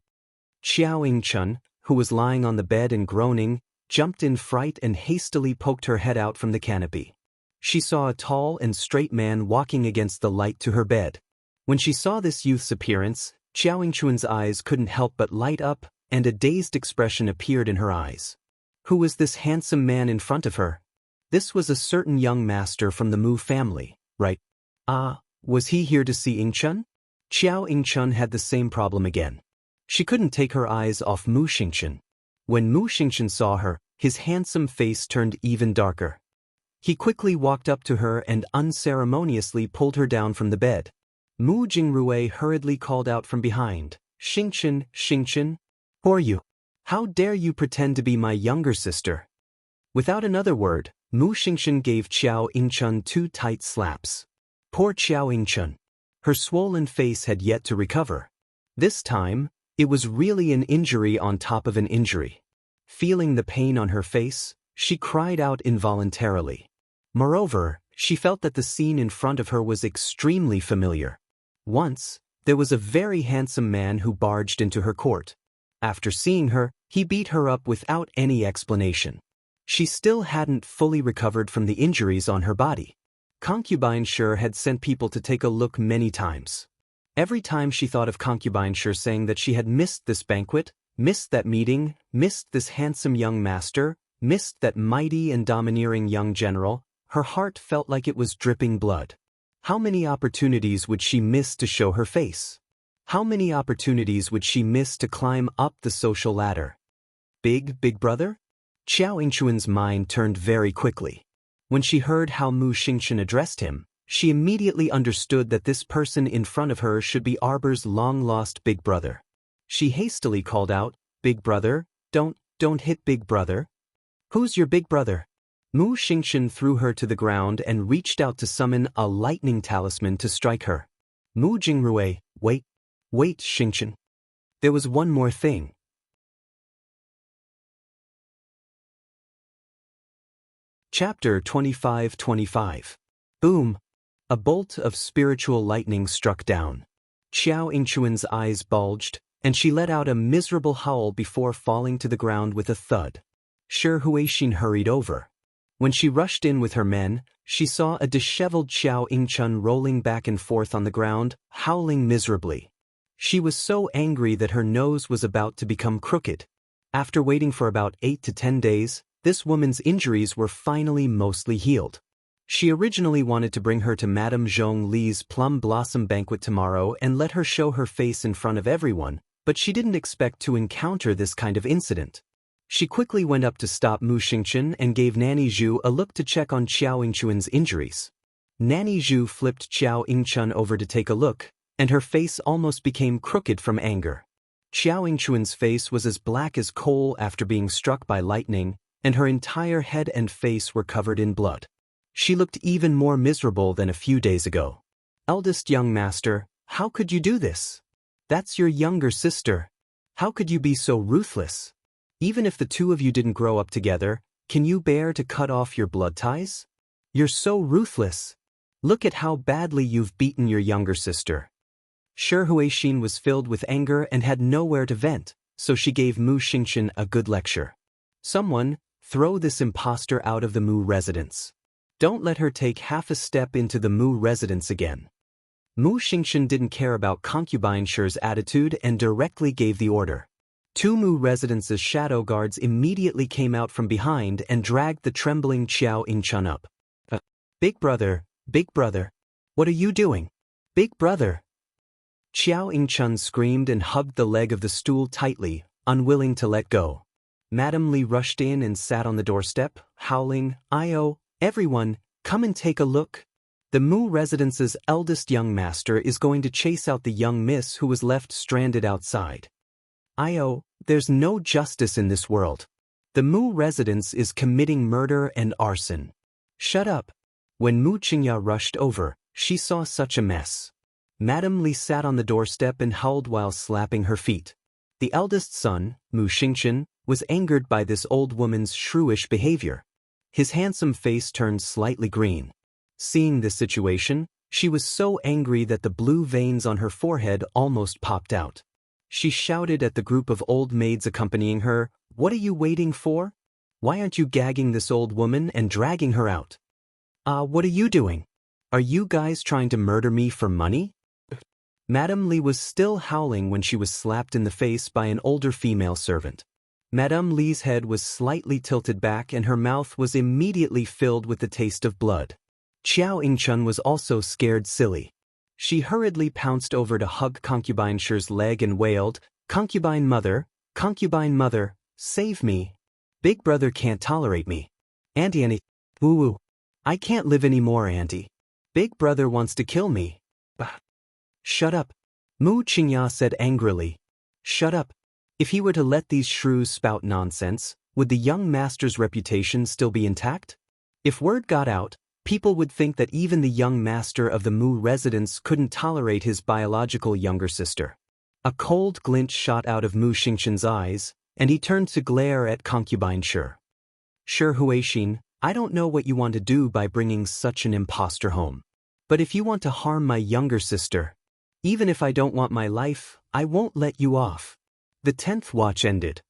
Xiao Yingchun, who was lying on the bed and groaning, jumped in fright and hastily poked her head out from the canopy. She saw a tall and straight man walking against the light to her bed. When she saw this youth's appearance, Xiao Yingchun's eyes couldn't help but light up, and a dazed expression appeared in her eyes. Who was this handsome man in front of her? This was a certain young master from the Mu family, right? Ah, was he here to see Yingchun? Xiao Yingchun had the same problem again. She couldn't take her eyes off Mu Xingchen. When Mu Xingchen saw her, his handsome face turned even darker. He quickly walked up to her and unceremoniously pulled her down from the bed. Mu Jingrui hurriedly called out from behind, Xingchen, who are you? How dare you pretend to be my younger sister?" Without another word, Mu Xingchen gave Xiao Yingchun 2 tight slaps. Poor Xiao Yingchun. Her swollen face had yet to recover. This time, it was really an injury on top of an injury. Feeling the pain on her face, she cried out involuntarily. Moreover, she felt that the scene in front of her was extremely familiar. Once, there was a very handsome man who barged into her court. After seeing her, he beat her up without any explanation. She still hadn't fully recovered from the injuries on her body. Concubine Sure had sent people to take a look many times. Every time she thought of Concubine Sure saying that she had missed this banquet, missed that meeting, missed this handsome young master, missed that mighty and domineering young general, her heart felt like it was dripping blood. How many opportunities would she miss to show her face? How many opportunities would she miss to climb up the social ladder? Big brother? Xiao Yingchuan's mind turned very quickly. When she heard how Mu Xingchen addressed him, she immediately understood that this person in front of her should be Arbor's long-lost big brother. She hastily called out, "Big brother, don't hit big brother." "Who's your big brother?" Mu Xingchen threw her to the ground and reached out to summon a lightning talisman to strike her. Mu Jingrui, wait, Xingchen. There was one more thing. Chapter 25. Boom! A bolt of spiritual lightning struck down. Xiao Yingchuan's eyes bulged, and she let out a miserable howl before falling to the ground with a thud. Shi Huixin hurried over. When she rushed in with her men, she saw a disheveled Xiao Yingchun rolling back and forth on the ground, howling miserably. She was so angry that her nose was about to become crooked. After waiting for about 8 to 10 days, this woman's injuries were finally mostly healed. She originally wanted to bring her to Madame Zhong Li's plum blossom banquet tomorrow and let her show her face in front of everyone, but she didn't expect to encounter this kind of incident. She quickly went up to stop Mu Xingchen and gave Nanny Zhu a look to check on Xiao Yingchuan's injuries. Nanny Zhu flipped Xiao Yingchun over to take a look, and her face almost became crooked from anger. Xiao Yingchuan's face was as black as coal after being struck by lightning, and her entire head and face were covered in blood. She looked even more miserable than a few days ago. "Eldest young master, how could you do this? That's your younger sister. How could you be so ruthless? Even if the two of you didn't grow up together, can you bear to cut off your blood ties? You're so ruthless. Look at how badly you've beaten your younger sister." Shi Huixin was filled with anger and had nowhere to vent, so she gave Mu Xingchen a good lecture. "Someone, throw this imposter out of the Mu residence. Don't let her take half a step into the Mu residence again." Mu Xingchen didn't care about Concubine Shi's attitude and directly gave the order. 2 Mu residence's shadow guards immediately came out from behind and dragged the trembling Xiao Yingchun up. Big brother, what are you doing? Big brother!" Xiao Yingchun screamed and hugged the leg of the stool tightly, unwilling to let go. Madame Li rushed in and sat on the doorstep, howling, "Io, everyone, come and take a look. The Mu residence's eldest young master is going to chase out the young miss who was left stranded outside. Io, there's no justice in this world. The Mu residence is committing murder and arson." "Shut up." When Mu Qingya rushed over, she saw such a mess. Madame Li sat on the doorstep and howled while slapping her feet. The eldest son, Mu Xingchen, was angered by this old woman's shrewish behavior. His handsome face turned slightly green. Seeing this situation, she was so angry that the blue veins on her forehead almost popped out. She shouted at the group of old maids accompanying her, "What are you waiting for? Why aren't you gagging this old woman and dragging her out? What are you doing? Are you guys trying to murder me for money?" Madame Li was still howling when she was slapped in the face by an older female servant. Madame Li's head was slightly tilted back and her mouth was immediately filled with the taste of blood. Xiao Yingchun was also scared silly. She hurriedly pounced over to hug Concubine Shi's leg and wailed, Concubine mother, save me. Big brother can't tolerate me. Auntie, woo-woo. I can't live anymore, Auntie. Big brother wants to kill me." "Bah." "Shut up," Mu Qingya said angrily. "Shut up. If he were to let these shrews spout nonsense, would the young master's reputation still be intact? If word got out, people would think that even the young master of the Mu residence couldn't tolerate his biological younger sister." A cold glint shot out of Mu Xingchen's eyes, and he turned to glare at Concubine Shi. "Shi Huixin, I don't know what you want to do by bringing such an impostor home. But if you want to harm my younger sister, even if I don't want my life, I won't let you off." The 10th watch ended.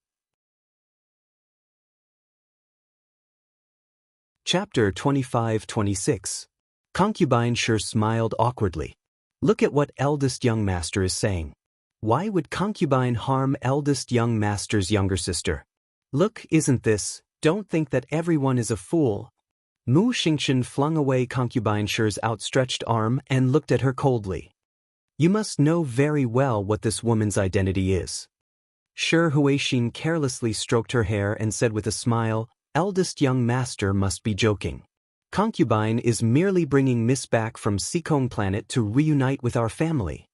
Chapter 25-26. Concubine sure smiled awkwardly. Look at what eldest young master is saying. Why would concubine harm eldest young master's younger sister? Look, isn't this, don't think that everyone is a fool. Mu Xingchen flung away concubine Shi's outstretched arm and looked at her coldly. You must know very well what this woman's identity is. Shi Huixin carelessly stroked her hair and said with a smile, eldest young master must be joking. Concubine is merely bringing Miss back from Sikong planet to reunite with our family.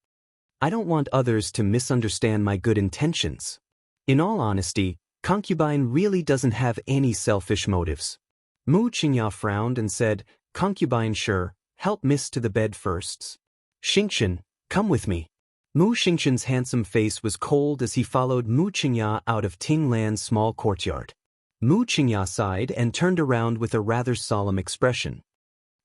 I don't want others to misunderstand my good intentions. In all honesty, concubine really doesn't have any selfish motives. Mu Qingya frowned and said, concubine sure, help Miss to the bed first. Xingchen, come with me. Mu Xingchen's handsome face was cold as he followed Mu Qingya out of Tinglan's small courtyard. Mu Qingya sighed and turned around with a rather solemn expression.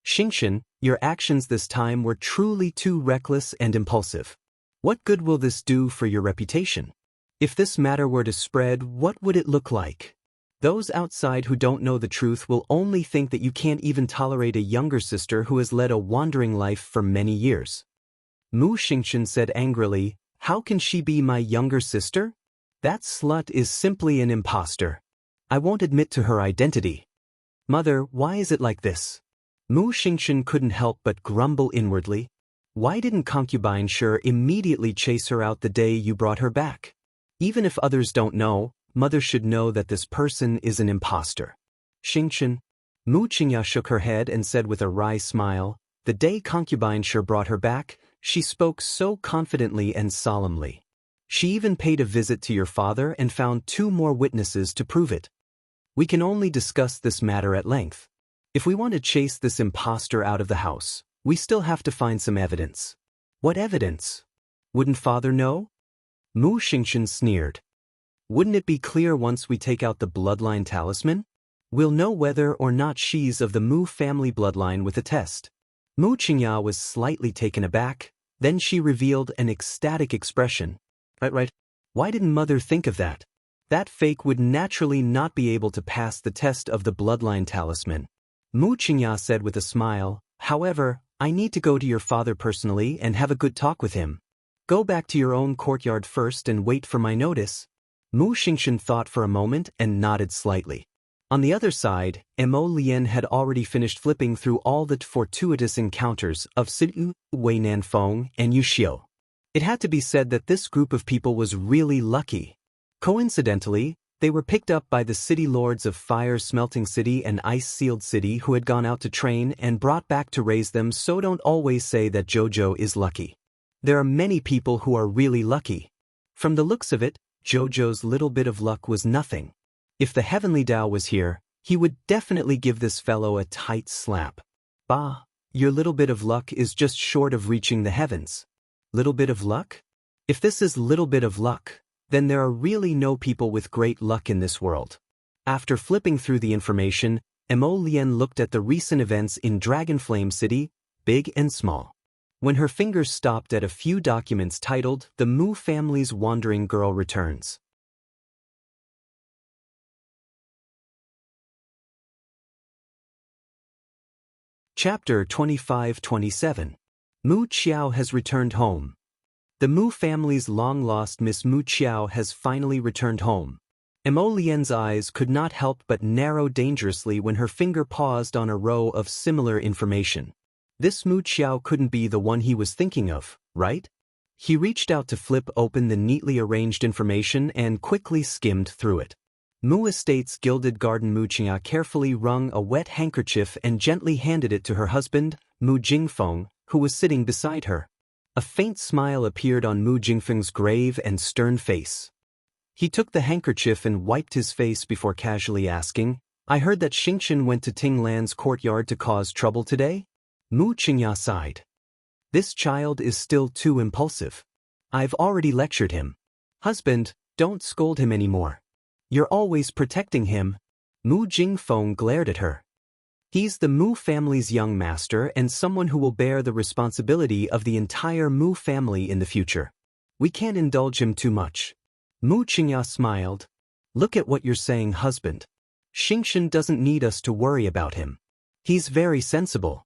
Xingchen, your actions this time were truly too reckless and impulsive. What good will this do for your reputation? If this matter were to spread, what would it look like? Those outside who don't know the truth will only think that you can't even tolerate a younger sister who has led a wandering life for many years. Mu Xingchen said angrily, how can she be my younger sister? That slut is simply an impostor. I won't admit to her identity. Mother, why is it like this? Mu Xingchen couldn't help but grumble inwardly. Why didn't concubine Shi immediately chase her out the day you brought her back? Even if others don't know, mother should know that this person is an impostor. Xingchen. Mu Qingya shook her head and said with a wry smile, the day concubine Shi brought her back, she spoke so confidently and solemnly. She even paid a visit to your father and found 2 more witnesses to prove it. We can only discuss this matter at length. If we want to chase this impostor out of the house, we still have to find some evidence. What evidence? Wouldn't father know? Mu Xingchen sneered. Wouldn't it be clear once we take out the bloodline talisman? We'll know whether or not she's of the Mu family bloodline with a test. Mu Qingya was slightly taken aback, then she revealed an ecstatic expression. Right. Why didn't mother think of that? That fake would naturally not be able to pass the test of the bloodline talisman. Mu Qingya said with a smile, however, I need to go to your father personally and have a good talk with him. Go back to your own courtyard first and wait for my notice. Mu Xingchen thought for a moment and nodded slightly. On the other side, Mo Lian had already finished flipping through all the fortuitous encounters of Sidu, Wei Nanfeng, and Yu Xiu. It had to be said that this group of people was really lucky. Coincidentally, they were picked up by the city lords of Fire Smelting City and Ice Sealed City who had gone out to train and brought back to raise them, so don't always say that Jojo is lucky. There are many people who are really lucky. From the looks of it, Jojo's little bit of luck was nothing. If the Heavenly Tao was here, he would definitely give this fellow a tight slap. Bah, your little bit of luck is just short of reaching the heavens. Little bit of luck? If this is little bit of luck, then there are really no people with great luck in this world. After flipping through the information, Mo Lian looked at the recent events in Dragonflame City, big and small. When her fingers stopped at a few documents titled, The Mu Family's Wandering Girl Returns. Chapter 25-27. Mu Qiao has returned home. The Mu family's long-lost Miss Mu Qiao has finally returned home. Mo Lian's eyes could not help but narrow dangerously when her finger paused on a row of similar information. This Mu Qiao couldn't be the one he was thinking of, right? He reached out to flip open the neatly arranged information and quickly skimmed through it. Mu Estate's Gilded Garden. Mu Qingya carefully wrung a wet handkerchief and gently handed it to her husband, Mu Jingfeng, who was sitting beside her. A faint smile appeared on Mu Jingfeng's grave and stern face. He took the handkerchief and wiped his face before casually asking, I heard that Xingchen went to Tinglan's courtyard to cause trouble today? Mu Qingya sighed. This child is still too impulsive. I've already lectured him. Husband, don't scold him anymore. You're always protecting him. Mu Jingfeng glared at her. He's the Mu family's young master and someone who will bear the responsibility of the entire Mu family in the future. We can't indulge him too much. Mu Qingya smiled. Look at what you're saying, husband. Xingchen doesn't need us to worry about him. He's very sensible.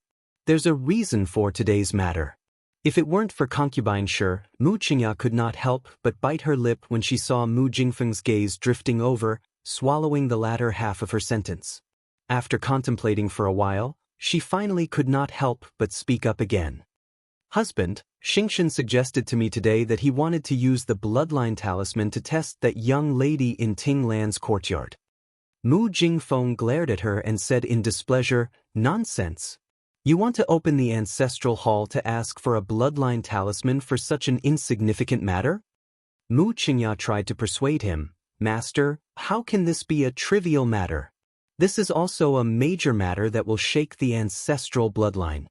There's a reason for today's matter. If it weren't for concubine Shi, Mu Qingya could not help but bite her lip when she saw Mu Jingfeng's gaze drifting over, swallowing the latter half of her sentence. After contemplating for a while, she finally could not help but speak up again. Husband, Xingchen suggested to me today that he wanted to use the bloodline talisman to test that young lady in Ting Lan's courtyard. Mu Jingfeng glared at her and said in displeasure, "Nonsense. You want to open the ancestral hall to ask for a bloodline talisman for such an insignificant matter?" Mu Qingya tried to persuade him, "Master, how can this be a trivial matter? This is also a major matter that will shake the ancestral bloodline."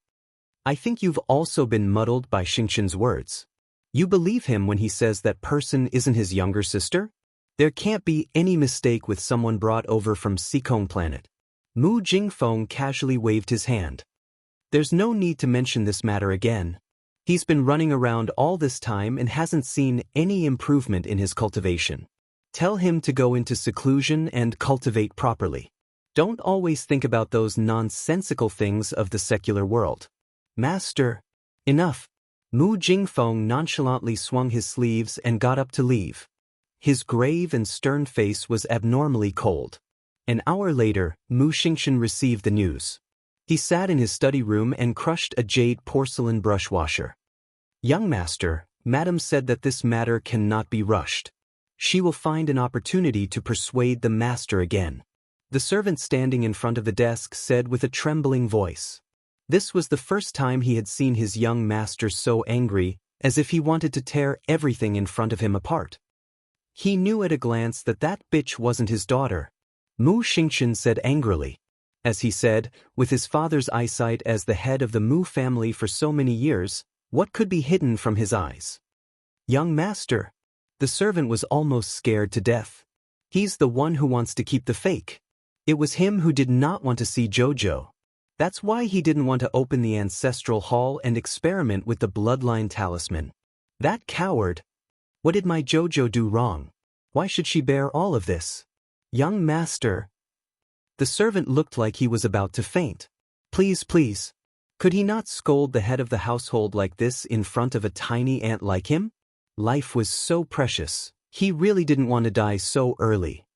I think you've also been muddled by Xingchen's words. You believe him when he says that person isn't his younger sister? There can't be any mistake with someone brought over from Sikong planet. Mu Jingfeng casually waved his hand. There's no need to mention this matter again. He's been running around all this time and hasn't seen any improvement in his cultivation. Tell him to go into seclusion and cultivate properly. Don't always think about those nonsensical things of the secular world. Master, enough. Mu Jingfeng nonchalantly swung his sleeves and got up to leave. His grave and stern face was abnormally cold. An hour later, Mu Xingchen received the news. He sat in his study room and crushed a jade porcelain brush washer. "Young master, Madam said that this matter cannot be rushed. She will find an opportunity to persuade the master again." The servant standing in front of the desk said with a trembling voice. This was the first time he had seen his young master so angry, as if he wanted to tear everything in front of him apart. He knew at a glance that that bitch wasn't his daughter. Mu Xingchen said angrily. As he said, with his father's eyesight as the head of the Mu family for so many years, what could be hidden from his eyes? "Young master." The servant was almost scared to death. He's the one who wants to keep the fake. It was him who did not want to see Jojo. That's why he didn't want to open the ancestral hall and experiment with the bloodline talisman. That coward. What did my Jojo do wrong? Why should she bear all of this? "Young master." The servant looked like he was about to faint. Please. Could he not scold the head of the household like this in front of a tiny ant like him? Life was so precious. He really didn't want to die so early.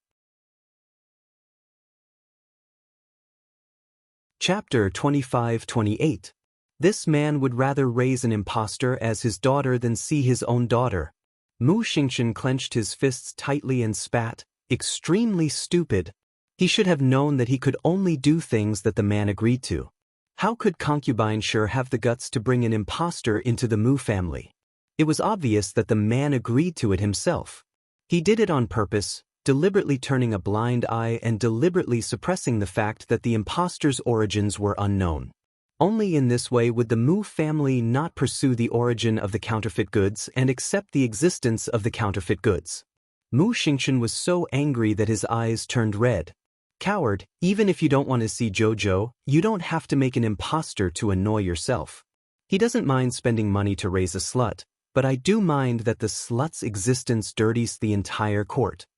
Chapter 25-28. This man would rather raise an impostor as his daughter than see his own daughter. Mu Xingchen clenched his fists tightly and spat, "Extremely stupid." He should have known that he could only do things that the man agreed to. How could concubine Shi have the guts to bring an impostor into the Mu family? It was obvious that the man agreed to it himself. He did it on purpose, deliberately turning a blind eye and deliberately suppressing the fact that the impostor's origins were unknown. Only in this way would the Mu family not pursue the origin of the counterfeit goods and accept the existence of the counterfeit goods. Mu Xingchen was so angry that his eyes turned red. "Coward, even if you don't want to see Jojo, you don't have to make an impostor to annoy yourself. He doesn't mind spending money to raise a slut, but I do mind that the slut's existence dirties the entire court."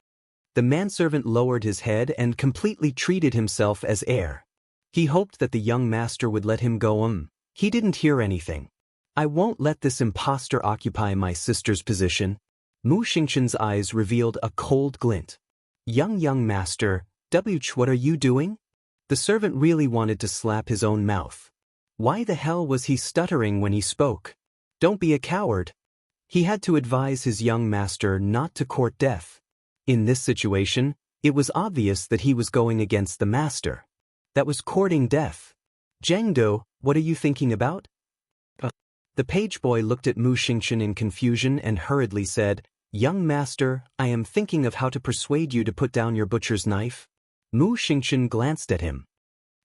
The manservant lowered his head and completely treated himself as heir. He hoped that the young master would let him go. He didn't hear anything. "I won't let this impostor occupy my sister's position." Mu Xingchen's eyes revealed a cold glint. Young master, what are you doing?" The servant really wanted to slap his own mouth. Why the hell was he stuttering when he spoke? "Don't be a coward." He had to advise his young master not to court death. In this situation, it was obvious that he was going against the master. That was courting death. "Zhengdo, what are you thinking about?" The page boy looked at Mu Xingchen in confusion and hurriedly said, "Young master, I am thinking of how to persuade you to put down your butcher's knife." Mu Xingchen glanced at him.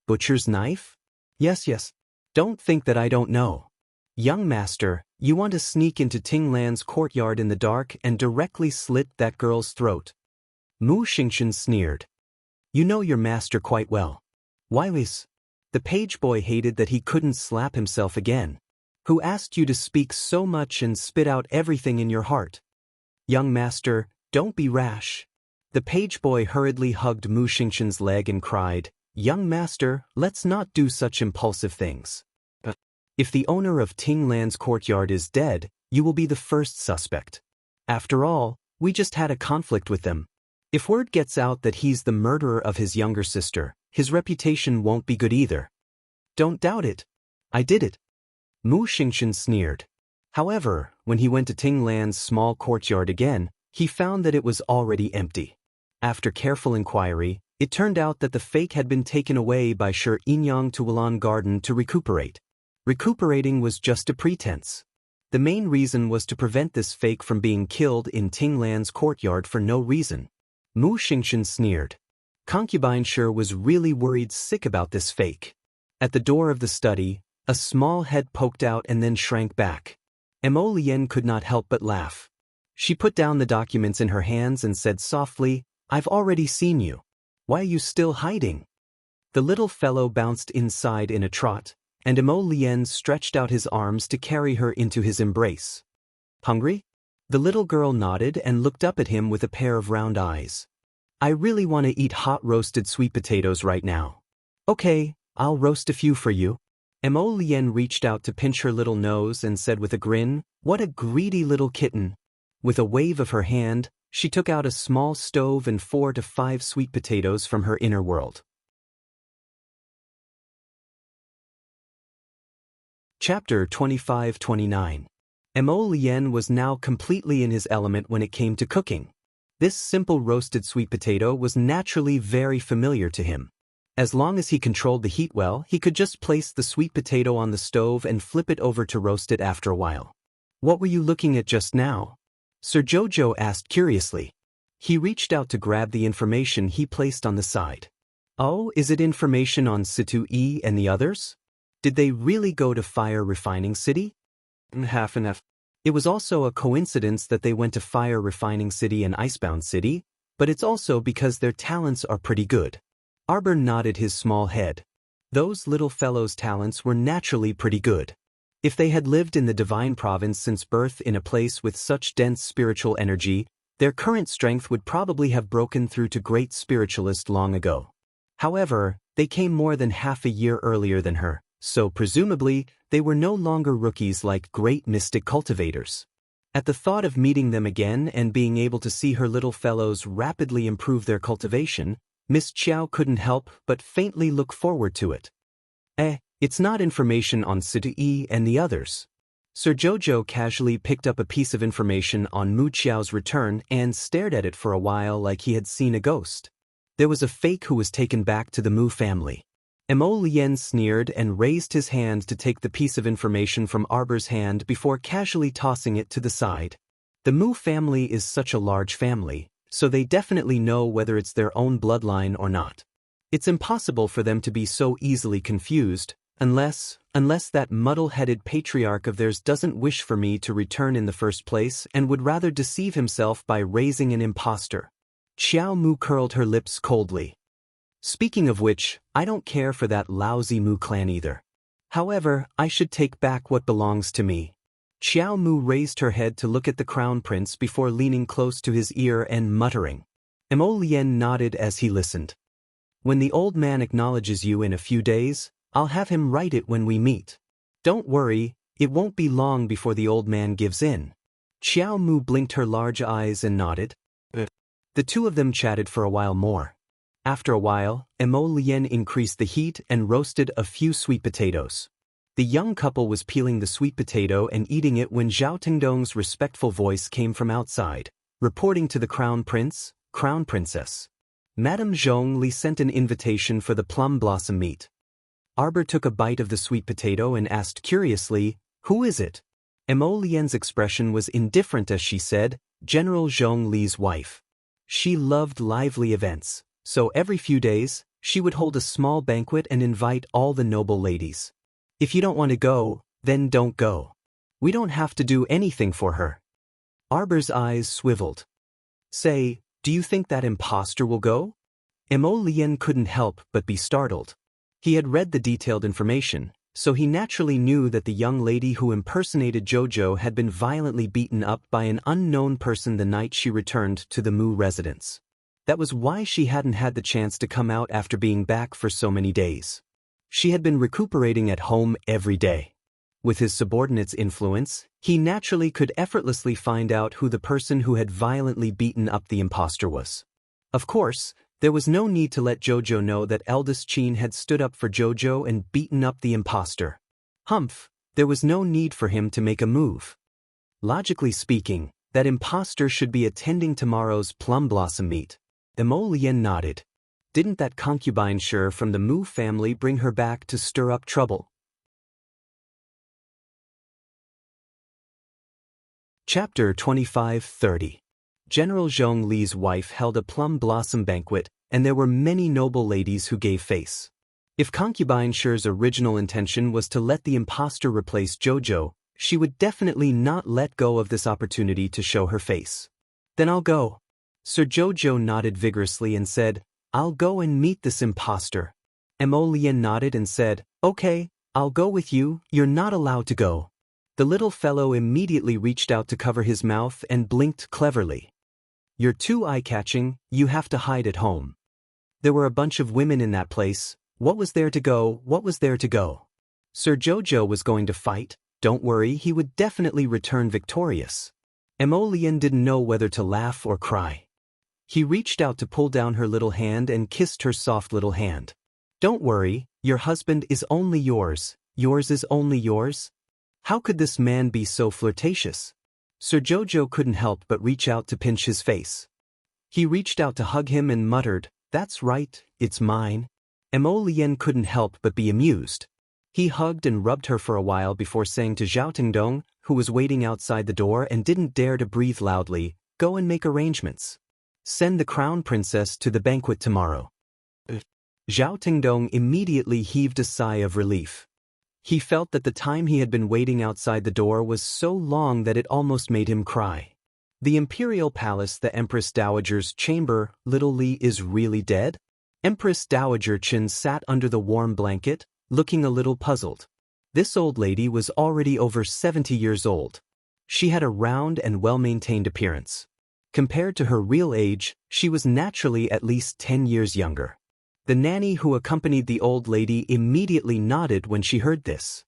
"Butcher's knife?" Yes. Don't think that I don't know. Young master, you want to sneak into Ting Lan's courtyard in the dark and directly slit that girl's throat." Mu Xingchen sneered. "You know your master quite well." "Why was?" The page boy hated that he couldn't slap himself again. "Who asked you to speak so much and spit out everything in your heart?" "Young master, don't be rash." The page boy hurriedly hugged Mu Xingchen's leg and cried, "Young master, let's not do such impulsive things." If the owner of Tinglan's courtyard is dead, you will be the first suspect. After all, we just had a conflict with them. If word gets out that he's the murderer of his younger sister, his reputation won't be good either. Don't doubt it. I did it. Mu Xingchen sneered. However, when he went to Tinglan's small courtyard again, he found that it was already empty. After careful inquiry, it turned out that the fake had been taken away by Shi Yinyang to Wulan Garden to recuperate. Recuperating was just a pretense. The main reason was to prevent this fake from being killed in Tinglan's courtyard for no reason. Mu Xingchen sneered. Concubine Shi was really worried sick about this fake. At the door of the study, a small head poked out and then shrank back. Mo Lien could not help but laugh. She put down the documents in her hands and said softly, "I've already seen you. Why are you still hiding?" The little fellow bounced inside in a trot, and Mo Lien stretched out his arms to carry her into his embrace. "Hungry?" The little girl nodded and looked up at him with a pair of round eyes. "I really want to eat hot roasted sweet potatoes right now." "Okay, I'll roast a few for you." Mo Lien reached out to pinch her little nose and said with a grin, "What a greedy little kitten." With a wave of her hand, she took out a small stove and 4 to 5 sweet potatoes from her inner world. Chapter 25-29. Mo Lien was now completely in his element when it came to cooking. This simple roasted sweet potato was naturally very familiar to him. As long as he controlled the heat well, he could just place the sweet potato on the stove and flip it over to roast it after a while. "What were you looking at just now?" Sir Jojo asked curiously. He reached out to grab the information he placed on the side. "Oh, is it information on Situ E and the others? Did they really go to Fire Refining City?" Half and half. It was also a coincidence that they went to Fire Refining City and Icebound City, but it's also because their talents are pretty good. Arbor nodded his small head. Those little fellows' talents were naturally pretty good. If they had lived in the Divine Province since birth in a place with such dense spiritual energy, their current strength would probably have broken through to great spiritualist long ago. However, they came more than half a year earlier than her, so presumably, they were no longer rookies like great mystic cultivators. At the thought of meeting them again and being able to see her little fellows rapidly improve their cultivation, Miss Chiao couldn't help but faintly look forward to it. It's not information on Situ E and the others." Sir Jojo casually picked up a piece of information on Mu Chiao's return and stared at it for a while like he had seen a ghost. There was a fake who was taken back to the Mu family. Mo Lien sneered and raised his hand to take the piece of information from Arbor's hand before casually tossing it to the side. The Mu family is such a large family, so they definitely know whether it's their own bloodline or not. It's impossible for them to be so easily confused, unless that muddle-headed patriarch of theirs doesn't wish for me to return in the first place and would rather deceive himself by raising an impostor. Xiao Mu curled her lips coldly. "Speaking of which, I don't care for that lousy Mu clan either. However, I should take back what belongs to me." Xiao Mu raised her head to look at the crown prince before leaning close to his ear and muttering. Mo Lien nodded as he listened. "When the old man acknowledges you in a few days, I'll have him write it when we meet. Don't worry, it won't be long before the old man gives in." Xiao Mu blinked her large eyes and nodded. The two of them chatted for a while more. After a while, Mo Lien increased the heat and roasted a few sweet potatoes. The young couple was peeling the sweet potato and eating it when Zhao Tingdong's respectful voice came from outside, reporting to the Crown Prince, Crown Princess. Madame Zhongli sent an invitation for the plum blossom meet. Arbor took a bite of the sweet potato and asked curiously, "Who is it?" Mo Lien's expression was indifferent as she said, "General Zhongli's wife." She loved lively events, so every few days, she would hold a small banquet and invite all the noble ladies. If you don't want to go, then don't go. We don't have to do anything for her. Arbor's eyes swiveled. "Say, do you think that impostor will go?" Mo Lien couldn't help but be startled. He had read the detailed information, so he naturally knew that the young lady who impersonated Jojo had been violently beaten up by an unknown person the night she returned to the Mu residence. That was why she hadn't had the chance to come out after being back for so many days. She had been recuperating at home every day. With his subordinate's influence, he naturally could effortlessly find out who the person who had violently beaten up the impostor was. Of course, there was no need to let Jojo know that eldest Chin had stood up for Jojo and beaten up the impostor. Humph, there was no need for him to make a move. Logically speaking, that impostor should be attending tomorrow's plum blossom meet. Emolien nodded. Didn't that concubine sure from the Mu family bring her back to stir up trouble? Chapter 25-30. General Zhong Li's wife held a plum blossom banquet, and there were many noble ladies who gave face. If concubine Shi's original intention was to let the impostor replace Jojo, she would definitely not let go of this opportunity to show her face. Then I'll go. Sir Jojo nodded vigorously and said, I'll go and meet this impostor. Emolien nodded and said, Okay, I'll go with you, you're not allowed to go. The little fellow immediately reached out to cover his mouth and blinked cleverly. You're too eye-catching, you have to hide at home. There were a bunch of women in that place. What was there to go, what was there to go? Sir Jojo was going to fight, don't worry, he would definitely return victorious. Emolien didn't know whether to laugh or cry. He reached out to pull down her little hand and kissed her soft little hand. Don't worry, your husband is only yours, yours is only yours. How could this man be so flirtatious? Sir Jojo couldn't help but reach out to pinch his face. He reached out to hug him and muttered, That's right, it's mine. Emolien couldn't help but be amused. He hugged and rubbed her for a while before saying to Zhao Tingdong, who was waiting outside the door and didn't dare to breathe loudly, Go and make arrangements. Send the crown princess to the banquet tomorrow. Zhao Tingdong immediately heaved a sigh of relief. He felt that the time he had been waiting outside the door was so long that it almost made him cry. The imperial palace, the Empress Dowager's chamber, little Li is really dead? Empress Dowager Qin sat under the warm blanket, looking a little puzzled. This old lady was already over 70 years old. She had a round and well-maintained appearance. Compared to her real age, she was naturally at least 10 years younger. The nanny who accompanied the old lady immediately nodded when she heard this.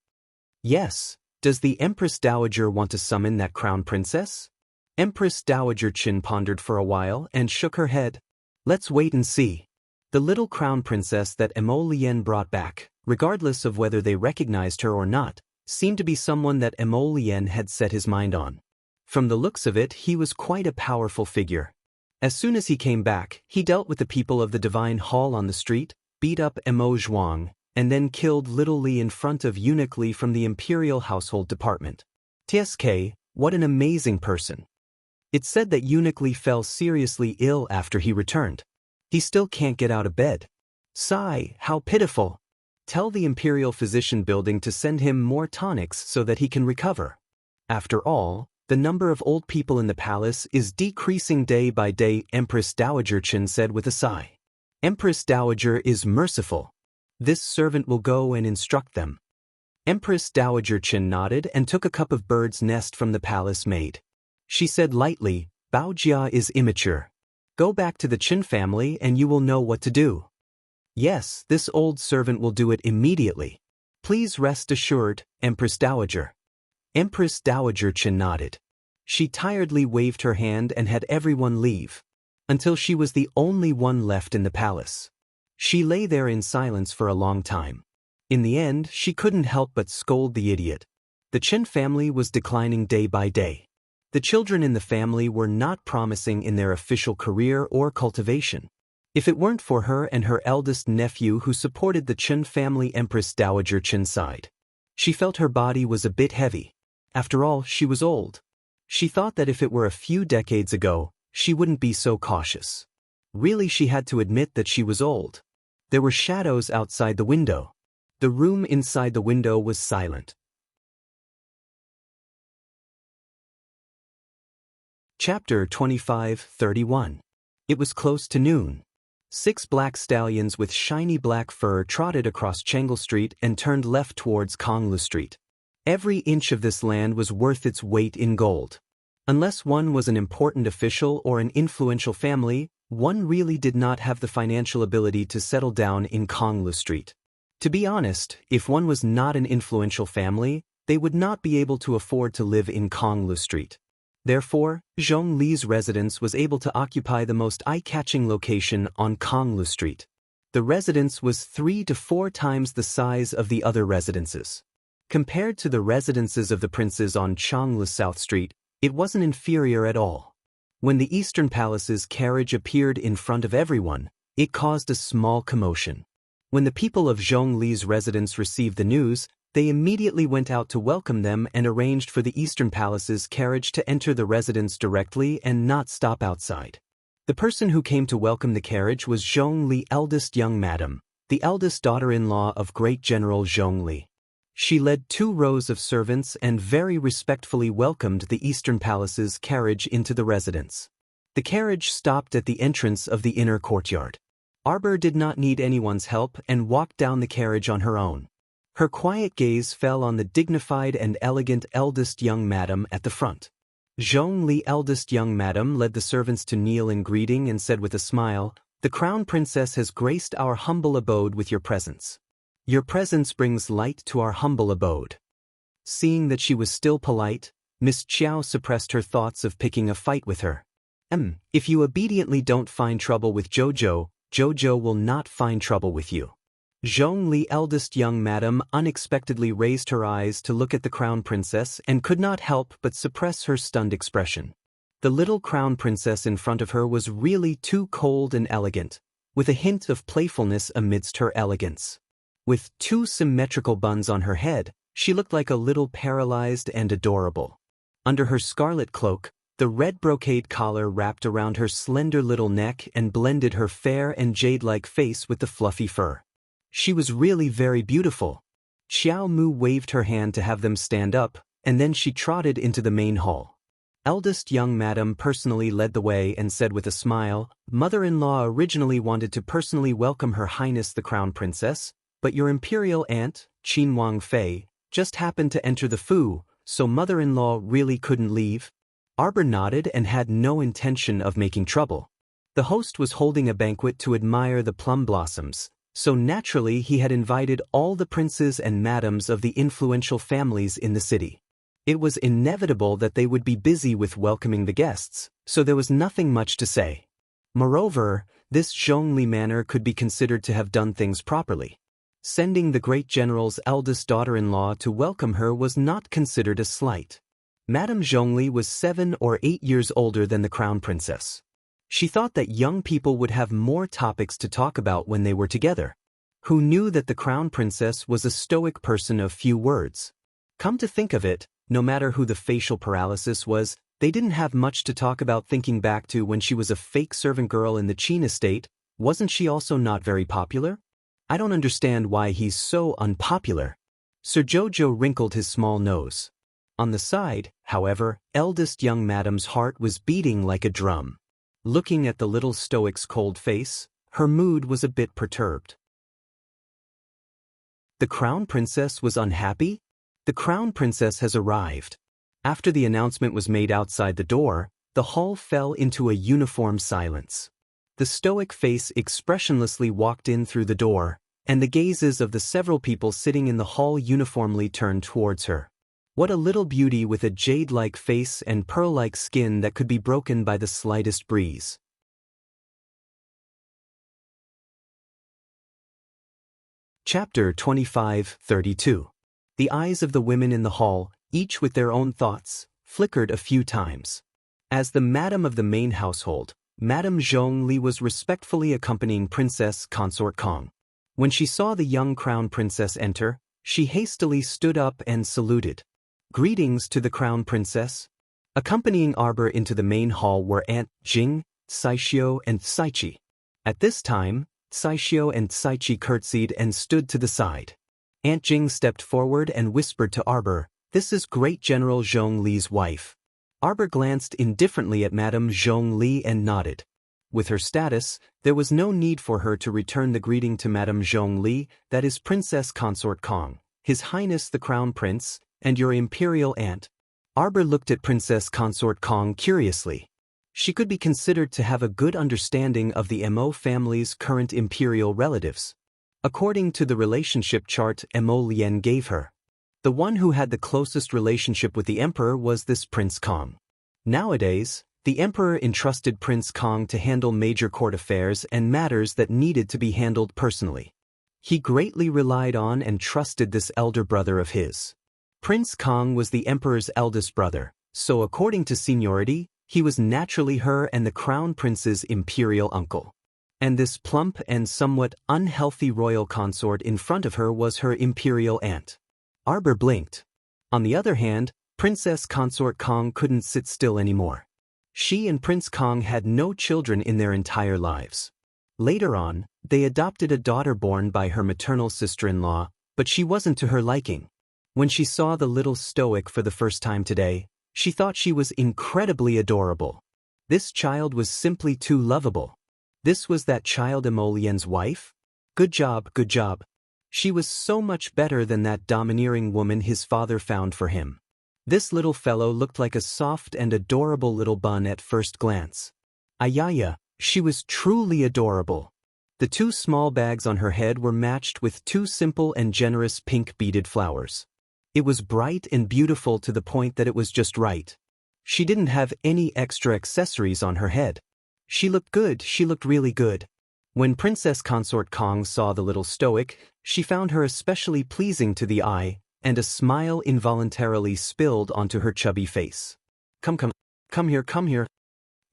Yes, does the Empress Dowager want to summon that crown princess? Empress Dowager Qin pondered for a while and shook her head. Let's wait and see. The little crown princess that Emolien brought back, regardless of whether they recognized her or not, seemed to be someone that Emolien had set his mind on. From the looks of it, he was quite a powerful figure. As soon as he came back, he dealt with the people of the Divine Hall on the street, beat up Emo Zhuang, and then killed little Li in front of Eunuch Li from the Imperial Household Department. TSK, what an amazing person. It's said that Eunuch Li fell seriously ill after he returned. He still can't get out of bed. Sigh, how pitiful. Tell the Imperial Physician Building to send him more tonics so that he can recover. After all, the number of old people in the palace is decreasing day by day, Empress Dowager Qin said with a sigh. Empress Dowager is merciful. This servant will go and instruct them. Empress Dowager Qin nodded and took a cup of bird's nest from the palace maid. She said lightly, Baojia is immature. Go back to the Qin family and you will know what to do. Yes, this old servant will do it immediately. Please rest assured, Empress Dowager. Empress Dowager Qin nodded. She tiredly waved her hand and had everyone leave, until she was the only one left in the palace. She lay there in silence for a long time. In the end, she couldn't help but scold the idiot. The Qin family was declining day by day. The children in the family were not promising in their official career or cultivation. If it weren't for her and her eldest nephew who supported the Qin family, Empress Dowager Qin sighed. She felt her body was a bit heavy. After all, she was old. She thought that if it were a few decades ago, she wouldn't be so cautious. Really, she had to admit that she was old. There were shadows outside the window. The room inside the window was silent. Chapter 25-31. It was close to noon. 6 black stallions with shiny black fur trotted across Changle Street and turned left towards Konglu Street. Every inch of this land was worth its weight in gold. Unless one was an important official or an influential family, one really did not have the financial ability to settle down in Konglu Street. To be honest, if one was not an influential family, they would not be able to afford to live in Konglu Street. Therefore, Zhong Li's residence was able to occupy the most eye-catching location on Konglu Street. The residence was 3 to 4 times the size of the other residences. Compared to the residences of the princes on Changlu South Street, it wasn't inferior at all. When the Eastern Palace's carriage appeared in front of everyone, it caused a small commotion. When the people of Zhong Li's residence received the news, they immediately went out to welcome them and arranged for the Eastern Palace's carriage to enter the residence directly and not stop outside. The person who came to welcome the carriage was Zhong Li's eldest young madam, the eldest daughter-in-law of great General Zhong Li. She led 2 rows of servants and very respectfully welcomed the Eastern Palace's carriage into the residence. The carriage stopped at the entrance of the inner courtyard. Arbor did not need anyone's help and walked down the carriage on her own. Her quiet gaze fell on the dignified and elegant eldest young madam at the front. Zhong Li's eldest young madam led the servants to kneel in greeting and said with a smile, "The crown princess has graced our humble abode with your presence. Your presence brings light to our humble abode." Seeing that she was still polite, Miss Qiao suppressed her thoughts of picking a fight with her. If you obediently don't find trouble with Jojo, Jojo will not find trouble with you." Zhong Li's eldest young madam unexpectedly raised her eyes to look at the crown princess and could not help but suppress her stunned expression. The little crown princess in front of her was really too cold and elegant, with a hint of playfulness amidst her elegance. With 2 symmetrical buns on her head, she looked like a little paralyzed and adorable. Under her scarlet cloak, the red brocade collar wrapped around her slender little neck and blended her fair and jade-like face with the fluffy fur. She was really very beautiful. Xiao Mu waved her hand to have them stand up, and then she trotted into the main hall. Eldest young madam personally led the way and said with a smile, "Mother-in-law originally wanted to personally welcome Her Highness the Crown Princess, but your imperial aunt, Qin Wang Fei, just happened to enter the fu, so mother-in-law really couldn't leave." Arbor nodded and had no intention of making trouble. The host was holding a banquet to admire the plum blossoms, so naturally he had invited all the princes and madams of the influential families in the city. It was inevitable that they would be busy with welcoming the guests, so there was nothing much to say. Moreover, this Zhong Li manner could be considered to have done things properly. Sending the great general's eldest daughter-in-law to welcome her was not considered a slight. Madame Zhong Li was 7 or 8 years older than the crown princess. She thought that young people would have more topics to talk about when they were together. Who knew that the crown princess was a stoic person of few words? Come to think of it, no matter who the facial paralysis was, they didn't have much to talk about. Thinking back to when she was a fake servant girl in the Qin estate, wasn't she also not very popular? I don't understand why he's so unpopular. Sir Jojo wrinkled his small nose. On the side, however, eldest young madam's heart was beating like a drum. Looking at the little stoic's cold face, her mood was a bit perturbed. The crown princess was unhappy? The crown princess has arrived. After the announcement was made outside the door, the hall fell into a uniform silence. The stoic face expressionlessly walked in through the door, and the gazes of the several people sitting in the hall uniformly turned towards her. What a little beauty with a jade-like face and pearl-like skin that could be broken by the slightest breeze. Chapter 25-32. The eyes of the women in the hall, each with their own thoughts, flickered a few times. As the madam of the main household, Madame Zhong Li was respectfully accompanying Princess Consort Kong. When she saw the young crown princess enter, she hastily stood up and saluted. "Greetings to the crown princess." Accompanying Arbor into the main hall were Aunt Jing, Saixio, and Saichi. At this time, Saixio and Saichi curtsied and stood to the side. Aunt Jing stepped forward and whispered to Arbor, "This is Great General Zhong Li's wife." Arbor glanced indifferently at Madame Zhong Li and nodded. With her status, there was no need for her to return the greeting to Madame Zhong Li, that is Princess Consort Kong, His Highness the Crown Prince, and your imperial aunt. Arbor looked at Princess Consort Kong curiously. She could be considered to have a good understanding of the Mo family's current imperial relatives. According to the relationship chart Mo Lien gave her, The one who had the closest relationship with the emperor was this Prince Kong. Nowadays, the emperor entrusted Prince Kong to handle major court affairs and matters that needed to be handled personally. He greatly relied on and trusted this elder brother of his. Prince Kong was the emperor's eldest brother, so according to seniority, he was naturally her and the crown prince's imperial uncle. And this plump and somewhat unhealthy royal consort in front of her was her imperial aunt. Arbor blinked. On the other hand, Princess Consort Kong couldn't sit still anymore. She and Prince Kong had no children in their entire lives. Later on, they adopted a daughter born by her maternal sister-in-law, but she wasn't to her liking. When she saw the little stoic for the first time today, she thought she was incredibly adorable. This child was simply too lovable. This was that child Emolien's wife? Good job, good job. She was so much better than that domineering woman his father found for him. This little fellow looked like a soft and adorable little bun at first glance. Ayaya, she was truly adorable. The two small bags on her head were matched with two simple and generous pink beaded flowers. It was bright and beautiful to the point that it was just right. She didn't have any extra accessories on her head. She looked good, she looked really good. When Princess Consort Kong saw the little stoic, she found her especially pleasing to the eye, and a smile involuntarily spilled onto her chubby face. Come here.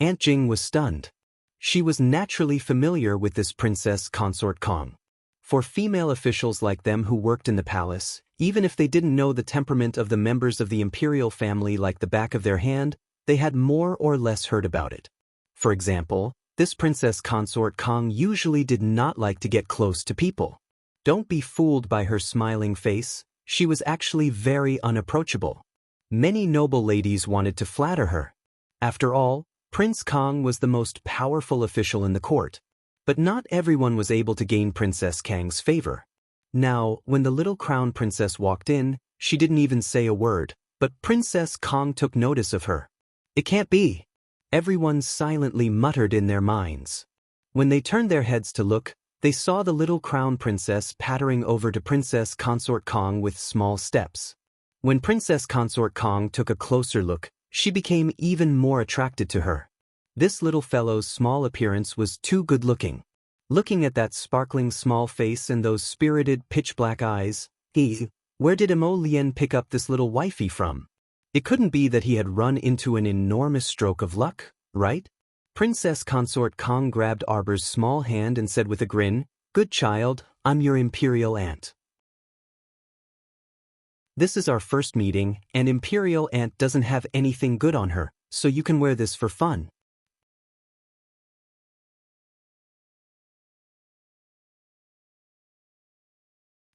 Aunt Jing was stunned. She was naturally familiar with this Princess Consort Kong. For female officials like them who worked in the palace, even if they didn't know the temperament of the members of the imperial family like the back of their hand, they had more or less heard about it. For example, this Princess Consort Kong usually did not like to get close to people. Don't be fooled by her smiling face, she was actually very unapproachable. Many noble ladies wanted to flatter her. After all, Prince Kong was the most powerful official in the court. But not everyone was able to gain Princess Kang's favor. Now, when the little crown princess walked in, she didn't even say a word, but Princess Kong took notice of her. It can't be. Everyone silently muttered in their minds. When they turned their heads to look, they saw the little crown princess pattering over to Princess Consort Kong with small steps. When Princess Consort Kong took a closer look, she became even more attracted to her. This little fellow's small appearance was too good-looking. Looking at that sparkling small face and those spirited pitch-black eyes, where did Emolien pick up this little wifey from? It couldn't be that he had run into an enormous stroke of luck, right? Princess Consort Kong grabbed Arbor's small hand and said with a grin, "Good child, I'm your imperial aunt. This is our first meeting, and imperial aunt doesn't have anything good on her, so you can wear this for fun."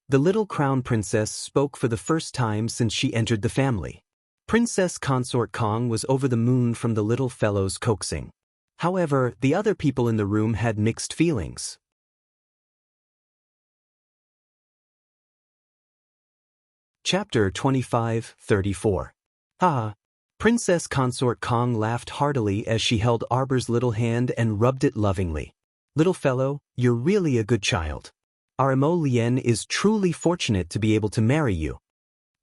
The little crown princess spoke for the first time since she entered the family. Princess Consort Kong was over the moon from the little fellow's coaxing. However, the other people in the room had mixed feelings. Chapter 25:34. Ha! Princess Consort Kong laughed heartily as she held Arbor's little hand and rubbed it lovingly. "Little fellow, you're really a good child. Our Emolien is truly fortunate to be able to marry you."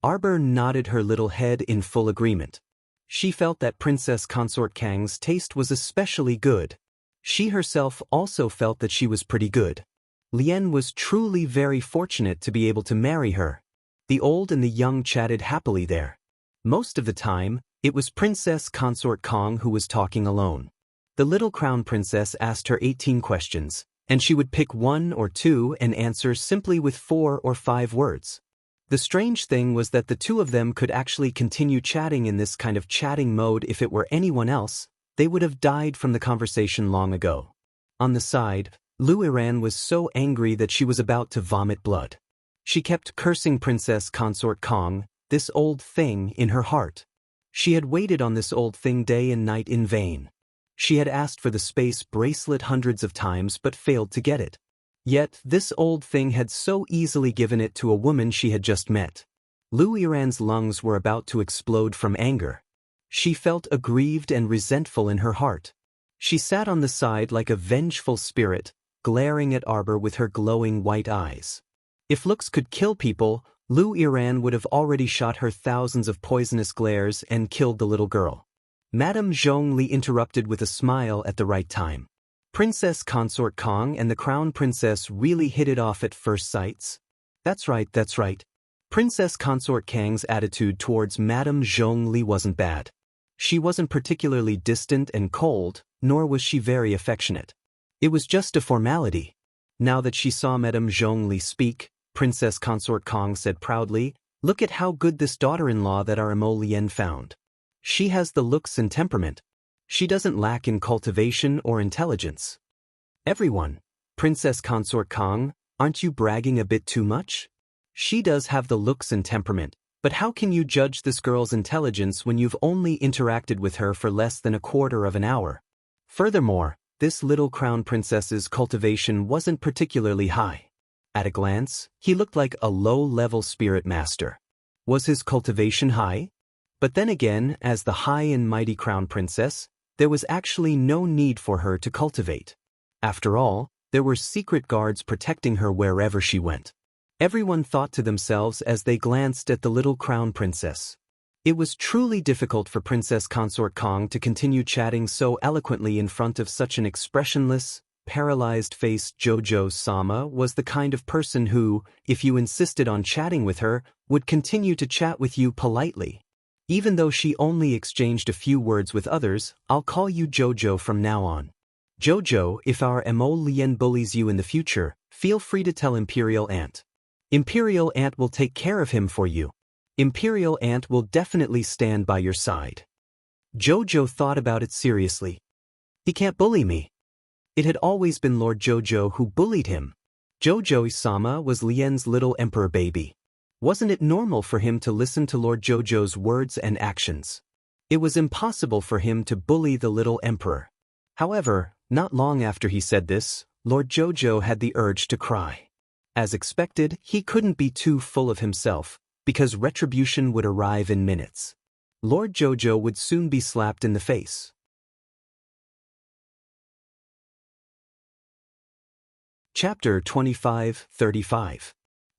Arbor nodded her little head in full agreement. She felt that Princess Consort Kang's taste was especially good. She herself also felt that she was pretty good. Lien was truly very fortunate to be able to marry her. The old and the young chatted happily there. Most of the time, it was Princess Consort Kong who was talking alone. The little crown princess asked her 18 questions, and she would pick one or two and answer simply with 4 or 5 words. The strange thing was that the two of them could actually continue chatting in this kind of chatting mode. If it were anyone else, they would have died from the conversation long ago. On the side, Lu Iran was so angry that she was about to vomit blood. She kept cursing Princess Consort Kong, this old thing, in her heart. She had waited on this old thing day and night in vain. She had asked for the space bracelet hundreds of times but failed to get it. Yet, this old thing had so easily given it to a woman she had just met. Lu Iran's lungs were about to explode from anger. She felt aggrieved and resentful in her heart. She sat on the side like a vengeful spirit, glaring at Arbor with her glowing white eyes. If looks could kill people, Lu Iran would have already shot her thousands of poisonous glares and killed the little girl. Madame Zhongli interrupted with a smile at the right time. Princess Consort Kong and the Crown Princess really hit it off at first sight. That's right, that's right. Princess Consort Kang's attitude towards Madame Zhongli wasn't bad. She wasn't particularly distant and cold, nor was she very affectionate. It was just a formality. Now that she saw Madame Zhongli speak, Princess Consort Kong said proudly, "Look at how good this daughter-in-law that our Emo Lien found. She has the looks and temperament. She doesn't lack in cultivation or intelligence." Everyone, Princess Consort Kong, aren't you bragging a bit too much? She does have the looks and temperament, but how can you judge this girl's intelligence when you've only interacted with her for less than a quarter of an hour? Furthermore, this little crown princess's cultivation wasn't particularly high. At a glance, he looked like a low-level spirit master. Was his cultivation high? But then again, as the high and mighty crown princess, there was actually no need for her to cultivate. After all, there were secret guards protecting her wherever she went. Everyone thought to themselves as they glanced at the little crown princess. It was truly difficult for Princess Consort Kong to continue chatting so eloquently in front of such an expressionless, paralyzed-faced Jojo-sama was the kind of person who, if you insisted on chatting with her, would continue to chat with you politely. Even though she only exchanged a few words with others, "I'll call you Jojo from now on. Jojo, if our Emo Lien bullies you in the future, feel free to tell Imperial Ant. Imperial Ant will take care of him for you. Imperial Ant will definitely stand by your side." Jojo thought about it seriously. He can't bully me. It had always been Lord Jojo who bullied him. Jojo-sama was Lien's little emperor baby. Wasn't it normal for him to listen to Lord Jojo's words and actions? It was impossible for him to bully the little emperor. However, not long after he said this, Lord Jojo had the urge to cry. As expected, he couldn't be too full of himself, because retribution would arrive in minutes. Lord Jojo would soon be slapped in the face. Chapter 25-35.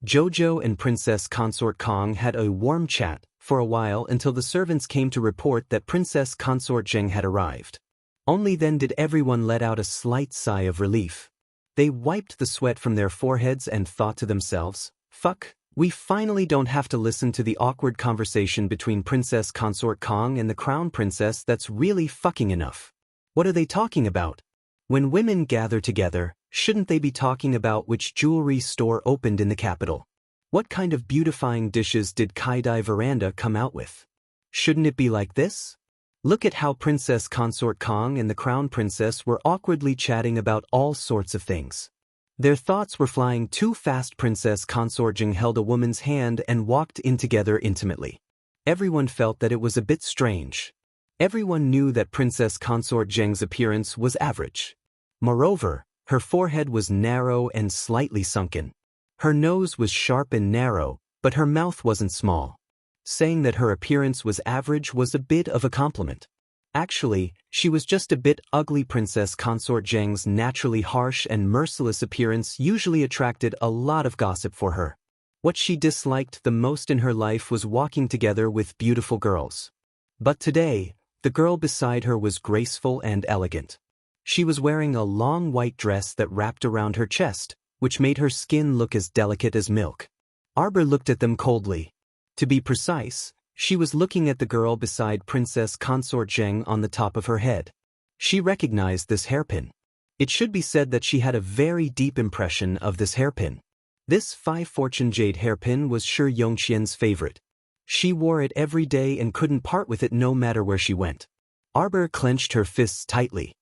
Jojo and Princess Consort Kong had a warm chat for a while until the servants came to report that Princess Consort Zheng had arrived. Only then did everyone let out a slight sigh of relief. They wiped the sweat from their foreheads and thought to themselves, "Fuck, we finally don't have to listen to the awkward conversation between Princess Consort Kong and the Crown Princess that's really fucking enough. What are they talking about? When women gather together, shouldn't they be talking about which jewelry store opened in the capital? What kind of beautifying dishes did Kaidai Veranda come out with? Shouldn't it be like this? Look at how Princess Consort Kong and the Crown Princess were awkwardly chatting about all sorts of things. Their thoughts were flying too fast. Princess Consort Zheng held a woman's hand and walked in together intimately. Everyone felt that it was a bit strange. Everyone knew that Princess Consort Zheng's appearance was average. Moreover, her forehead was narrow and slightly sunken. Her nose was sharp and narrow, but her mouth wasn't small. Saying that her appearance was average was a bit of a compliment. Actually, she was just a bit ugly. Princess Consort Zheng's naturally harsh and merciless appearance usually attracted a lot of gossip for her. What she disliked the most in her life was walking together with beautiful girls. But today, the girl beside her was graceful and elegant. She was wearing a long white dress that wrapped around her chest, which made her skin look as delicate as milk. Arbor looked at them coldly. To be precise, she was looking at the girl beside Princess Consort Zheng on the top of her head. She recognized this hairpin. It should be said that she had a very deep impression of this hairpin. This 5 fortune jade hairpin was Shi Yongqian's favorite. She wore it every day and couldn't part with it no matter where she went. Arbor clenched her fists tightly.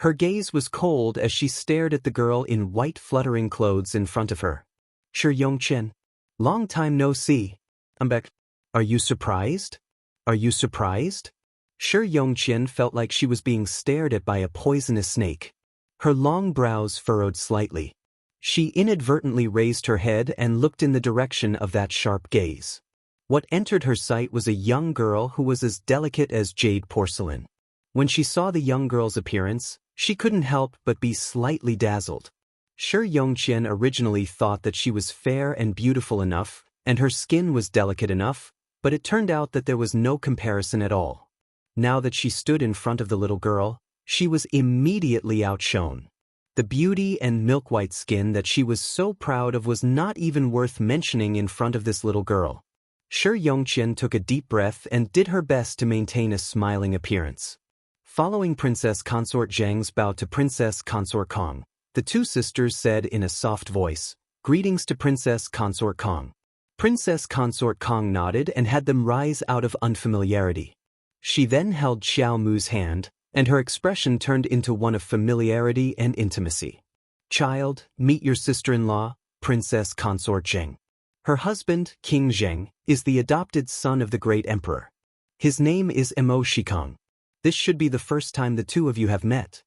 Her gaze was cold as she stared at the girl in white fluttering clothes in front of her. "Shi Yongqian. Long time no see. I'm back. Are you surprised? Are you surprised?" Shi Yongqian felt like she was being stared at by a poisonous snake. Her long brows furrowed slightly. She inadvertently raised her head and looked in the direction of that sharp gaze. What entered her sight was a young girl who was as delicate as jade porcelain. When she saw the young girl's appearance, she couldn't help but be slightly dazzled. Shi Yongqian originally thought that she was fair and beautiful enough, and her skin was delicate enough, but it turned out that there was no comparison at all. Now that she stood in front of the little girl, she was immediately outshone. The beauty and milk-white skin that she was so proud of was not even worth mentioning in front of this little girl. Shi Yongqian took a deep breath and did her best to maintain a smiling appearance. Following Princess Consort Zheng's bow to Princess Consort Kong, the two sisters said in a soft voice, "Greetings to Princess Consort Kong." Princess Consort Kong nodded and had them rise out of unfamiliarity. She then held Xiao Mu's hand, and her expression turned into one of familiarity and intimacy. "Child, meet your sister-in-law, Princess Consort Zheng. Her husband, King Zheng, is the adopted son of the great emperor. His name is Mo Shikong. This should be the first time the two of you have met.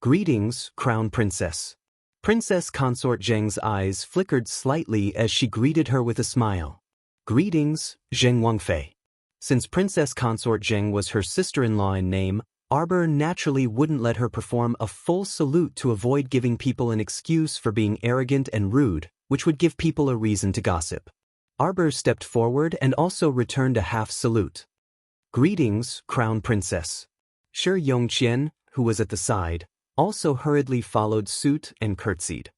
Greetings, Crown Princess." Princess Consort Zheng's eyes flickered slightly as she greeted her with a smile. "Greetings, Zheng Wangfei." Since Princess Consort Zheng was her sister-in-law in name, Arbor naturally wouldn't let her perform a full salute to avoid giving people an excuse for being arrogant and rude, which would give people a reason to gossip. Arbor stepped forward and also returned a half salute. "Greetings, Crown Princess." Shi Yongqian, who was at the side, also hurriedly followed suit and curtsied.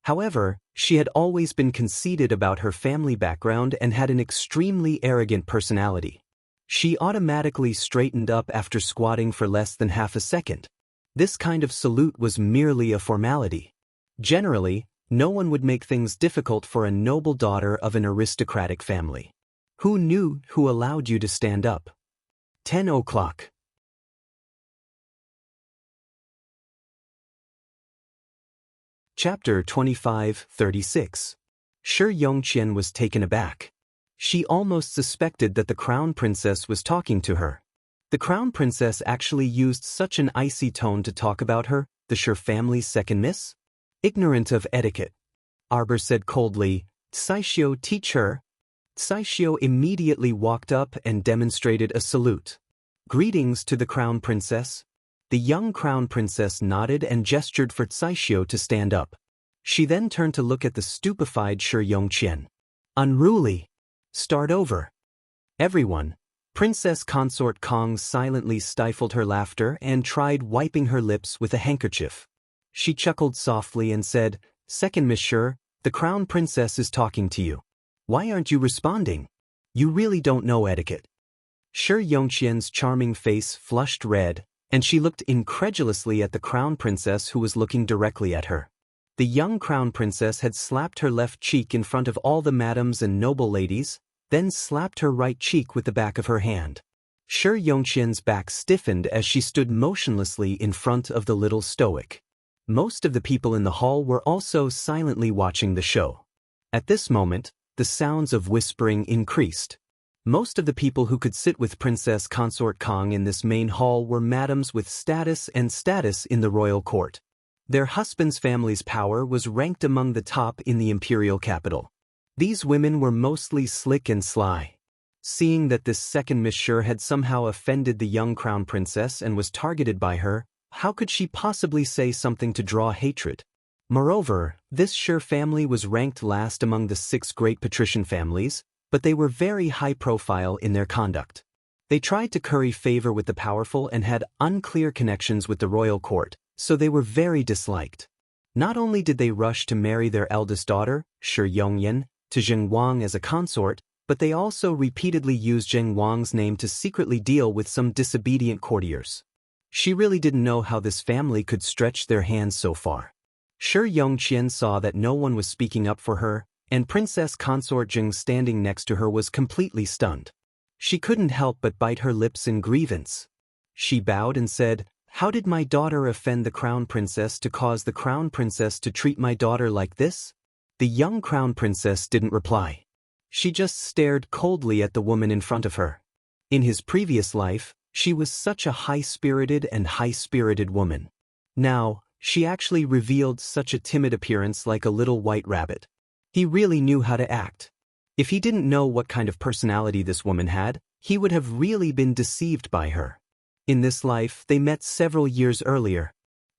However, she had always been conceited about her family background and had an extremely arrogant personality. She automatically straightened up after squatting for less than half a second. This kind of salute was merely a formality. Generally, no one would make things difficult for a noble daughter of an aristocratic family. Who knew who allowed you to stand up? 10 o'clock. Chapter 25:36. Shi Yongqian was taken aback. She almost suspected that the Crown Princess was talking to her. The Crown Princess actually used such an icy tone to talk about her, the Shi family's second miss? Ignorant of etiquette. Arbor said coldly, "Saishio, teach her." Saishio immediately walked up and demonstrated a salute. "Greetings to the Crown Princess." The young Crown Princess nodded and gestured for Saishio to stand up. She then turned to look at the stupefied Shi Yongqian. "Unruly. Start over." Everyone. Princess Consort Kong silently stifled her laughter and tried wiping her lips with a handkerchief. She chuckled softly and said, "Second Miss Shi, the Crown Princess is talking to you. Why aren't you responding? You really don't know etiquette." Shi Yongqian's charming face flushed red, and she looked incredulously at the Crown Princess who was looking directly at her. The young Crown Princess had slapped her left cheek in front of all the madams and noble ladies, then slapped her right cheek with the back of her hand. Shi Yongqian's back stiffened as she stood motionlessly in front of the little stoic. Most of the people in the hall were also silently watching the show. At this moment, the sounds of whispering increased. Most of the people who could sit with Princess Consort Kong in this main hall were madams with status in the royal court. Their husbands' family's power was ranked among the top in the imperial capital. These women were mostly slick and sly. Seeing that this second Miss Shi had somehow offended the young Crown Princess and was targeted by her, how could she possibly say something to draw hatred? Moreover, this Shi family was ranked last among the 6 great patrician families, but they were very high profile in their conduct. They tried to curry favor with the powerful and had unclear connections with the royal court, so they were very disliked. Not only did they rush to marry their eldest daughter, Shi Yongyan, to Zheng Wang as a consort, but they also repeatedly used Zheng Wang's name to secretly deal with some disobedient courtiers. She really didn't know how this family could stretch their hands so far. Shi Yongqian saw that no one was speaking up for her, and Princess Consort Zheng standing next to her was completely stunned. She couldn't help but bite her lips in grievance. She bowed and said, "How did my daughter offend the Crown Princess to cause the Crown Princess to treat my daughter like this?" The young Crown Princess didn't reply. She just stared coldly at the woman in front of her. In his previous life, she was such a high-spirited woman. Now, she actually revealed such a timid appearance like a little white rabbit. He really knew how to act. If he didn't know what kind of personality this woman had, he would have really been deceived by her. In this life, they met several years earlier.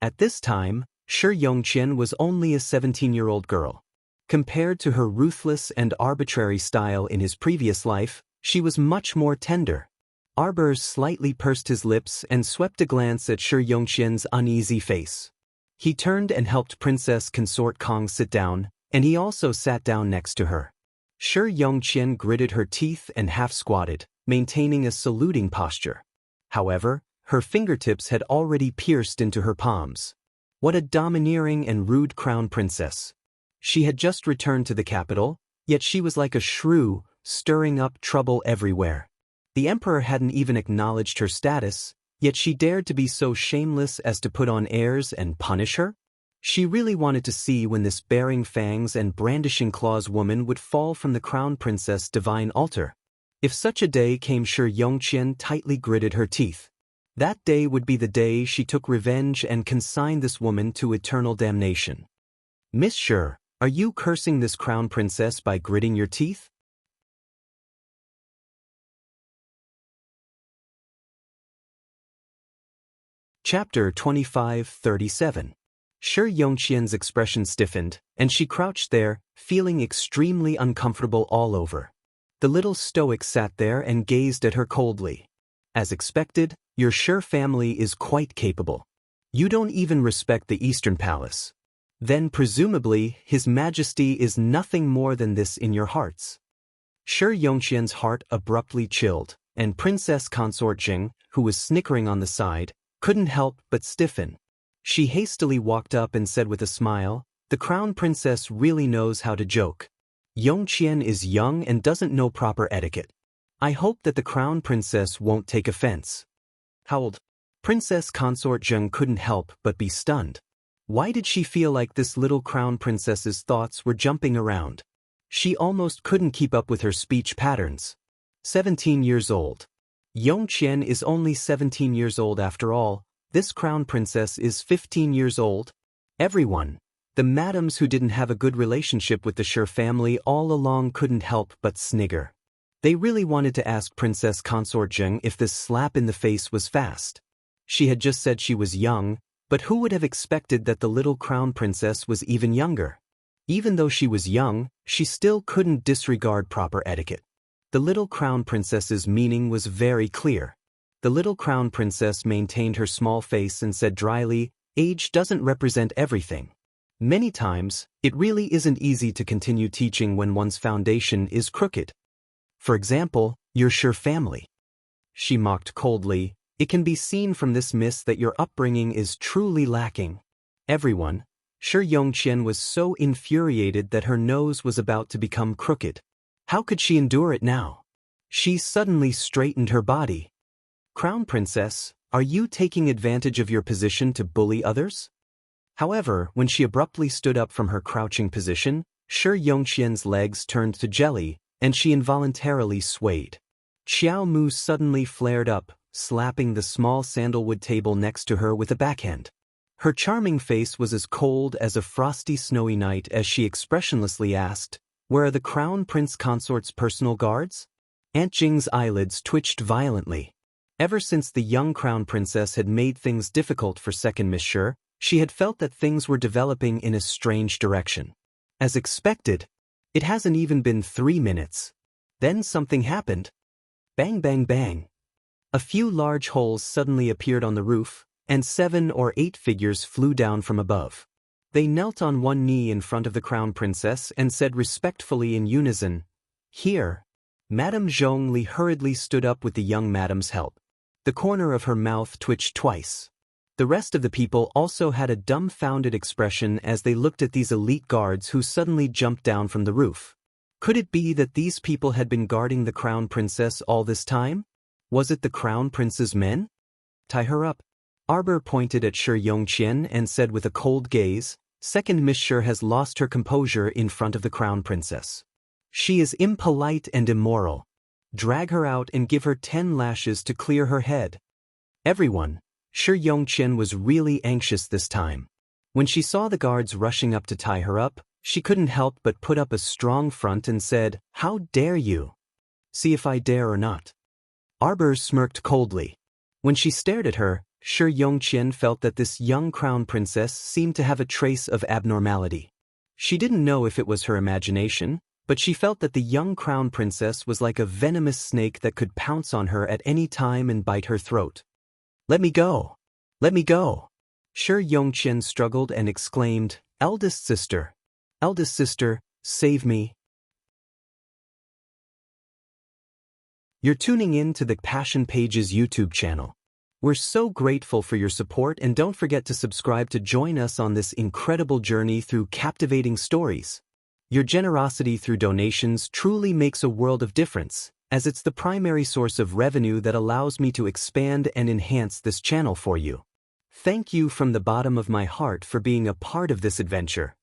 At this time, Shi Yongqian was only a 17-year-old girl. Compared to her ruthless and arbitrary style in his previous life, she was much more tender. Arbor slightly pursed his lips and swept a glance at Shi Yongqian's uneasy face. He turned and helped Princess Consort Kong sit down, and he also sat down next to her. Shi Yongqian gritted her teeth and half-squatted, maintaining a saluting posture. However, her fingertips had already pierced into her palms. What a domineering and rude crown princess. She had just returned to the capital, yet she was like a shrew, stirring up trouble everywhere. The emperor hadn't even acknowledged her status, yet she dared to be so shameless as to put on airs and punish her? She really wanted to see when this bearing fangs and brandishing claws woman would fall from the crown princess' divine altar. If such a day came, Shi Yongqian tightly gritted her teeth. That day would be the day she took revenge and consigned this woman to eternal damnation. Miss Shi, are you cursing this crown princess by gritting your teeth? Chapter 25:37. Shi Yongqian's expression stiffened, and she crouched there, feeling extremely uncomfortable all over. The little stoic sat there and gazed at her coldly. As expected, your Shi family is quite capable. You don't even respect the Eastern Palace. Then presumably, His Majesty is nothing more than this in your hearts. Shi Yongqian's heart abruptly chilled, and Princess Consort Jing, who was snickering on the side, couldn't help but stiffen. She hastily walked up and said with a smile, "The crown princess really knows how to joke. Yongqian is young and doesn't know proper etiquette. I hope that the crown princess won't take offense." How old? Princess Consort Jing couldn't help but be stunned. Why did she feel like this little crown princess's thoughts were jumping around? She almost couldn't keep up with her speech patterns. 17 years old. Yongqian is only 17 years old after all. This crown princess is 15 years old. Everyone, the madams who didn't have a good relationship with the Shi family all along, couldn't help but snigger. They really wanted to ask Princess Consort Jing if this slap in the face was fast. She had just said she was young, but who would have expected that the little crown princess was even younger? Even though she was young, she still couldn't disregard proper etiquette. The little crown princess's meaning was very clear. The little crown princess maintained her small face and said dryly, "Age doesn't represent everything. Many times, it really isn't easy to continue teaching when one's foundation is crooked. For example, your Shi family." She mocked coldly, "It can be seen from this, miss, that your upbringing is truly lacking." Everyone, Shi Yongqian was so infuriated that her nose was about to become crooked. How could she endure it now? She suddenly straightened her body. "Crown princess, are you taking advantage of your position to bully others?" However, when she abruptly stood up from her crouching position, Shi Yongqian's legs turned to jelly, and she involuntarily swayed. Xiao Mu suddenly flared up, slapping the small sandalwood table next to her with a backhand. Her charming face was as cold as a frosty snowy night as she expressionlessly asked, "Where are the crown prince consort's personal guards?" Aunt Jing's eyelids twitched violently. Ever since the young crown princess had made things difficult for second Miss Shi, she had felt that things were developing in a strange direction. As expected, it hasn't even been 3 minutes. Then something happened. Bang bang bang. A few large holes suddenly appeared on the roof, and 7 or 8 figures flew down from above. They knelt on one knee in front of the crown princess and said respectfully in unison, "Here." Madame Zhongli hurriedly stood up with the young madam's help. The corner of her mouth twitched twice. The rest of the people also had a dumbfounded expression as they looked at these elite guards who suddenly jumped down from the roof. Could it be that these people had been guarding the crown princess all this time? Was it the crown prince's men? "Tie her up." Arbor pointed at Shi Yongqian and said with a cold gaze, "Second Miss Shi has lost her composure in front of the crown princess. She is impolite and immoral. Drag her out and give her 10 lashes to clear her head." Everyone, Shi Yongqian was really anxious this time. When she saw the guards rushing up to tie her up, she couldn't help but put up a strong front and said, "How dare you?" "See if I dare or not." Arbor smirked coldly. When she stared at her, Shi Yongqian felt that this young crown princess seemed to have a trace of abnormality. She didn't know if it was her imagination, but she felt that the young crown princess was like a venomous snake that could pounce on her at any time and bite her throat. "Let me go! Let me go!" Shi Yongqian struggled and exclaimed, Eldest sister, save me." You're tuning in to the Passion Pages YouTube channel. We're so grateful for your support, and don't forget to subscribe to join us on this incredible journey through captivating stories. Your generosity through donations truly makes a world of difference, as it's the primary source of revenue that allows me to expand and enhance this channel for you. Thank you from the bottom of my heart for being a part of this adventure.